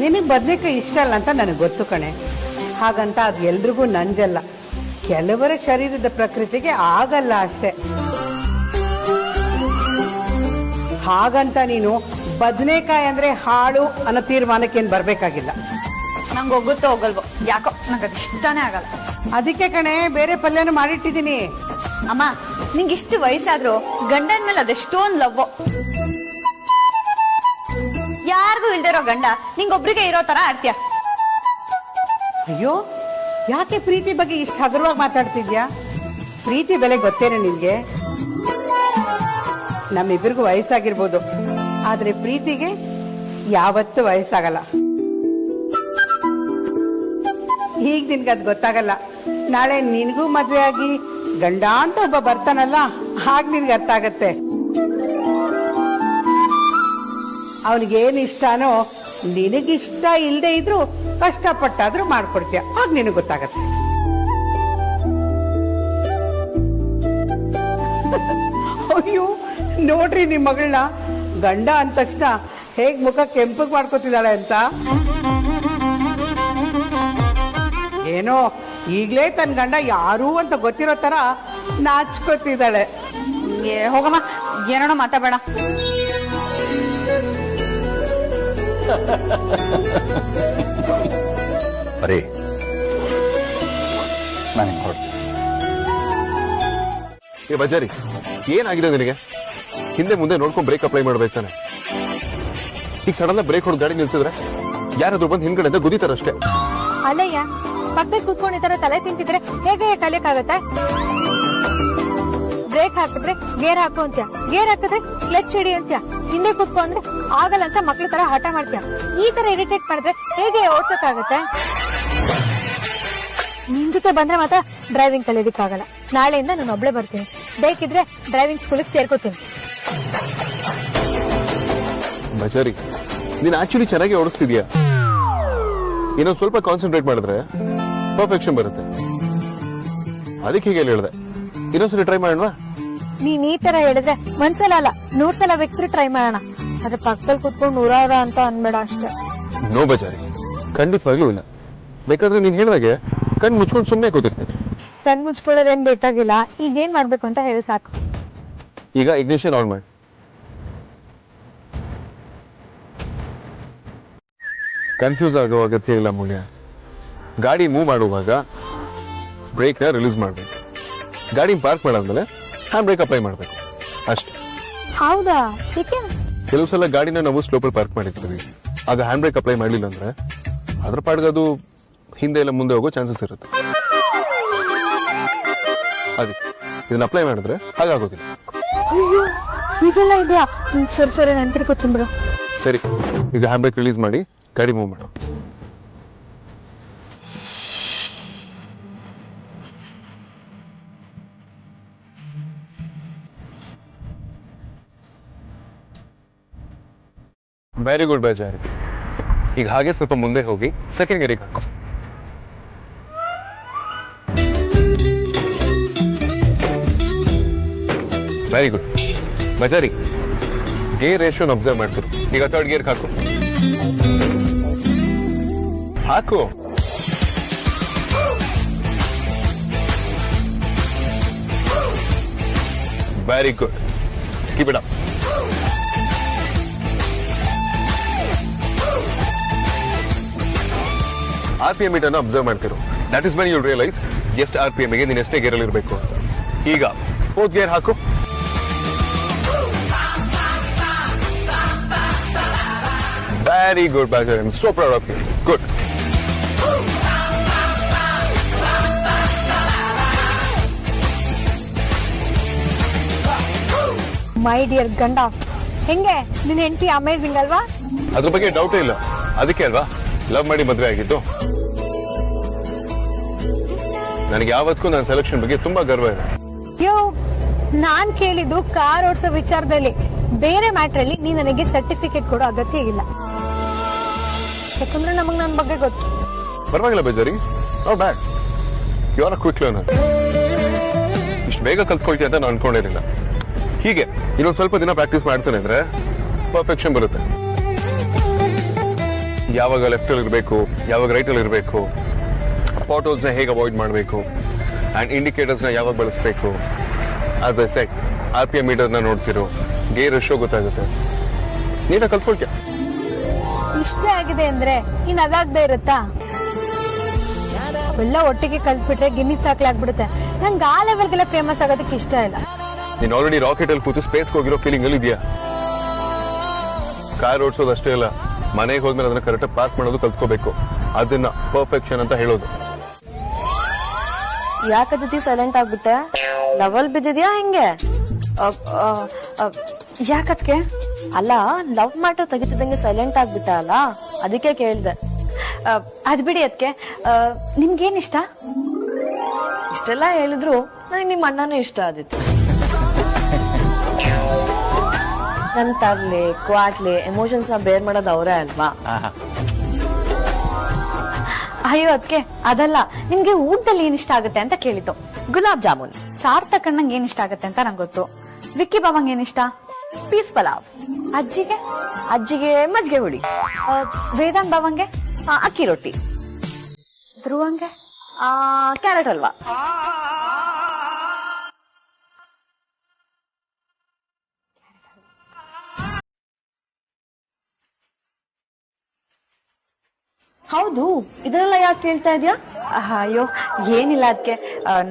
ನಿನಗ್ ಬದ್ನೆಕಾಯಿ ಇಷ್ಟ ಅಲ್ಲ ಅಂತ ನನಗೆ ಗೊತ್ತು ಕಣೆ. ಹಾಗಂತ ಅದು ಎಲ್ರಿಗೂ ನಂಜಲ್ಲ. ಕೆಲವರ ಶರೀರದ ಪ್ರಕೃತಿಗೆ ಆಗಲ್ಲ ಅಷ್ಟೇ. ಹಾಗಂತ ನೀನು ಬದನೆಕಾಯಿ ಅಂದ್ರೆ ಹಾಳು ಅನ್ನೋ ತೀರ್ಮಾನಕ್ಕೇನು ಬರ್ಬೇಕಾಗಿಲ್ಲ. ನಂಗೆ ಹೋಗುತ್ತೋ ಹೋಗಲ್ವೋ, ಯಾಕೋ ನಂಗೆ ಅದು ಇಷ್ಟನೇ ಆಗಲ್ಲ. ಅದಕ್ಕೆ ಕಣೆ ಬೇರೆ ಪಲ್ಯನೂ ಮಾಡಿಟ್ಟಿದ್ದೀನಿ. ಅಮ್ಮ, ನಿಂಗೆ ಇಷ್ಟು ವಯಸ್ಸಾದ್ರು ಗಂಡನ ಮೇಲೆ ಅದೆಷ್ಟೊಂದು ಲವ್. ಯಾರಿಗೂ ಇಲ್ದಿರೋ ಗಂಡ ನಿಂಗೊಬ್ರಿಗೆ ಇರೋ ತರ ಆಡ್ತೀಯ. ಅಯ್ಯೋ, ಯಾಕೆ ಪ್ರೀತಿ ಬಗ್ಗೆ ಇಷ್ಟು ಹಗುರವಾಗಿ ಮಾತಾಡ್ತಿದ್ಯಾ? ಪ್ರೀತಿ ಬೆಲೆ ಗೊತ್ತೇನೆ ನಿನ್ಗೆ? ನಮ್ಮಿಬ್ಬರಿಗೂ ವಯಸ್ಸಾಗಿರ್ಬೋದು, ಆದ್ರೆ ಪ್ರೀತಿಗೆ ಯಾವತ್ತೂ ವಯಸ್ಸಾಗಲ್ಲ. ಈಗ ನಿನ್ಗದ್ ಗೊತ್ತಾಗಲ್ಲ. ನಾಳೆ ನಿನ್ಗೂ ಮದ್ವೆ ಆಗಿ ಗಂಡ ಅಂತ ಒಬ್ಬ ಬರ್ತಾನಲ್ಲ, ಹಾಗ ನಿನ್ಗೆ ಅರ್ಥ ಆಗತ್ತೆ. ಅವನಿಗೇನ್ ಇಷ್ಟನೋ ನಿನಗಿಷ್ಟ ಇಲ್ದೇ ಇದ್ರು ಕಷ್ಟಪಟ್ಟಾದ್ರೂ ಮಾಡ್ಕೊಡ್ತೀಯ, ಆಗ ನಿನಗೆ ಗೊತ್ತಾಗತ್ತೆ. ಅಯ್ಯೋ ನೋಡ್ರಿ ನಿಮ್ ಮಗಳನ್ನ, ಗಂಡ ಅಂದ ತಕ್ಷಣ ಹೇಗ್ ಮುಖ ಕೆಂಪಗ್ ಮಾಡ್ಕೊತಿದ್ದಾಳೆ ಅಂತ. ಏನೋ ಈಗ್ಲೇ ತನ್ನ ಗಂಡ ಯಾರು ಅಂತ ಗೊತ್ತಿರೋ ತರ ನಾಚ್ಕೊತಿದ್ದಾಳೆ. ಹೋಗಮ್ಮ, ಏನೋ ಮಾತಾಡಬೇಡ. ಬರೀ ನಾನು ಹೊರಡ್ತೀನಿ. ಏ ಬಜಾರಿ, ಏನಾಗಿದೆ ನಿನಗೆ? ಹಿಂದೆ ಮುಂದೆ ನೋಡ್ಕೊಂಡು ಬ್ರೇಕ್ ಅಪ್ಲೈ ಮಾಡ್ಬೇಕಾನೆ. ಈಗ ಸಡನ್ ಬ್ರೇಕ್ ಹೊಡೆದು ಗಾಡಿ ನಿಲ್ಸಿದ್ರೆ ಯಾರಾದ್ರೂ ಬಂದು ಹಿಂದ್ಗಡೆ ಗುದಿತಾರಷ್ಟೇ. ಅಲ್ಲಯ್ಯ, ಪಕ್ಕದಲ್ಲಿ ಕುತ್ಕೊಂಡು ಈ ತರ ತಲೆ ತಿಂತಿದ್ರೆ ಹೇಗೆ ಕಲಿಯಕ್ಕಾಗತ್ತೆ? ಬ್ರೇಕ್ ಹಾಕಿದ್ರೆ ಗೇರ್ ಹಾಕು ಅಂತ್ಯ, ಗೇರ್ ಹಾಕಿದ್ರೆ ಕ್ಲಚ್ ಹಿಡಿ ಅಂತ್ಯ, ಹಿಂದೆ ಕುತ್ಕೊ ಅಂದ್ರೆ ಆಗಲ್ಲ ಅಂತ ಮಕ್ಳ ತರ ಹಠ ಮಾಡ್ತೀಯ. ಈ ತರ ಇರಿಟೇಟ್ ಮಾಡಿದ್ರೆ ಹೇಗೆ ಓಡ್ಸಕ್ಕಾಗತ್ತೆ? ನಿನ್ ಜೊತೆ ಬಂದ್ರೆ ಮಾತ್ರ ಡ್ರೈವಿಂಗ್ ಕಲಿಯೋದಕ್ಕಾಗಲ್ಲ. ನಾಳೆಯಿಂದ ನಾನು ಒಬ್ಳೆ ಬರ್ತೀನಿ. ಬೇಕಿದ್ರೆ ಡ್ರೈವಿಂಗ್ ಸ್ಕೂಲಿಗೆ ಸೇರ್ಕೋತೀನಿ. ಬಜಾರಿ, ನೀನ್ ಆಕ್ಚುಲಿ ಚೆನ್ನಾಗಿ ಓಡಿಸ್ತಿದ್ಯಾ. ಇನ್ನೊಂದ್ ಸ್ವಲ್ಪ ಕಾನ್ಸಂಟ್ರೇಟ್ ಮಾಡಿದ್ರೆ ಪರ್ಫೆಕ್ಷನ್ ಬರುತ್ತೆ. ಅದಕ್ಕೆ ಹೀಗೆ ಹೇಳಿದೆ. ಇನ್ನೊಂದ್ಸಲ ಟ್ರೈ ಮಾಡೋಣ. ನೀನ್ ಈ ತರ ಹೇಳಿದ್ರೆ ಒಂದ್ಸಲ ಅಲ್ಲ 100 ಸಲ ಬೇಕಿದ್ರೆ ಟ್ರೈ ಮಾಡೋಣ. ಆದ್ರೆ ಪಕ್ಕದಲ್ಲಿ ಕುತ್ಕೊಂಡು 100 ಅಂತ ಅನ್ಬೇಡ ಅಷ್ಟೇ. ನೋ ಬಜಾರಿ, ಖಂಡಿತವಾಗ್ಲೂ ಇಲ್ಲ. ಬೇಕಾದ್ರೆ ನೀನ್ ಹೇಳಿದಾಗೆ ಕಣ್ ಮುಚ್ಕೊಂಡು ಸುಮ್ಮನೆ ಕೂತಿರ್ತೀನಿ. ಕಣ್ ಮುಚ್ಕೊಳ್ಳೋದೇನ್ ಬೇಕಾಗಿಲ್ಲ. ಈಗ ಏನ್ ಮಾಡ್ಬೇಕು ಅಂತ ಹೇಳಿ ಸಾಕು. ಈಗ ಇಗ್ನಿಷನ್ ಆನ್ ಮಾಡಿ. ಕನ್ಫ್ಯೂಸ್ ಆಗೋ ಅಗತ್ಯ ಇಲ್ಲ ಮುಳ್ಯ. ಗಾಡಿ ಮೂವ್ ಮಾಡುವಾಗ ಬ್ರೇಕ್ ನ ರಿಲೀಸ್ ಮಾಡ್ಬೇಕು. ಗಾಡಿ ಪಾರ್ಕ್ ಮಾಡಾದ್ಮೇಲೆ ಹ್ಯಾಂಡ್ ಬ್ರೇಕ್ ಅಪ್ಲೈ ಮಾಡ್ಬೇಕು ಅಷ್ಟೇ. ಹೌದಾ? ಕೆಲವು ಸಲ ಗಾಡಿನ ನಾವು ಸ್ಲೋಪಲ್ಲಿ ಪಾರ್ಕ್ ಮಾಡಿರ್ತೀವಿ. ಆಗ ಹ್ಯಾಂಡ್ ಬ್ರೇಕ್ ಅಪ್ಲೈ ಮಾಡಲಿಲ್ಲ ಅಂದ್ರೆ ಅದ್ರ ಪಾಡ್ಗೆ ಅದು ಹಿಂದೆ ಎಲ್ಲ ಮುಂದೆ ಹೋಗೋ ಚಾನ್ಸಸ್ ಇರುತ್ತೆ. ಅದಕ್ಕೆ ಇದನ್ನ ಅಪ್ಲೈ ಮಾಡಿದ್ರೆ ಹಾಗಾಗೋದಿಲ್ಲ. ಇದೆಲ್ಲ ಇದೆಯಾ? ಸರಿ ನೆನ್ಪಿಡ್ಕೊತೀನಿ ಬಿಡು. ಸರಿ, ಈಗ ಹ್ಯಾಂಡ್ ಬ್ರೇಕ್ ರಿಲೀಸ್ ಮಾಡಿ ಗಾಡಿ ಮೂವ್ ಮಾಡು. ವೆರಿ ಗುಡ್ ಬಜಾರಿ. ಈಗ ಹಾಗೆ ಸ್ವಲ್ಪ ಮುಂದೆ ಹೋಗಿ ಸೆಕೆಂಡ್ ಗೇರಿಗೆ ಹಾಕೋ. ವೆರಿ ಗುಡ್ ಬಜಾರಿ. ಗೇರ್ ರೇಷಿಯೋನ ಅಬ್ಸರ್ವ್ ಮಾಡ್ತಿರು. ಈಗ ಥರ್ಡ್ ಗೇರ್ ಹಾಕು. ಹಾಕು. Very good. Keep it up. RPM ಮೀಟರ್ನ ಅಬ್ಸರ್ವ್ ಮಾಡ್ತಿರು. That is when you realise ಎಷ್ಟು RPM ಗೆ ನೀನು ಎಷ್ಟೇ ಗೇರಲ್ಲಿ ಇರಬೇಕು ಅಂತ. ಈಗ ಫೋರ್ತ್ ಗೇರ್ ಹಾಕು. ವೆರಿ ಗುಡ್ ಬಜಾರಿ. I am so proud of you. Good. My dear ಗಂಡ, ಹೆಂಗೆ ನಿನ್ ಹೆಂಡತಿ ಅಮೇಸಿಂಗ್ ಅಲ್ವಾ? ಅದ್ರ ಬಗ್ಗೆ ಡೌಟೇ ಇಲ್ಲ. ಅದಕ್ಕೆ ಅಲ್ವಾ ಲವ್ ಮಾಡಿ ಮದುವೆ ಆಗಿತ್ತು. ನನಗೆ ಯಾವತ್ತೂ ನನ್ನ ಸೆಲೆಕ್ಷನ್ ಬಗ್ಗೆ ತುಂಬಾ ಗರ್ವ ಇದೆ. ನಾನ್ ಕೇಳಿದ್ದು ಕಾರ್ ಓಡಿಸೋ ವಿಚಾರದಲ್ಲಿ. ಬೇರೆ ಮ್ಯಾಟರ್ ಅಲ್ಲಿ ನೀ ನನಗೆ ಸರ್ಟಿಫಿಕೇಟ್ ಕೊಡೋ ಅಗತ್ಯ ಇಲ್ಲ. ಯಾಕಂದ್ರೆ ನಮಗ್ ನನ್ ಬಗ್ಗೆ ಗೊತ್ತು. ಪರವಾಗಿಲ್ಲ ಬೇಜಾರಿ, not bad. You are a quick learner. ಇಷ್ಟು ಬೇಗ ಕಲ್ತ್ಕೊಳ್ತೀಯ ಅಂತ ನಾನು ಅನ್ಕೊಂಡಿರಲಿಲ್ಲ. ಹೀಗೆ ಇನ್ನೊಂದು ಸ್ವಲ್ಪ ದಿನ ಪ್ರಾಕ್ಟೀಸ್ ಮಾಡ್ತಾನೆ ಅಂದ್ರೆ ಪರ್ಫೆಕ್ಷನ್ ಬರುತ್ತೆ. ಯಾವಾಗ ಲೆಫ್ಟ್ ಅಲ್ಲಿ ಇರಬೇಕು, ಯಾವಾಗ ರೈಟ್ ಅಲ್ಲಿ ಇರಬೇಕು, ಫೋಟೋಸ್ ನ ಹೇಗೆ ಅವಾಯ್ಡ್ ಮಾಡಬೇಕು, ಅಂಡ್ ಇಂಡಿಕೇಟರ್ಸ್ ನ ಯಾವಾಗ ಬಳಸಬೇಕು, ಅದೇ ಸೆಟ್ RPM ಮೀಟರ್ ನ ನೋಡ್ತಿರೋ, ಗೇರ್ ರೇಷಿಯೋ ಗೊತ್ತಾಗುತ್ತೆ. ನೀನ ಕಲ್ತ್ಕೊಳ್ತೀಯ. ಇಷ್ಟೇ ಆಗಿದೆ ಅಂದ್ರೆ ಇನ್ ಅದಾಗದೆ ಇರುತ್ತಾ? ಎಲ್ಲ ಒಟ್ಟಿಗೆ ಕಲ್ತ್ಬಿಟ್ರೆ ಗಿನ್ನಿಸ್ ದಾಖಲೆ ಆಗ್ಬಿಡುತ್ತೆ. ನಂಗೆ ಆ ಲೆವೆಲ್ಗೆಲ್ಲ ಫೇಮಸ್ ಆಗೋದಕ್ಕೆ ಇಷ್ಟ ಇಲ್ಲ. ನೀನ್ ಆಲ್ರೆಡಿ ರಾಕೆಟ್ ಅಲ್ಲಿ ಕೂತು ಸ್ಪೇಸ್ ಹೋಗಿರೋ ಫೀಲಿಂಗ್ ಅಲ್ಲಿ ಇದೆಯಾ? ಕಾರ್ ಓಡಿಸೋದು ಅಷ್ಟೇ ಇಲ್ಲ, ಮನೆಗೆ ಹೋದ್ಮೇಲೆ ಅದನ್ನ ಕರೆಕ್ಟ್ ಪಾರ್ಕ್ ಮಾಡೋದು ಕಲ್ತ್ಕೋಬೇಕು. ಅದನ್ನ ಪರ್ಫೆಕ್ಷನ್ ಅಂತ ಹೇಳೋದು. ಯಾಕದತಿ ಸೈಲೆಂಟ್ ಆಗ್ಬಿಟ್ಟೆ? ಲವಲ್ ಬಿದ್ದಿದ್ಯಾ ಹೆಂಗೆ? ಯಾಕತ್ಗೆ? ಅಲ್ಲ, ಲವ್ ಮ್ಯಾಟರ್ ತೆಗಿತಿದ್ದಂಗೆ ಸೈಲೆಂಟ್ ಆಗ್ಬಿಟ್ಟ ಅಲ್ಲ, ಅದಕ್ಕೆ ಕೇಳ್ದೆ. ಅದ್ ಬಿಡಿ ಅದಕ್ಕೆ. ನಿಮ್ಗೇನ್ ಇಷ್ಟ? ಇಷ್ಟೆಲ್ಲ ಹೇಳಿದ್ರು ನನಗೆ ನಿಮ್ಮ ಅಣ್ಣನೂ ಇಷ್ಟ ಆದಿತ್ತು. ನನ್ ತರ್ಲಿ ಕ್ವಾಟ್ಲಿ ಎಮೋಷನ್ಸ್ ನ ಬೇರ್ ಮಾಡೋದು ಅವರೇ ಅಲ್ವಾ? ಅಯ್ಯೋ ಅದಕ್ಕೆ ಅದಲ್ಲ, ನಿಮ್ಗೆ ಊಟದಲ್ಲಿ ಏನ್ ಇಷ್ಟ ಆಗುತ್ತೆ ಅಂತ ಕೇಳಿದ್ದು. ಗುಲಾಬ್ ಜಾಮೂನ್. ಸಾರ್ಥಕ್ ಅಣ್ಣಂಗೆ ಏನ್ ಇಷ್ಟ ಆಗುತ್ತೆ ಅಂತ ನಂಗೆ ಗೊತ್ತು. ವಿಕ್ಕಿ ಬಾವಂಗೆ ಏನ್ ಇಷ್ಟ? ಪೀಸ್ ಪಲಾವ್. ಅಜ್ಜಿಗೆ ಮಜ್ಜಿಗೆ ಹುಳಿ. ವೇದಾಂತ್ ಬಾವಂಗೆ ಅಕ್ಕಿ ರೊಟ್ಟಿ. ಧ್ರುವಂಗೆ ಕ್ಯಾರೆಟ್ ಹಲ್ವಾ. ಹೌದು, ಇದನ್ನೆಲ್ಲ ಯಾಕೆ ಕೇಳ್ತಾ ಇದ್ಯಾ? ಅಯ್ಯೋ ಏನಿಲ್ಲ, ಅದಕ್ಕೆ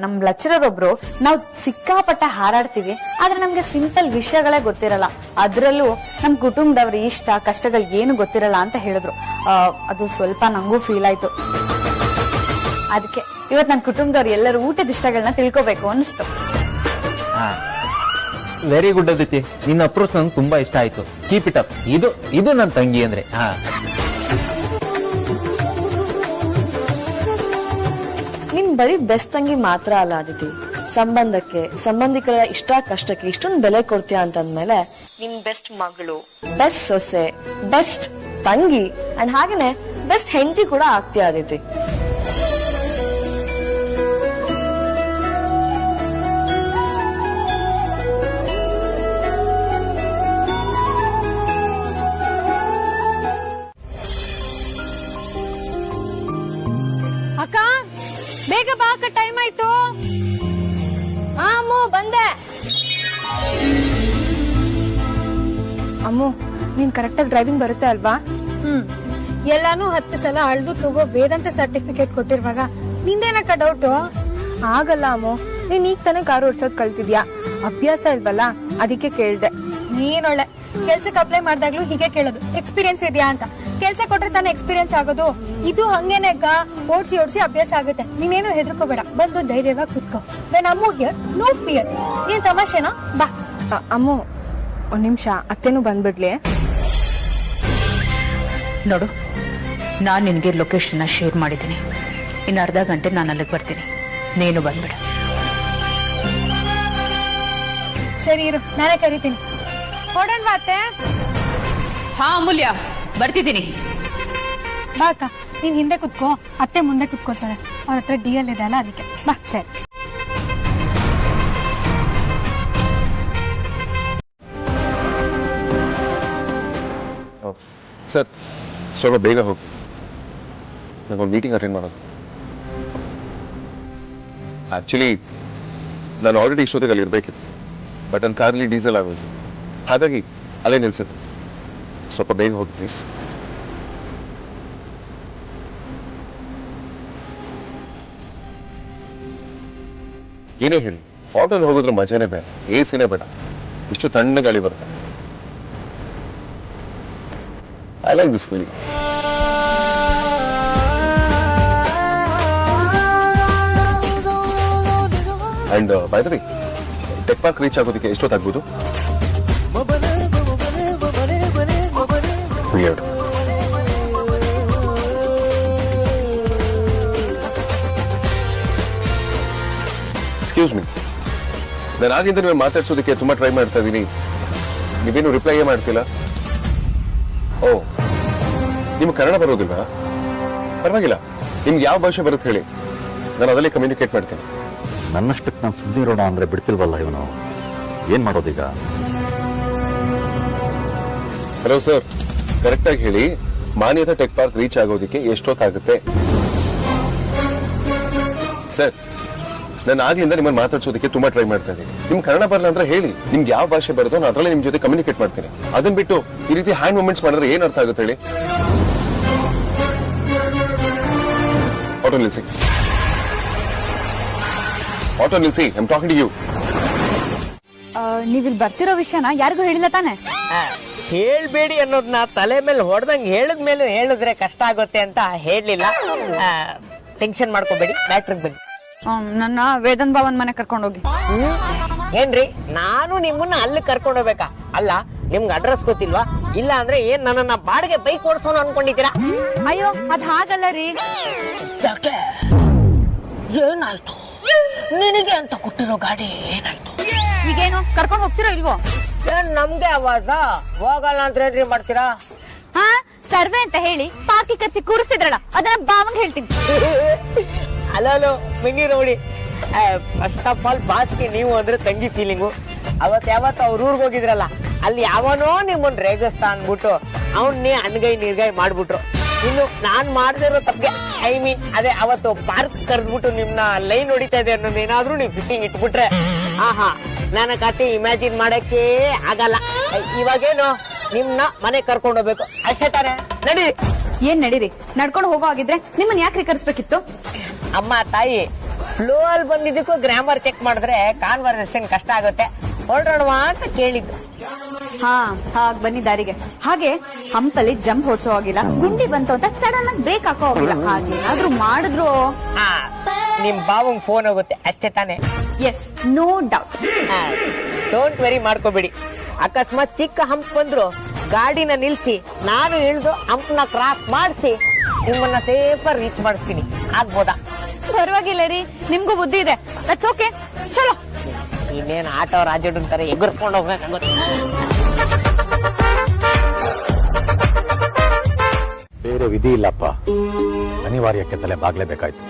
ನಮ್ ಲೆಕ್ಚರರ್ ಒಬ್ರು ನಾವು ಸಿಕ್ಕಾಪಟ್ಟೆ ಹಾರಾಡ್ತೀವಿ, ಆದ್ರೆ ನಮ್ಗೆ ಸಿಂಪಲ್ ವಿಷಯಗಳೇ ಗೊತ್ತಿರಲ್ಲ, ಅದ್ರಲ್ಲೂ ನಮ್ ಕುಟುಂಬದವ್ರ ಇಷ್ಟ ಕಷ್ಟಗಳು ಏನು ಗೊತ್ತಿರಲ್ಲ ಅಂತ ಹೇಳಿದ್ರು. ಅದು ಸ್ವಲ್ಪ ನಂಗೂ ಫೀಲ್ ಆಯ್ತು. ಅದಕ್ಕೆ ಇವತ್ ನನ್ ಕುಟುಂಬದವ್ರು ಎಲ್ಲರೂ ಊಟದ ಇಷ್ಟಗಳನ್ನ ತಿಳ್ಕೊಬೇಕು ಅನಿಸ್ತು. ವೆರಿ ಗುಡ್ ಅದಿತಿ, ನಿನ್ನ ಅಪ್ರೋಚ್ ನಂಗೆ ತುಂಬಾ ಇಷ್ಟ ಆಯ್ತು. Keep it up. ಇದು ನನ್ನ ತಂಗಿ ಅಂದ್ರೆ. ನಿಮ್ ಬರೀ ಬೆಸ್ಟ್ ತಂಗಿ ಮಾತ್ರ ಅಲ್ಲ ಅದಿತಿ, ಸಂಬಂಧಕ್ಕೆ ಸಂಬಂಧಿಕರ ಇಷ್ಟ ಕಷ್ಟಕ್ಕೆ ಇಷ್ಟೊಂದು ಬೆಲೆ ಕೊಡ್ತೀಯ ಅಂತಂದ್ಮೇಲೆ ನಿಮ್ ಬೆಸ್ಟ್ ಮಗಳು, ಬೆಸ್ಟ್ ಸೊಸೆ, ಬೆಸ್ಟ್ ತಂಗಿ ಅಂಡ್ ಹಾಗೇನೆ ಬೆಸ್ಟ್ ಹೆಂಡತಿ ಕೂಡ ಆಗ್ತೀಯ ಅದಿತಿ. ಅಕ್ಕ ಬೇಗ ಬಾ ಅಕ್ಕ, ಟೈಮ್ ಆಯ್ತು. ಅಮ್ಮು ಬಂದೆ. ಅಮ್ಮು ನೀನ್ ಕರೆಕ್ಟಾಗಿ ಡ್ರೈವಿಂಗ್ ಬರುತ್ತೆ ಅಲ್ವಾ? ಎಲ್ಲಾನು 10 ಸಲ ಅಳ್ದು ತಗೋ ವೇದಾಂತ ಸರ್ಟಿಫಿಕೇಟ್ ಕೊಟ್ಟಿರುವಾಗ ನಿಂದೇನಕ್ಕ ಡೌಟು? ಆಗಲ್ಲ ಅಮ್ಮು, ನೀನ್ ಈಗ ತಾನೇ ಕಾರು ಓಡ್ಸೋದ್ ಕಲ್ತಿದ್ಯಾ, ಅಭ್ಯಾಸ ಇಲ್ವಲ್ಲ ಅದಕ್ಕೆ ಕೇಳ್ದೆ. ನೀನೊಳ್ಳೆ ಕೆಲ್ಸಕ್ಕೆ ಅಪ್ಲೈ ಮಾಡ್ದಾಗ್ಲೂ ಹೀಗೆ ಕೇಳೋದು, ಎಕ್ಸ್ಪೀರಿಯನ್ಸ್ ಇದೆಯಾ ಅಂತ. ಕೆಲ್ಸ ಕೊಟ್ರೆ ತಾನೇ ಎಕ್ಸ್ಪೀರಿಯನ್ಸ್ ಆಗೋದು. ಇದು ಹಂಗೇನೆ ಅಕ್ಕ, ಓಡ್ಸಿ ಅಭ್ಯಾಸ ಆಗುತ್ತೆ. ನೀನೇನು ಹೆದರ್ಕೋಬೇಡ, ಬಂದು ಧೈರ್ಯವಾಗಿ ಕುತ್ಕೋ. When Ammu here, no fear. ನೀನ್ ತಮಾಷೆನಾ? ಬಾ. ಅಮ್ಮು ಒಂದ್ ನಿಮಿಷ, ಅತ್ತೆನೂ ಬಂದ್ಬಿಡ್ಲಿ. ನೋಡು, ನಾನ್ ನಿನ್ಗೆ ಲೊಕೇಶನ್ ಶೇರ್ ಮಾಡಿದ್ದೀನಿ. ಇನ್ನು ಅರ್ಧ ಗಂಟೆ ನಾನು ಅಲ್ಲಿಗೆ ಬರ್ತೀನಿ, ನೀನು ಬಂದ್ಬಿಡ. ಸರಿ ಇರು, ನಾನೇ ಕರಿತೀನಿ. ಹೊಡೋಣ ಅತ್ತೆ. ಹಾ ಅಮೂಲ್ಯ, ಬರ್ತಿದ್ದೀನಿ. ಬಾ ಅಕ್ಕ, ನೀನ್ ಹಿಂದೆ ಕುತ್ಕೋ, ಅತ್ತೆ ಮುಂದೆ ಕುತ್ಕೊಳ್ತಾಳೆ. ಅವ್ರ ಹತ್ರ ಡಿಎಲ್ ಇದೆ ಅಲ್ಲ, ಅದಕ್ಕೆ. ಬಾ. ಸರಿ ಸರ್, ಸ್ವಲ್ಪ ಬೇಗ ಹೋಗಿ, ನಂಗೊಂದು ಮೀಟಿಂಗ್ ಅಟೆಂಡ್ ಮಾಡೋದು. ಆಕ್ಚುಲಿ ನಾನು ಆಲ್ರೆಡಿ ಇಷ್ಟೊತ್ತಿಗೆ ಅಲ್ಲಿ ಇರಬೇಕಿತ್ತು, ಬಟ್ ನನ್ನ ಕಾರಲ್ಲಿ ಡೀಸೆಲ್ ಆಗೋದು, ಹಾಗಾಗಿ ಅಲ್ಲೇ ನಿಲ್ಸುತ್ತೆ. ಸ್ವಲ್ಪ ಬೇಗ ಹೋಗಿ ಪ್ಲೀಸ್. ಏನೇ ಹೇಳಿ, ಆಟೋಲ್ಲಿ ಹೋಗೋದ್ರ ಮಜಾನೇ ಬೇಡ, ಎಸಿನೇ ಬೇಡ, ಇಷ್ಟು ತಣ್ಣ ಗಾಳಿ ಬರುತ್ತೆ. I like this feeling. And by the way, tech park reach ಆಗೋದಕ್ಕೆ ಎಷ್ಟೊತ್ತಾಗ್ಬೋದು? Weird. Excuse me. ನಾನು ಆಗಿಂದ ನೀವು ಮಾತಾಡ್ಸೋದಕ್ಕೆ ತುಂಬಾ ಟ್ರೈ ಮಾಡ್ತಾ ಇದ್ದೀನಿ, ನೀವೇನು ರಿಪ್ಲೈ ಮಾಡ್ತಿಲ್ಲ. ಓ, ನಿಮ್ಗೆ ಕನ್ನಡ ಬರೋದಿಲ್ವಾ? ಪರವಾಗಿಲ್ಲ, ನಿಮ್ಗೆ ಯಾವ ಭಾಷೆ ಬರುತ್ತೆ ಹೇಳಿ, ನಾನು ಅದರಲ್ಲಿ ಕಮ್ಯುನಿಕೇಟ್ ಮಾಡ್ತೀನಿ. ನನ್ನಷ್ಟಕ್ಕೆ ನಾನು ಸುದ್ದಿ ಇರೋಣ ಅಂದ್ರೆ ಬಿಡ್ತಿಲ್ವಲ್ಲ ಇವನು, ಏನ್ ಮಾಡೋದೀಗ? ಹಲೋ ಸರ್, ಕರೆಕ್ಟ್ ಆಗಿ ಹೇಳಿ, ಮಾನ್ಯತಾ ಟೆಕ್ ಪಾರ್ಕ್ ರೀಚ್ ಆಗೋದಕ್ಕೆ ಎಷ್ಟೊತ್ತಾಗುತ್ತೆ? ಸರ್, ನಾನು ಆಗ್ಲಿಂದ ನಿಮ್ಮನ್ನು ಮಾತಾಡ್ಸೋದಕ್ಕೆ ತುಂಬಾ ಟ್ರೈ ಮಾಡ್ತಾ ಇದ್ದೀನಿ. ನಿಮ್ ಕನ್ನಡ ಬರಲ್ಲ ಅಂದ್ರೆ ಹೇಳಿ, ನಿಮ್ಗೆ ಯಾವ ಭಾಷೆ ಬರುತ್ತೋ ನಾನು ಅದರಲ್ಲಿ ನಿಮ್ ಜೊತೆ ಕಮ್ಯುನಿಕೇಟ್ ಮಾಡ್ತೀನಿ. ಅದನ್ನ ಬಿಟ್ಟು ಈ ರೀತಿ ಹ್ಯಾಂಡ್ ಮೂವ್ಮೆಂಟ್ಸ್ ಮಾಡಿದ್ರೆ ಏನ್ ಅರ್ಥ ಆಗುತ್ತೆ ಹೇಳಿ? ಆಟೋ ನಿಲ್ಸಿ, ಆಟೋ ನಿಲ್ಸಿ. I am talking to you. ನೀವಿಲ್ಲಿ ಬರ್ತಿರೋ ವಿಷಯನ ಯಾರಿಗೂ ಹೇಳಿಲ್ಲ ತಾನೆ? ಹೇಳ್ಬೇಡಿ ಅನ್ನೋದನ್ನ ತಲೆ ಮೇಲೆ ಹೊಡೆದಂಗ್ ಹೇಳಿದ್ಮೇಲೆ ಹೇಳಿದ್ರೆ ಕಷ್ಟ ಆಗುತ್ತೆ ಅಂತ ಹೇಳಲಿಲ್ಲ. ಟೆನ್ಷನ್ ಮಾಡ್ಕೋಬೇಡಿ, ಮ್ಯಾಟ್ರಿಗೆ ಬನ್ನಿ. ನನ್ನ ವೇದನ್ ಭವನ್ ಮನೆ ಕರ್ಕೊಂಡೋಗಿ. ಏನ್ರಿ, ನಾನು ನಿಮ್ಮನ್ನ ಅಲ್ಲಿ ಕರ್ಕೊಂಡು ಹೋಗ್ಬೇಕಾ? ಅಲ್ಲ, ನಿಮ್ಗೆ ಅಡ್ರೆಸ್ ಗೊತ್ತಿಲ್ವಾ? ಇಲ್ಲ ಅಂದ್ರೆ ಏನ್ ನನ್ನನ್ನ ಬಾಡಿಗೆ ಬೈಕ್ ಓಡಿಸೋನು ಅನ್ಕೊಂಡಿದ್ದೀರಾ? ಅಯ್ಯೋ, ಅದ್ ಹಾಗಲ್ಲ ರೀ. ಏನಾಯ್ತು ನಿನಗೆ ಅಂತ ಕೊಟ್ಟಿರೋ ಗಾಡಿ ಏನಾಯ್ತು? ಈಗೇನು ಕರ್ಕೊಂಡ್ ಹೋಗ್ತಿರೋ ಇಲ್ವೋ? ಏನ್ ನಮ್ಗೆ ಆವಾಜ ಹೋಗಲ್ಲ ಅಂತ ಹೇಳ್ರಿ ಮಾಡ್ತೀರಾ? ಹಾ, ಸರ್ವೆ ಅಂತ ಹೇಳಿ ಪಾರ್ಕಿ ಕರ್ಸಿ ಕೂರಿಸ್ತಿದ್ರಲ್ಲ, ಅದನ್ನ ಬಾವಂಗ್ ಹೇಳ್ತೀನಿ. ಅಲ್ಲೋ ಮಿನಿ ನೋಡಿ, ಫಸ್ಟ್ ಆಫ್ ಆಲ್ ಬಾಸ್ಗೆ ನೀವು ಅಂದ್ರೆ ತಂಗಿ ಫೀಲಿಂಗು. ಯಾವತ್ತು ಅವ್ರ ಊರ್ಗ್ ಹೋಗಿದ್ರಲ್ಲ, ಅಲ್ಲಿ ಯಾವನೋ ನಿಮ್ಮನ್ ರೇಗಿಸ್ತಾ ಅನ್ಬಿಟ್ಟು ಅವನ್ನೇ ಅನ್ಗೈ ನಿರ್ಗೈ ಮಾಡ್ಬಿಟ್ರು. ಇನ್ನು ನಾನ್ ಮಾಡ್ದಿರೋ ತಪ್ಪಿಗೆ, ಐ ಮೀನ್ ಅದೇ ಅವತ್ತು ಪಾರ್ಕ್ ಕರ್ದ್ಬಿಟ್ಟು ನಿಮ್ನ ಲೈನ್ ಹೊಡಿತಾ ಇದೆ ಅನ್ನೋದೇನಾದ್ರೂ ನೀವು ಫಿಟ್ಟಿಂಗ್ ಇಟ್ಬಿಟ್ರೆ, ಆಹಾ, ನನ್ನ ಕತೆ ಇಮ್ಯಾಜಿನ್ ಮಾಡಕ್ಕೆ ಆಗಲ್ಲ. ಇವಾಗೇನು ನಿಮ್ನ ಮನೆ ಕರ್ಕೊಂಡು ಹೋಗ್ಬೇಕು ಅಷ್ಟೇ ತಾನೆ? ನಡಿ. ಏನ್ ನಡೀರಿ, ನಡ್ಕೊಂಡು ಹೋಗೋ ಆಗಿದ್ರೆ ನಿಮ್ಮನ್ನ ಯಾಕ್ರಿ ಕರ್ಸ್ಬೇಕಿತ್ತು? ಅಮ್ಮ ತಾಯಿ ಫ್ಲೋ ಅಲ್ಲಿ ಬಂದಿದ್ದಕ್ಕೂ ಗ್ರಾಮರ್ ಚೆಕ್ ಮಾಡಿದ್ರೆ ಕಾನ್ವರ್ಸೇಷನ್ ಕಷ್ಟ ಆಗುತ್ತೆ, ಹೊರಡೋಣ ಅಂತ ಕೇಳಿದ್ದು. ಹಾ ಹಾಗ್ ಬನ್ನಿ ದಾರಿಗೆ. ಹಾಗೆ ಹಂಪಲ್ಲಿ ಜಂಪ್ ಹೊಡ್ಸೋ ಹೋಗಿಲ್ಲ, ಗುಂಡಿ ಬಂತು ಅಂತ ಸಡನ್ ಆಗಿ ಬ್ರೇಕ್ ಹಾಕೋ ಹೋಗಿಲ್ಲ. ಹಾಗೇನಾದ್ರೂ ಮಾಡಿದ್ರು ನಿಮ್ ಬಾವಂಗ್ ಫೋನ್ ಹೋಗುತ್ತೆ ಅಷ್ಟೇ ತಾನೆ? Yes, no doubt. Don't worry ಮಾಡ್ಕೋಬೇಡಿ. ಅಕಸ್ಮಾತ್ ಚಿಕ್ಕ ಹಂಪ್ ಬಂದ್ರು ಗಾಡಿನ ನಿಲ್ಸಿ ನಾನು ಇಳಿದು ಹಂಪ್ನ ಕ್ರಾಸ್ ಮಾಡಿಸಿ ನಿಮ್ಮನ್ನ ಸೇಫರ್ ರೀಚ್ ಮಾಡಿಸ್ತೀನಿ. ಆಗ್ಬೋದಾ? ಪರವಾಗಿಲ್ಲ ರೀ, ನಿಮ್ಗೂ ಬುದ್ಧಿ ಇದೆ. ದಟ್ಸ್ ಓಕೆ, ಚಲೋ. ಇನ್ನೇನು ಆಟೋ ರಾಜೋಡ್ ಅಂತಾರೆ, ಎಗರ್ಸ್ಕೊಂಡು ಹೋಗ್ಬೇಕಾಗುತ್ತೆ. ಬೇರೆ ವಿಧಿ ಇಲ್ಲಪ್ಪ, ಅನಿವಾರ್ಯಕ್ಕೆ ತಲೆ ಬಾಗ್ಲೇಬೇಕಾಯ್ತು.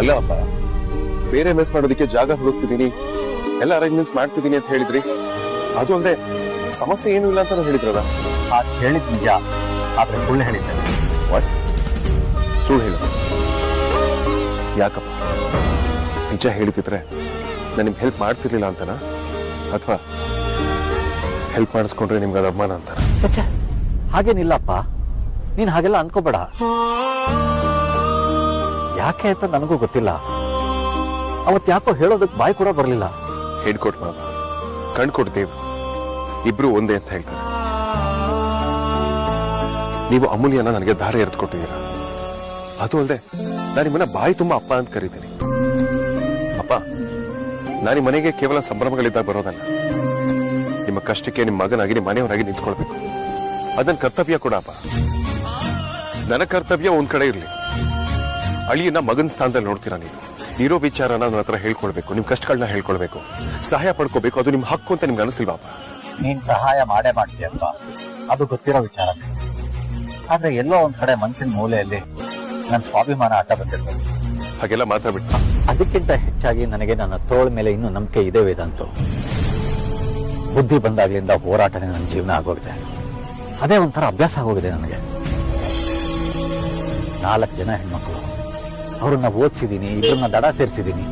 ಅಲ್ಲ ಅಪ್ಪ, ಬೇರೆ ಮಿಸ್ ಮಾಡೋದಕ್ಕೆ ಜಾಗ ಹುಡುಕ್ತಿದ್ದೀನಿ, ಎಲ್ಲ ಅರೇಂಜ್ಮೆಂಟ್ಸ್ ಮಾಡ್ತಿದ್ದೀನಿ ಅಂತ ಹೇಳಿದ್ರಿ. ಅದು ಅಲ್ಲದೆ ಸಮಸ್ಯೆ ಏನು ಇಲ್ಲ ಅಂತ ಹೇಳಿದ್ರಲ್ಲ. ಹೇಳಿದ್ ನಿಜ, ಆದ್ರೆ ಸುಳ್ಳು ಹೇಳಿದ್ದೆ. ಸುಳ್ಳು ಹೇಳ? ಯಾಕಪ್ಪ? ನಿಜ ಹೇಳ್ತಿದ್ರೆ ನಾನು ನಿಮ್ಗೆ ಹೆಲ್ಪ್ ಮಾಡ್ತಿರ್ಲಿಲ್ಲ ಅಂತನಾ, ಅಥವಾ ಹೆಲ್ಪ್ ಮಾಡಿಸ್ಕೊಂಡ್ರೆ ನಿಮ್ಗೆ ಅದು ಅವಮಾನ ಅಂತಾರ? ಹಾಗೇನಿಲ್ಲಪ್ಪ, ನೀನ್ ಹಾಗೆಲ್ಲ ಅನ್ಕೋಬೇಡ. ಯಾಕೆ ಅಂತ ನನಗೂ ಗೊತ್ತಿಲ್ಲ. ಅವತ್ ಯಾಕೋ ಹೇಳೋದಕ್ ಬಾಯಿ ಕೂಡ ಬರ್ಲಿಲ್ಲ. ಹಿಡ್ಕೊಟ್ ಮಾವ, ಕಣ್ಕೊಡ್ತೇವೆ, ಇಬ್ರು ಒಂದೇ ಅಂತ ಹೇಳ್ತಾರೆ. ನೀವು ಅಮೂಲ್ಯನ ನನಗೆ ದಾರಿ ಎರೆದುಕೊಟ್ಟಿದ್ದೀರಾ. ಅದು ಅಲ್ಲದೆ ನಾನು ನಿಮ್ಮನ್ನ ಬಾಯಿ ತುಂಬಾ ಅಪ್ಪ ಅಂತ ಕರೀತೀನಿ. ಅಪ್ಪ, ನಾನು ಈ ಮನೆಗೆ ಕೇವಲ ಸಂಭ್ರಮಗಳಿದ್ದಾಗ ಬರೋದಲ್ಲ, ನಿಮ್ಮ ಕಷ್ಟಕ್ಕೆ ನಿಮ್ಮ ಮಗನಾಗಿ ನಿಮ್ಮ ಮನೆಯವರಾಗಿ ನಿಂತ್ಕೊಳ್ಬೇಕು. ಅದನ್ನ ಕರ್ತವ್ಯ ಕೂಡ ಅಪ್ಪ. ನನ್ನ ಕರ್ತವ್ಯ ಒಂದ್ ಕಡೆ ಇರ್ಲಿ, ಅಳಿಯನ್ನ ಮಗನ ಸ್ಥಾನದಲ್ಲಿ ನೋಡ್ತೀರಾ ನೀವು. ಇರೋ ವಿಚಾರನ ನನ್ನ ಹತ್ರ ಹೇಳ್ಕೊಳ್ಬೇಕು, ನಿಮ್ ಕಷ್ಟಗಳನ್ನ ಹೇಳ್ಕೊಳ್ಬೇಕು, ಸಹಾಯ ಪಡ್ಕೋಬೇಕು. ಅದು ನಿಮ್ ಹಕ್ಕು ಅಂತ ನಿಮ್ಗೆ ಅನಿಸ್ತಿಲ್ವಾ? ನೀನ್ ಸಹಾಯ ಮಾಡೇ ಮಾಡ್ತೀಯಪ್ಪ, ಅದು ಗೊತ್ತಿರೋ ವಿಚಾರ. ಆದ್ರೆ ಎಲ್ಲೋ ಒಂದ್ ಕಡೆ ಮನಸ್ಸಿನ ಮೂಲೆಯಲ್ಲಿ ನನ್ನ ಸ್ವಾಭಿಮಾನ ಅಡ್ಡ ಬಂದಿರ್ಬೇಕು. ಹಾಗೆಲ್ಲ ಮಾತಾಡ್ಬಿಟ್ಟು ಅದಕ್ಕಿಂತ ಹೆಚ್ಚಾಗಿ ನನಗೆ ನನ್ನ ತೋಳ ಮೇಲೆ ಇನ್ನೂ ನಂಬಿಕೆ ಇದೆ ವೇದಾಂತು. ಬುದ್ಧಿ ಬಂದಾಗ್ಲಿಂದ ಹೋರಾಟನೇ ನನ್ನ ಜೀವನ ಆಗೋಗಿದೆ. ಅದೇ ಒಂಥರ ಅಭ್ಯಾಸ ಆಗೋಗಿದೆ ನನಗೆ. 4 ಜನ ಹೆಣ್ಮಕ್ಳು, ಅವ್ರನ್ನ ಓದಿಸಿದೀನಿ, ಇಬ್ಬರನ್ನ ದಡ ಸೇರಿಸಿದೀನಿ.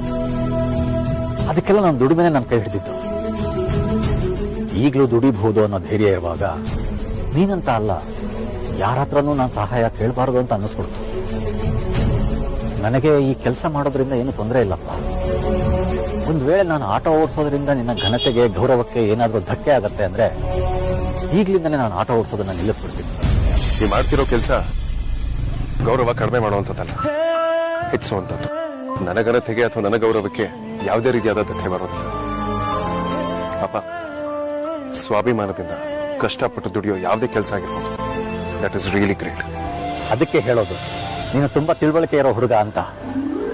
ಅದಕ್ಕೆಲ್ಲ ನಾನು ದುಡಿಮೆನೆ ನನ್ನ ಕೈ ಹಿಡಿದಿದ್ದು. ಈಗಲೂ ದುಡಿಬಹುದು ಅನ್ನೋ ಧೈರ್ಯ ಇರುವಾಗ ನೀನಂತ ಅಲ್ಲ, ಯಾರ ಹತ್ರನೂ ನಾನು ಸಹಾಯ ಕೇಳಬಾರದು ಅಂತ ಅನ್ನಿಸ್ಬಿಡ್ತು. ನನಗೆ ಈ ಕೆಲಸ ಮಾಡೋದ್ರಿಂದ ಏನು ತೊಂದರೆ ಇಲ್ಲಪ್ಪ. ಒಂದ್ ವೇಳೆ ನಾನು ಆಟೋ ಓಡಿಸೋದ್ರಿಂದ ನಿನ್ನ ಘನತೆಗೆ ಗೌರವಕ್ಕೆ ಏನಾದ್ರೂ ಧಕ್ಕೆ ಆಗತ್ತೆ ಅಂದ್ರೆ ಈಗ್ಲಿಂದನೇ ನಾನು ಆಟೋ ಓಡಿಸೋದನ್ನ ನಿಲ್ಲಿಸ್ಬಿಡ್ತೀನಿ. ನೀವು ಮಾಡ್ತಿರೋ ಕೆಲಸ ಗೌರವ ಕಡಿಮೆ ಮಾಡುವಂಥದ್ದಲ್ಲ, ಹೆಚ್ಚಿಸುವಂಥದ್ದು. ನನ್ನ ಘನತೆಗೆ ಅಥವಾ ನನ್ನ ಗೌರವಕ್ಕೆ ಯಾವುದೇ ರೀತಿಯಾದ ಧಕ್ಕೆ ಬರೋದಿಲ್ಲ. ಪಾಪ, ಸ್ವಾಭಿಮಾನದಿಂದ ಕಷ್ಟಪಟ್ಟು ದುಡಿಯೋ ಯಾವುದೇ ಕೆಲಸ ಆಗಿರ್ಬೋದು, ದಟ್ ಇಸ್ ರಿಯಲಿ ಗ್ರೇಟ್. ಅದಕ್ಕೆ ಹೇಳೋದು, ನೀನು ತುಂಬಾ ತಿಳುವಳಿಕೆ ಇರೋ ಹುಡುಗ ಅಂತ.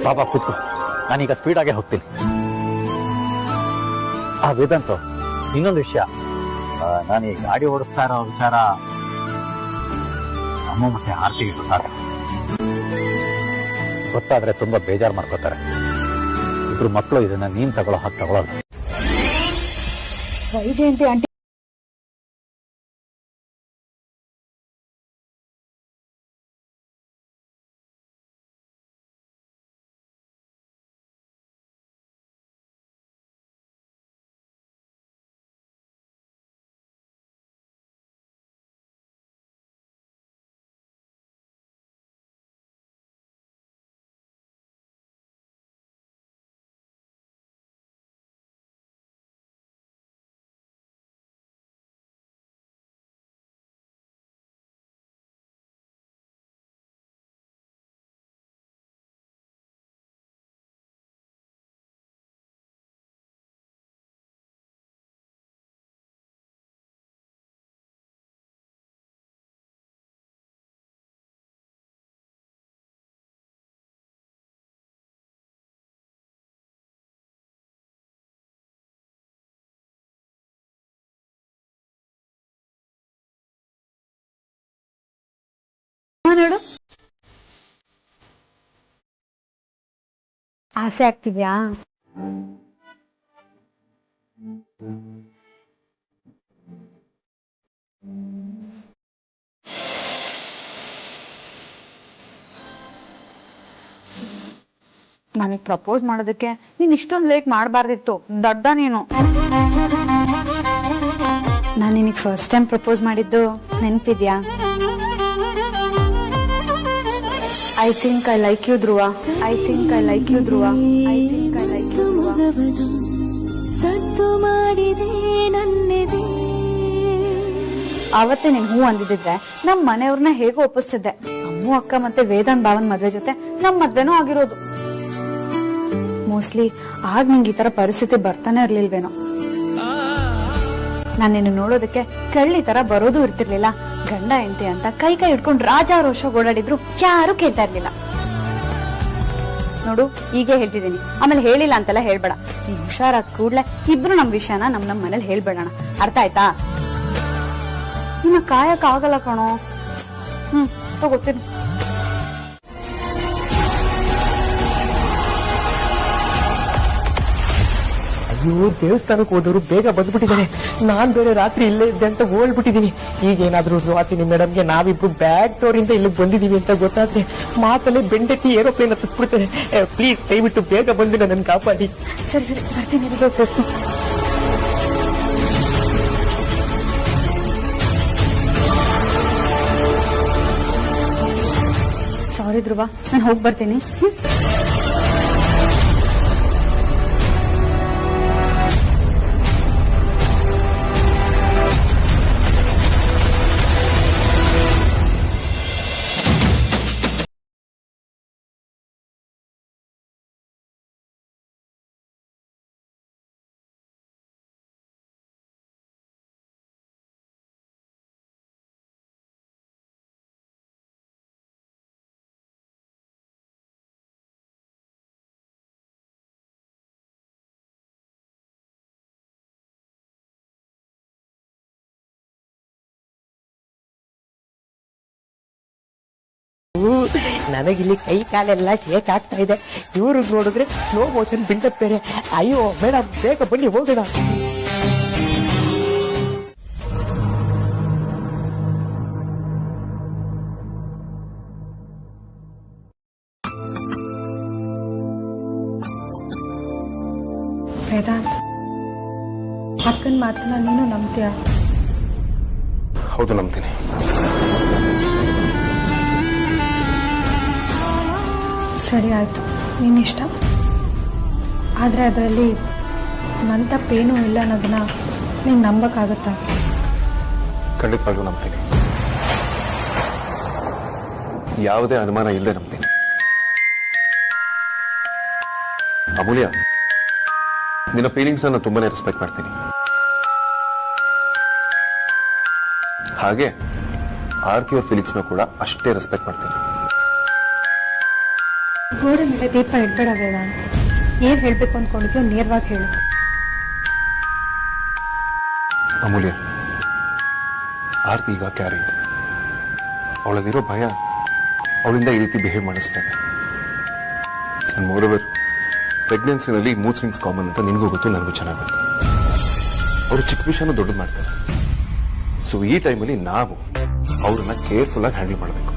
ಬಾಬಾ ಕೂತ್ಕೋ, ನಾನೀಗ ಸ್ಪೀಡ್ ಆಗೇ ಹೋಗ್ತೀನಿ. ವೇದಾಂತ, ಇನ್ನೊಂದು ವಿಷಯ, ನಾನು ಈ ಗಾಡಿ ಓಡಿಸ್ತಾ ಇರೋ ವಿಚಾರ ಅಮ್ಮ ಮತ್ತೆ ಆರ್ತಿಗೆ ಗೊತ್ತಾದ್ರೆ ತುಂಬಾ ಬೇಜಾರು ಮಾಡ್ಕೋತಾರೆ. ಇಬ್ರು ಮಕ್ಕಳು ಇದನ್ನ ನೀನ್ ತಗೊಳ್ಳೋ ಹಾಗೆ ತಗೊಳ್ಳೋದು. ವೈಜಯಂತಿ ಆಂಟಿ ನೋಡು, ಆಸೆ ಆಗ್ತಿದ್ಯಾ? ನನಗ್ ಪ್ರಪೋಸ್ ಮಾಡೋದಕ್ಕೆ ನೀನ್ ಇಷ್ಟೊಂದು ಲೇಟ್ ಮಾಡಬಾರ್ದಿತ್ತು. ದೊಡ್ಡ ನೀನು. ನಾನು ನಿನಗೆ ಫಸ್ಟ್ ಟೈಮ್ ಪ್ರಪೋಸ್ ಮಾಡಿದ್ದು ನೆನಪಿದ್ಯಾ? I think I like you Dhruva. I think I like you Dhruva. I think I like you Dhruva. ಅವತ್ತೇ ನೀನ್ ಹೂ ಅಂದಿದ್ರೆ ನಮ್ ಮನೆಯವ್ರನ್ನ ಹೇಗೋ ಒಪ್ಪಿಸ್ತಿದ್ದೆ. ಅಮ್ಮು ಅಕ್ಕ ಮತ್ತೆ ವೇದಾಂತ್ ಭಾವನ್ ಮದ್ವೆ ಜೊತೆ ನಮ್ ಮದ್ವೆನೂ ಆಗಿರೋದು. ಮೋಸ್ಟ್ಲಿ ಆಗ ನಿಂಗೆ ಈ ತರ ಪರಿಸ್ಥಿತಿ ಬರ್ತಾನೆ ಇರ್ಲಿಲ್ವೇನೋ. ನಾನು ನಿನ್ನ ನೋಡೋದಕ್ಕೆ ಕಳ್ಳಿ ತರ ಬರೋದು ಇರ್ತಿರ್ಲಿಲ್ಲ. ಗಂಡ ಹೆಂಡತಿ ಅಂತ ಕೈ ಕೈ ಹಿಡ್ಕೊಂಡು ರಾಜಾರೋಷ ಓಡಾಡಿದ್ರು ಯಾರು ಕೇಳ್ತಾ ಇರ್ಲಿಲ್ಲ. ನೋಡು ಹೀಗೆ ಹೇಳ್ತಿದ್ದೀನಿ, ಆಮೇಲೆ ಹೇಳಿಲ್ಲ ಅಂತೆಲ್ಲ ಹೇಳ್ಬೇಡ. ನೀನ್ ಹುಷಾರಾದ ಕೂಡ್ಲೆ ಇಬ್ರು ನಮ್ ವಿಷಯನ ನಮ್ ಮನೇಲಿ ಹೇಳ್ಬೇಡಣ, ಅರ್ಥ ಆಯ್ತಾ? ನಿನ್ನ ಕಾಯಕ್ ಆಗಲ್ಲ ಕಣೋ. ತಗೋತೀನಿ. ಅಯ್ಯೋ, ದೇವಸ್ಥಾನಕ್ಕೆ ಹೋದವರು ಬೇಗ ಬಂದ್ಬಿಟ್ಟಿದ್ದಾರೆ. ನಾನ್ ಬೇರೆ ರಾತ್ರಿ ಇಲ್ಲೇ ಇದ್ದೆ ಅಂತ ಹೋಗ್ಬಿಟ್ಟಿದೀನಿ. ಈಗೇನಾದ್ರೂ ಸುಹಾಸಿನಿ ಮೇಡಮ್ಗೆ ನಾವಿಬ್ರು ಬ್ಯಾಕ್ ಡೋರ್ ಇಂದ ಇಲ್ಲಿಗೆ ಬಂದಿದೀವಿ ಅಂತ ಗೊತ್ತಾದ್ರೆ ಮಾತಲ್ಲಿ ಬೆಂಡೆತ್ತಿ ಏರೋಪ್ಲೇನ್ ಹತ್ತಿಸ್ಬಿಡ್ತಾರೆ. ಪ್ಲೀಸ್ ದಯವಿಟ್ಟು ಬೇಗ ಬಂದು ನನ್ನ ಕಾಪಾಡಿ. ಸರಿ ಸರಿ ಬರ್ತೀನಿ. ಸಾರಿ ಧ್ರುವ, ನಾನು ಹೋಗಿ ಬರ್ತೀನಿ. ನನಗಿಲ್ಲಿ ಕೈ ಕಾಲೆಲ್ಲ ಶೇಕ್ ಆಗ್ತಾ ಇದೆ. ಇವ್ರಿಗೆ ನೋಡಿದ್ರೆ ಸ್ಲೋ ಮೋಷನ್ ಬಿಲ್ಡಪ್ ಬೇರೆ. ಅಯ್ಯೋ ಮೇಡಮ್, ಬೇಗ ಬನ್ನಿ ಹೋಗೋಣ. ವೇದಾಂತ್, ಅಕ್ಕನ ಮಾತನ್ನ ನೀನು ನಂಬ್ತೀಯ? ಹೌದು, ನಂಬ್ತೀನಿ. ಸರಿ ಆಯ್ತು, ನಿನ್ನಿಷ್ಟ. ಆದ್ರೆ ಅದರಲ್ಲಿ ನನ್ನ ತಪ್ಪೇನೂ ಇಲ್ಲ ಅನ್ನೋದನ್ನ ನೀನು ನಂಬಕ್ಕಾಗತ್ತಾ? ಖಂಡಿತವಾಗ್ಲೂ ನಂಬ್ತೀನಿ. ಯಾವುದೇ ಅನುಮಾನ ಇಲ್ಲದೆ ನಂಬ್ತೀನಿ. ಅಮೂಲ್ಯ, ನಿನ್ನ ಫೀಲಿಂಗ್ಸ್ ಅನ್ನು ತುಂಬಾನೇ ರೆಸ್ಪೆಕ್ಟ್ ಮಾಡ್ತೀನಿ. ಹಾಗೆ ಆರ್ತಿ ಅವ್ರ ಫೀಲಿಂಗ್ಸ್ ಕೂಡ ಅಷ್ಟೇ ರೆಸ್ಪೆಕ್ಟ್ ಮಾಡ್ತೀನಿ. ಗೋಡೆ ಮೇಲೆ ದೀಪ ಇಡ್ಬೇಡ ವೇದಾಂತ್. ಏನ್ ಹೇಳ್ಬೇಕು ಅಂದ್ಕೊಂಡಿದ್ಯೋ ನೇರವಾಗಿ ಹೇಳು. ಅಮೂಲ್ಯ, ಆರ್ತಿ ಈಗ ಕ್ಯಾರಿ. ಅವಳಲ್ಲಿರೋ ಭಯ ಅವಳಿಂದ ಈ ರೀತಿ ಬಿಹೇವ್ ಮಾಡಿಸ್ತಾರೆ. ಅಂಡ್ ಮೋರೋವರ್, ಪ್ರೆಗ್ನೆನ್ಸಿನಲ್ಲಿ ಮೂಡ್ ಸ್ವಿಂಗ್ಸ್ ಕಾಮನ್ ಅಂತ ನಿನಗೂ ಗೊತ್ತು, ನನಗೂ ಚೆನ್ನಾಗಿ ಗೊತ್ತು. ಅವರು ಚಿಕ್ಕ ವಿಷಯನ ದೊಡ್ಡದು ಮಾಡ್ತಾರೆ. ಸೊ ಈ ಟೈಮಲ್ಲಿ ನಾವು ಅವ್ರನ್ನ ಕೇರ್ಫುಲ್ ಆಗಿ ಹ್ಯಾಂಡಲ್ ಮಾಡಬೇಕು.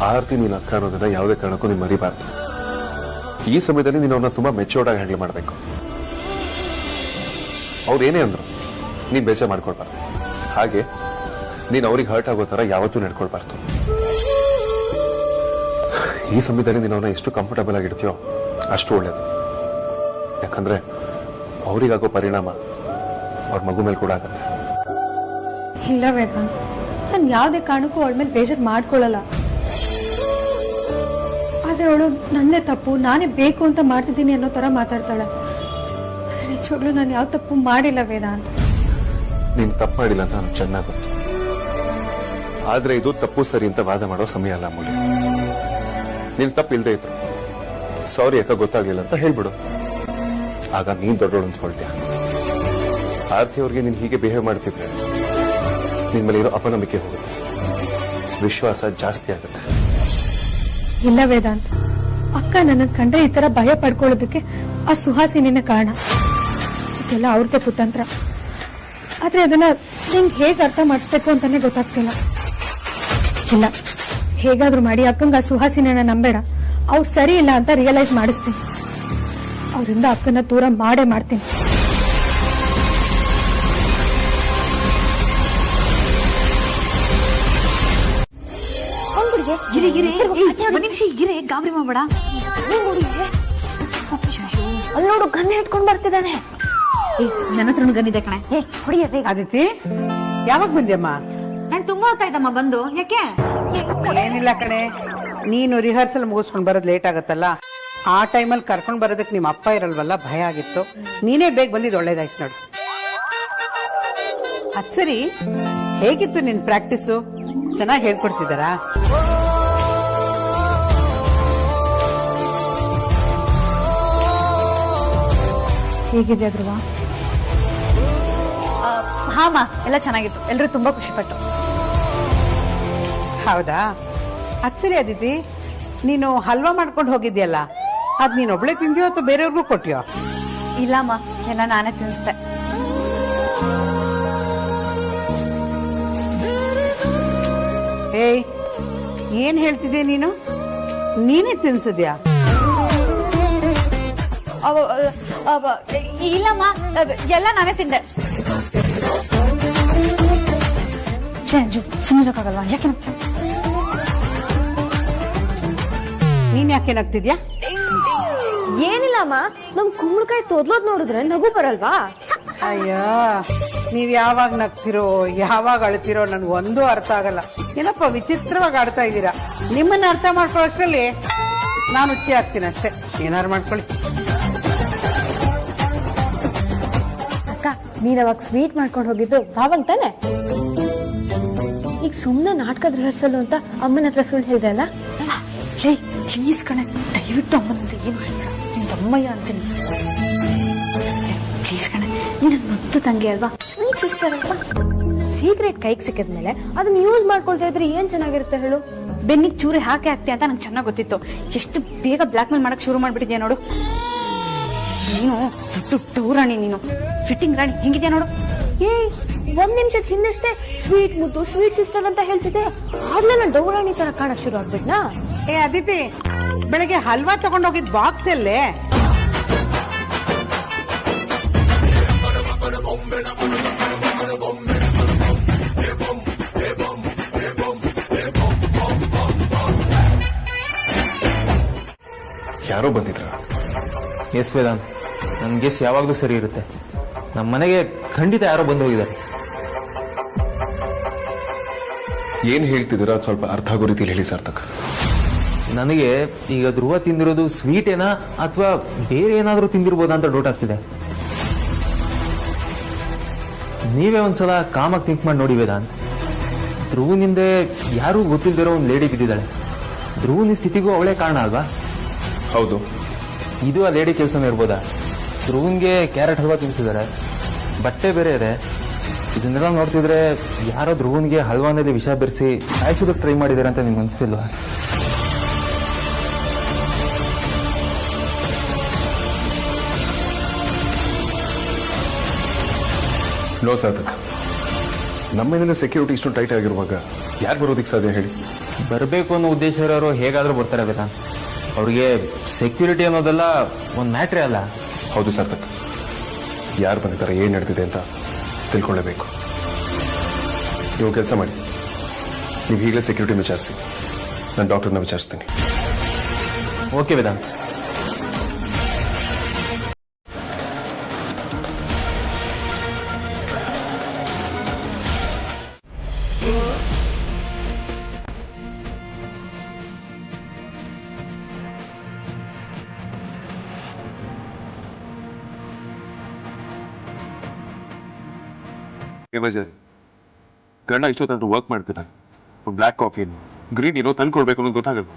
ಆರ್ತಿ ನೀನು ಅಕ್ಕ ಅನ್ನೋದನ್ನ ಯಾವುದೇ ಕಾರಣಕ್ಕೂ ನೀನು ಮರಿಬಾರ್ದು. ಈ ಸಮಯದಲ್ಲಿ ನೀನು ಅವ್ರನ್ನ ತುಂಬಾ ಮೆಚೂರ್ಡ್ ಆಗಿ ಹ್ಯಾಂಡಲ್ ಮಾಡಬೇಕು. ಅವ್ರು ಏನೇ ಅಂದ್ರು ನೀನ್ ಬೇಜಾರು ಮಾಡ್ಕೊಳ್ಬಾರ್ದು. ಹಾಗೆ ನೀನು ಅವ್ರಿಗೆ ಹರ್ಟ್ ಆಗೋ ತರ ಯಾವತ್ತೂ ನಡ್ಕೊಳ್ಬಾರ್ದು. ಈ ಸಮಯದಲ್ಲಿ ನೀನು ಅವ್ರನ್ನ ಎಷ್ಟು ಕಂಫರ್ಟಬಲ್ ಆಗಿರ್ತೀಯೋ ಅಷ್ಟು ಒಳ್ಳೇದು. ಯಾಕಂದ್ರೆ ಅವ್ರಿಗಾಗೋ ಪರಿಣಾಮ ಅವ್ರ ಮಗು ಮೇಲೆ ಕೂಡ ಆಗತ್ತೆ. ಇಲ್ಲ ವೇದಾಂತ್, ನಾನು ಯಾವುದೇ ಕಾರಣಕ್ಕೂ ಅವಳ ಮೇಲೆ ಬೇಜಾರು ಮಾಡ್ಕೊಳ್ಳಲ್ಲ. ಆದ್ರೆ ಅವಳು ನನ್ನೇ ತಪ್ಪು, ನಾನೇ ಬೇಕು ಅಂತ ಮಾಡ್ತಿದ್ದೀನಿ ಅನ್ನೋ ತರ ಮಾತಾಡ್ತಾಳೆ. ನಿಜವಾಗ್ಲೂ ನಾನು ಯಾವ ತಪ್ಪು ಮಾಡಿಲ್ಲ ವೇದಾಂತ್. ನೀನು ತಪ್ಪು ಮಾಡಿಲ್ಲ ಅಂತ ನನಗೆ ಚೆನ್ನಾಗಿ ಗೊತ್ತು. ಆದ್ರೆ ಇದು ತಪ್ಪು ಸರಿ ಅಂತ ವಾದ ಮಾಡೋ ಸಮಯ ಅಲ್ಲ ಅಮೂಲ್ಯ. ನೀನು ತಪ್ಪು ಇಲ್ದೇ ಇದ್ರು ಸಾರಿ ಯಾಕೆ ಗೊತ್ತಾಗ್ಲಿಲ್ಲ ಅಂತ ಹೇಳ್ಬಿಡು. ಆಗ ನೀನ್ ದೊಡ್ಡೋಳು ಅನ್ಸ್ಕೊಳ್ತೀಯ. ಆರ್ತಿ ಅವ್ರಿಗೆ ನೀನ್ ಹೀಗೆ ಬಿಹೇವ್ ಮಾಡ್ತಿದ್ರೆ ನಿನ್ ಮೇಲೆ ಇರೋ ಅಪನಂಬಿಕೆ ಹೋಗುತ್ತೆ, ವಿಶ್ವಾಸ ಜಾಸ್ತಿ ಆಗುತ್ತೆ. ಇಲ್ಲ ವೇದಾಂತ್, ಅಕ್ಕ ನನ್ನ ಕಂಡ್ರೆ ಈ ತರ ಭಯ ಪಡ್ಕೊಳ್ಳೋದಕ್ಕೆ ಆ ಸುಹಾಸಿನಿನ ಕಾರಣ. ಇದೆಲ್ಲ ಅವ್ರದ್ದೇ ಕುತಂತ್ರ. ಆದ್ರೆ ಅದನ್ನ ನಿಂಗೆ ಹೇಗೆ ಅರ್ಥ ಮಾಡಿಸ್ಬೇಕು ಅಂತಾನೆ ಗೊತ್ತಾಗ್ತಿಲ್ಲ. ಇಲ್ಲ, ಹೇಗಾದ್ರೂ ಮಾಡಿ ಅಕ್ಕಂಗ ಆ ಸುಹಾಸಿನಿನ ನಂಬೇಡ. ಅವ್ರು ಸರಿ ಇಲ್ಲ ಅಂತ ರಿಯಲೈಸ್ ಮಾಡಿಸ್ತೀನಿ. ಅವರಿಂದ ಅಕ್ಕನ ದೂರ ಮಾಡೇ ಮಾಡ್ತೀನಿ. ನನಗೆ ಗಾಬರಿ ಮಾಡಬೇಡ. ಅಲ್ಲಿ ನೋಡು ಗನ್ ಇಟ್ಕೊಂಡ್ ಬರ್ತಿದ್ದಾನೆ. ನನ್ನ ಹತ್ರ ಗನ್ ಇದೆ ಕಣೆ. ಹೊಡಿಯದೆ. ಆದಿತಿ ಯಾವಾಗ ಬಂದ್ಯಮ್ಮ? ನಾನು ತುಂಬಾ ಹೊತ್ತಾಯ್ತಮ್ಮ ಬಂದು. ಯಾಕೆ? ಏನಿಲ್ಲ ಕಣೆ, ನೀನು ರಿಹರ್ಸಲ್ ಮುಗಿಸ್ಕೊಂಡ್ ಬರೋದ್ ಲೇಟ್ ಆಗತ್ತಲ್ಲ, ಆ ಟೈಮಲ್ಲಿ ಕರ್ಕೊಂಡ್ ಬರೋದಕ್ಕೆ ನಿಮ್ಮ ಅಪ್ಪ ಇರಲ್ವಲ್ಲ, ಭಯ ಆಗಿತ್ತು. ನೀನೇ ಬೇಗ ಬಂದಿದ್ದು ಒಳ್ಳೇದಾಯ್ತು ನೋಡು. ಅದ್ ಸರಿ, ಹೇಗಿತ್ತು ನಿನ್ ಪ್ರಾಕ್ಟೀಸು? ಚೆನ್ನಾಗಿ ಹೇಳ್ಕೊಡ್ತಿದ್ದಾರಾ? ಹೇಗಿದೆ ಧ್ರುವ? ಹಾಮ ಎಲ್ಲ ಚೆನ್ನಾಗಿತ್ತು, ಎಲ್ಲರೂ ತುಂಬಾ ಖುಷಿ ಪಟ್ಟು. ಹೌದಾ? ಅದ್ ಸರಿ ಅದಿತಿ, ನೀನು ಹಲ್ವಾ ಮಾಡ್ಕೊಂಡು ಹೋಗಿದ್ಯಲ್ಲ, ಅದ್ ನೀನ್ ಒಬ್ಳೆ ತಿಂದ್ಯೋ ಅಥವಾ ಬೇರೆಯವ್ರಿಗೂ ಕೊಟ್ಯೋ? ಇಲ್ಲಮ್ಮ, ಎಲ್ಲ ನಾನೇ ತಿನ್ನಿಸ್ದೆ. ಏಯ್, ಏನ್ ಹೇಳ್ತಿದ್ಯಾ ನೀನು? ನೀನೇ ತಿನ್ಸಿದ್ಯಾ? ಇಲ್ಲಮ್ಮ, ಎಲ್ಲ ನಾನೇ ತಿಂದೆ. ಸುಮ್ಮನಿರಕ್ಕಾಗಲ್ವಾ? ಯಾಕೆ ನೀನ್ ಯಾಕೆ ನಗ್ತಿದ್ಯಾ? ಏನಿಲ್ಲ ಅಮ್ಮ, ನಮ್ ಕುಂಬಳಕಾಯಿ ತೊದ್ಲೋದ್ ನೋಡಿದ್ರೆ ನಗು ಬರಲ್ವಾ? ಅಯ್ಯೋ, ನೀವ್ ಯಾವಾಗ ನಗ್ತಿರೋ ಯಾವಾಗ ಅಳ್ತಿರೋ ನನ್ಗೆ ಒಂದೂ ಅರ್ಥ ಆಗಲ್ಲ. ಏನಪ್ಪ ವಿಚಿತ್ರವಾಗಿ ಆಡ್ತಾ ಇದ್ದೀರಾ. ನಿಮ್ಮನ್ನ ಅರ್ಥ ಮಾಡ್ಕೊಳ್ಳೋಷ್ಟ್ರಲ್ಲಿ ನಾನು ಹುಚ್ಚಿ ಆಗ್ತೀನಿ ಅಷ್ಟೇ. ಏನಾರು ಮಾಡ್ಕೊಳ್ಳಿ. ಅಕ್ಕ, ನೀನ್ ಅವಾಗ ಸ್ವೀಟ್ ಮಾಡ್ಕೊಂಡು ಹೋಗಿದ್ದು ಭಾವಂಗ್ ತಾನೆ? ಈಗ ಸುಮ್ನೆ ನಾಟಕದ ರಿಹರ್ಸಲ್ ಅಂತ ಅಮ್ಮನ ಹತ್ರ ಸುಳ್ಳು ಹೇಳ್ದೆ ಅಲ್ಲ? ಪ್ಲೀಸ್ ಕಣೆ, ದಯವಿಟ್ಟು ಅಮ್ಮನಂತ ಏನು ಹೇಳ್ಬೇಡ. ನಿನ್ ಅಮ್ಮಯ್ಯ ಅಂತೀನಿ. ಪ್ಲೀಸ್ ಕಣೆ, ನೀನ್ ಮುದ್ದು ತಂಗಿ ಅಲ್ವಾ, ಸ್ವೀಟ್ ಸಿಸ್ಟರ್ ಅಲ್ವಾ. ಸೀಕ್ರೆಟ್ ಕೈಗೆ ಸಿಕ್ಕಿದ್ಮೇಲೆ ಅದನ್ನ ಯೂಸ್ ಮಾಡ್ಕೊಳ್ತಾ ಇದ್ರೆ ಏನ್ ಚೆನ್ನಾಗಿರುತ್ತೆ ಹೇಳು? ಬೆನ್ನಿಗೆ ಚೂರಿ ಹಾಕಿ ಹಾಕ್ತಿ ಅಂತ ನಂಗೆ ಚೆನ್ನಾಗಿ ಗೊತ್ತಿತ್ತು. ಎಷ್ಟು ಬೇಗ ಬ್ಲಾಕ್ ಮೇಲ್ ಮಾಡಕ್ ಶುರು ಮಾಡ್ಬಿಟ್ಟಿದ್ಯಾ ನೋಡು. ನೀನು ಟೌರಾಣಿ, ನೀನು ಫಿಟ್ಟಿಂಗ್ ರಾಣಿ. ಹೆಂಗಿದ್ಯಾ ನೋಡು. ಒಂದ್ ನಿಮಿಷದ ಹಿಂದಷ್ಟೇ ಸ್ವೀಟ್ ಮುದ್ದು, ಸ್ವೀಟ್ ಸಿಸ್ಟರ್ ಅಂತ ಹೇಳ್ತಿದ್ದೆ, ಆಗ್ಲೇ ನಾನು ಡೌರಾಣಿ ತರ ಕಾಣಕ್ ಶುರು ಆಗ್ಬಿಟ್ನಾ? ಏ ಅದಿತಿ, ಬೆಳಗ್ಗೆ ಹಲ್ವಾ ತಗೊಂಡೋಗಿದ್ ಬಾಕ್ಸ್ ಅಲ್ಲೇ? ಯಾರೋ ಬಂದಿದ್ರ? ಎಸ್ ವೇದಾಂತ್, ನನ್ ಗೆಸ್ ಯಾವಾಗ್ಲೂ ಸರಿ ಇರುತ್ತೆ. ನಮ್ಮ ಮನೆಗೆ ಖಂಡಿತ ಯಾರೋ ಬಂದು ಹೋಗಿದ್ದಾರೆ. ಏನ್ ಹೇಳ್ತಿದ್ದೀರಾ ಸ್ವಲ್ಪ ಅರ್ಥ ಆಗೋ ರೀತಿಯಲ್ಲಿ ಹೇಳಿ ಸಾರ್ಥಕ್. ನನಗೆ ಈಗ ಧ್ರುವ ತಿಂದಿರೋದು ಸ್ವೀಟ್ ಏನಾ ಅಥವಾ ಬೇರೆ ಏನಾದ್ರೂ ತಿಂದಿರ್ಬೋದಾ ಅಂತ ಡೌಟ್ ಆಗ್ತಿದೆ. ನೀವೇ ಒಂದ್ಸಲ ಕಾಮಾಗಿ ಥಿಂಕ್ ಮಾಡಿ ನೋಡಿ ವೇದಾಂತ್. ಧ್ರುವನಿಂದೆ ಯಾರೂ ಗೊತ್ತಿಲ್ದಿರೋ ಒಂದು ಲೇಡಿ ಬಿದ್ದಿದ್ದಾಳೆ. ಧ್ರುವನ ಸ್ಥಿತಿಗೂ ಅವಳೇ ಕಾರಣ ಅಲ್ವಾ? ಹೌದು. ಇದು ಆ ಲೇಡಿ ಕೆಲಸನೇ ಇರ್ಬೋದಾ? ಧ್ರುವನ್ಗೆ ಕ್ಯಾರೆಟ್ ಹಲ್ವಾ ತಿನ್ಸಿದ್ದಾರೆ, ಬಟ್ಟೆ ಬೇರೆ ಇದೆ. ಇದನ್ನೆಲ್ಲ ನೋಡ್ತಿದ್ರೆ ಯಾರೋ ಧ್ರುವನ್ಗೆ ಹಲ್ವಾನಲ್ಲಿ ವಿಷ ಬೆರೆಸಿ ಸಾಯಿಸೋದಕ್ಕೆ ಟ್ರೈ ಮಾಡಿದ್ದಾರೆ ಅಂತ ನಿಮ್ಗೆ ಅನ್ಸಿಲ್ವಾ? ನೋ ಸಾರ್ಥಕ್, ನಮ್ಮೇಲಿನ ಸೆಕ್ಯೂರಿಟಿ ಇಷ್ಟು ಟೈಟ್ ಆಗಿರುವಾಗ ಯಾರು ಬರೋದಿಕ್ ಸಾಧ್ಯ ಹೇಳಿ? ಬರಬೇಕು ಅನ್ನೋ ಉದ್ದೇಶ ಇರೋರು ಹೇಗಾದ್ರೂ ಬರ್ತಾರೆ ಬೇಕ. ಅವ್ರಿಗೆ ಸೆಕ್ಯೂರಿಟಿ ಅನ್ನೋದೆಲ್ಲ ಒಂದು ಮ್ಯಾಟ್ರೇ ಅಲ್ಲ. ಹೌದು ಸಾರ್ಥಕ್, ಯಾರು ಬಂದಿದ್ದಾರೆ, ಏನ್ ನಡೆದಿದೆ ಅಂತ ತಿಳ್ಕೊಳ್ಳೇಬೇಕು. ನೀವು ಕೆಲಸ ಮಾಡಿ, ನೀವು ಈಗಲೇ ಸೆಕ್ಯೂರಿಟಿ ವಿಚಾರಿಸಿ, ನಾನು ಡಾಕ್ಟರ್ನ ವಿಚಾರಿಸ್ತೀನಿ. ಓಕೆ ವೇದಾಂತ್. ಗಂಡ ಇಷ್ಟೊತ್ತಾದ್ರೂ ವರ್ಕ್ ಮಾಡ್ತೀನಿ. ಬ್ಲ್ಯಾಕ್ ಕಾಫಿ ಗ್ರೀನ್ ಏನೋ ತಂದು ಕೊಡ್ಬೇಕು ಅನ್ನೋದು ಗೊತ್ತಾಗಬೇಕು.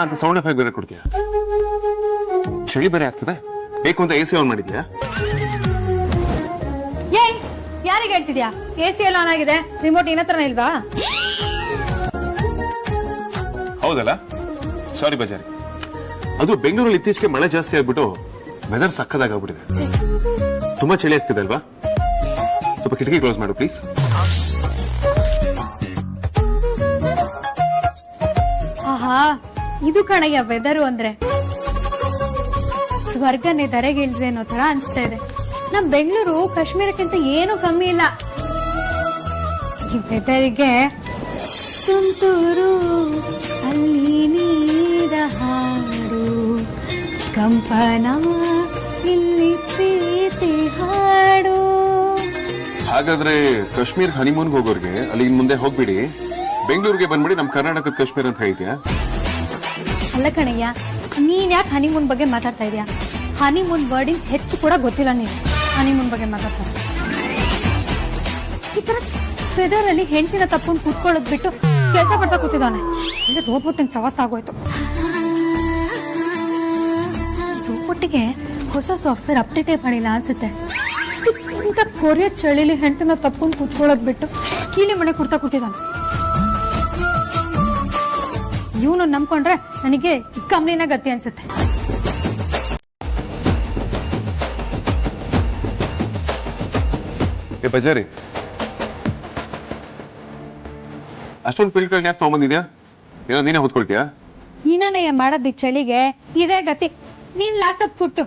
ಅಂತ ಸೌಂಡ್ ಎಫೆಕ್ಟ್ ಬೇರೆ ಕೊಡ್ತೀಯ. ಚಳಿ ಬೇರೆ ಆಗ್ತದೆ. ಬೇಕು ಅಂತ AC ಆನ್ ಮಾಡಿದ್ಯಾ? ಯಾರಿಗೆ ಹೇಳ್ತಿದ್ಯಾ? AC ಎಲ್ಲ ಆನ್ ಆಗಿದೆ, ರಿಮೋಟ್ ಏನತ್ರನ ಇಲ್ವಾ? ಹೌದಲ್ಲ, ಸಾರಿ ಬಜಾರಿ. ಅದು ಬೆಂಗಳೂರಲ್ಲಿ ಇತ್ತೀಚೆಗೆ ಮಳೆ ಜಾಸ್ತಿ ಆಗ್ಬಿಟ್ಟು ವೆದರ್ ಸಕ್ಕದಾಗ್ಬಿಟ್ಟಿದೆ. ತುಂಬಾ ಚಳಿ ಆಗ್ತಿದೆ ಅಲ್ವಾ? ಸ್ವಲ್ಪ ಕಿಟಕಿ ಕ್ಲೋಸ್ ಮಾಡು ಪ್ಲೀಸ್. ಆಹಾ, ಇದು ಕಣಯ್ಯ ವೆದರು ಅಂದ್ರೆ. ಸ್ವರ್ಗನೇ ಧರೆಗಿಳಿಸಿದೆ ಅನ್ನೋ ತರ ಅನ್ಸ್ತಾ ಇದೆ. ನಮ್ ಬೆಂಗಳೂರು ಕಾಶ್ಮೀರಕ್ಕಿಂತ ಏನು ಕಮ್ಮಿ ಇಲ್ಲ. ಈ ವೆದರಿಗೆ ತುಂತುರು ಕಂಪನ ಇಲ್ಲಿ ಪ್ರೀತಿ ಹಾಡು. ಹಾಗಾದ್ರೆ ಕಾಶ್ಮೀರ್ ಹನಿಮೂನ್ಗೆ ಹೋಗೋರ್ಗೆ ಅಲ್ಲಿಗೆ ಮುಂದೆ ಹೋಗ್ಬಿಡಿ, ಬೆಂಗಳೂರಿಗೆ ಬಂದ್ಬಿಡಿ, ನಮ್ ಕರ್ನಾಟಕದ ಕಾಶ್ಮೀರ್ ಅಂತ ಹೇಳ್ತೀಯಾ? ಅಲ್ಲ ಕಣಯ್ಯ, ನೀನ್ ಯಾಕೆ ಹನಿಮೂನ್ ಬಗ್ಗೆ ಮಾತಾಡ್ತಾ ಇದೀಯಾ? ಹನಿಮೂನ್ ವರ್ಡಿಂಗ್ ಹೆಚ್ಚು ಕೂಡ ಗೊತ್ತಿಲ್ಲ ನೀನು. ಹನಿಮೂನ್ ಬಗ್ಗೆ ಮಾತಾಡ್ತಾ ಈ ತರ ಫೆದರ್ ಅಲ್ಲಿ ಹೆಂಡತಿನ ತಪ್ಕೊಂಡು ಕೂತ್ಕೊಳ್ಳೋದ್ ಬಿಟ್ಟು ಕೆಲಸ ಮಾಡ್ತಾ ಕೂತಿದ್ದಾನೆ. ಅಂದ್ರೆ ರೋಬೋಟಿನ ಸವಾಸ ಆಗೋಯ್ತು. ರೋಬೋಟಿಗೆ ಹೊಸ ಸಾಫ್ಟ್ವೇರ್ ಅಪ್ಡೇಟ್ ಮಾಡಿಲ್ಲ ಅನ್ಸುತ್ತೆ. ಇಂಥ ಕೊರಿಯ ಚಳಿಲಿ ಹೆಂಡತಿನ ತಪ್ಕೊಂಡು ಕೂತ್ಕೊಳ್ಳೋದ್ ಬಿಟ್ಟು ಕೀಲಿ ಮನೆ ಕೊಡ್ತಾ ಕೂತಿದ್ದಾನೆ. ಇವನು ನಂಬ್ಕೊಂಡ್ರೆ ನನಗೆ ಕಂಪ್ನಿನ ಗತಿ ಅನ್ಸುತ್ತೆ. ಬಜಾರಿ, ಅಷ್ಟೊಂದು ಪಿಲ್ಗಳನ್ನ ಯಾಕೆ ತಗೊಂಬಂದಿದ್ಯಾ? ಏನೋ ನೀನೇ ಹೊತ್ಕೊಳ್ತೀಯಾ? ನೀನೇ ಮಾಡೋದ್ ಚಳಿಗೆ ಇದೇ ಗತಿ. ನೀನ್ ಲ್ಯಾಪ್ಟಾಪ್ ಕೊಟ್ಟು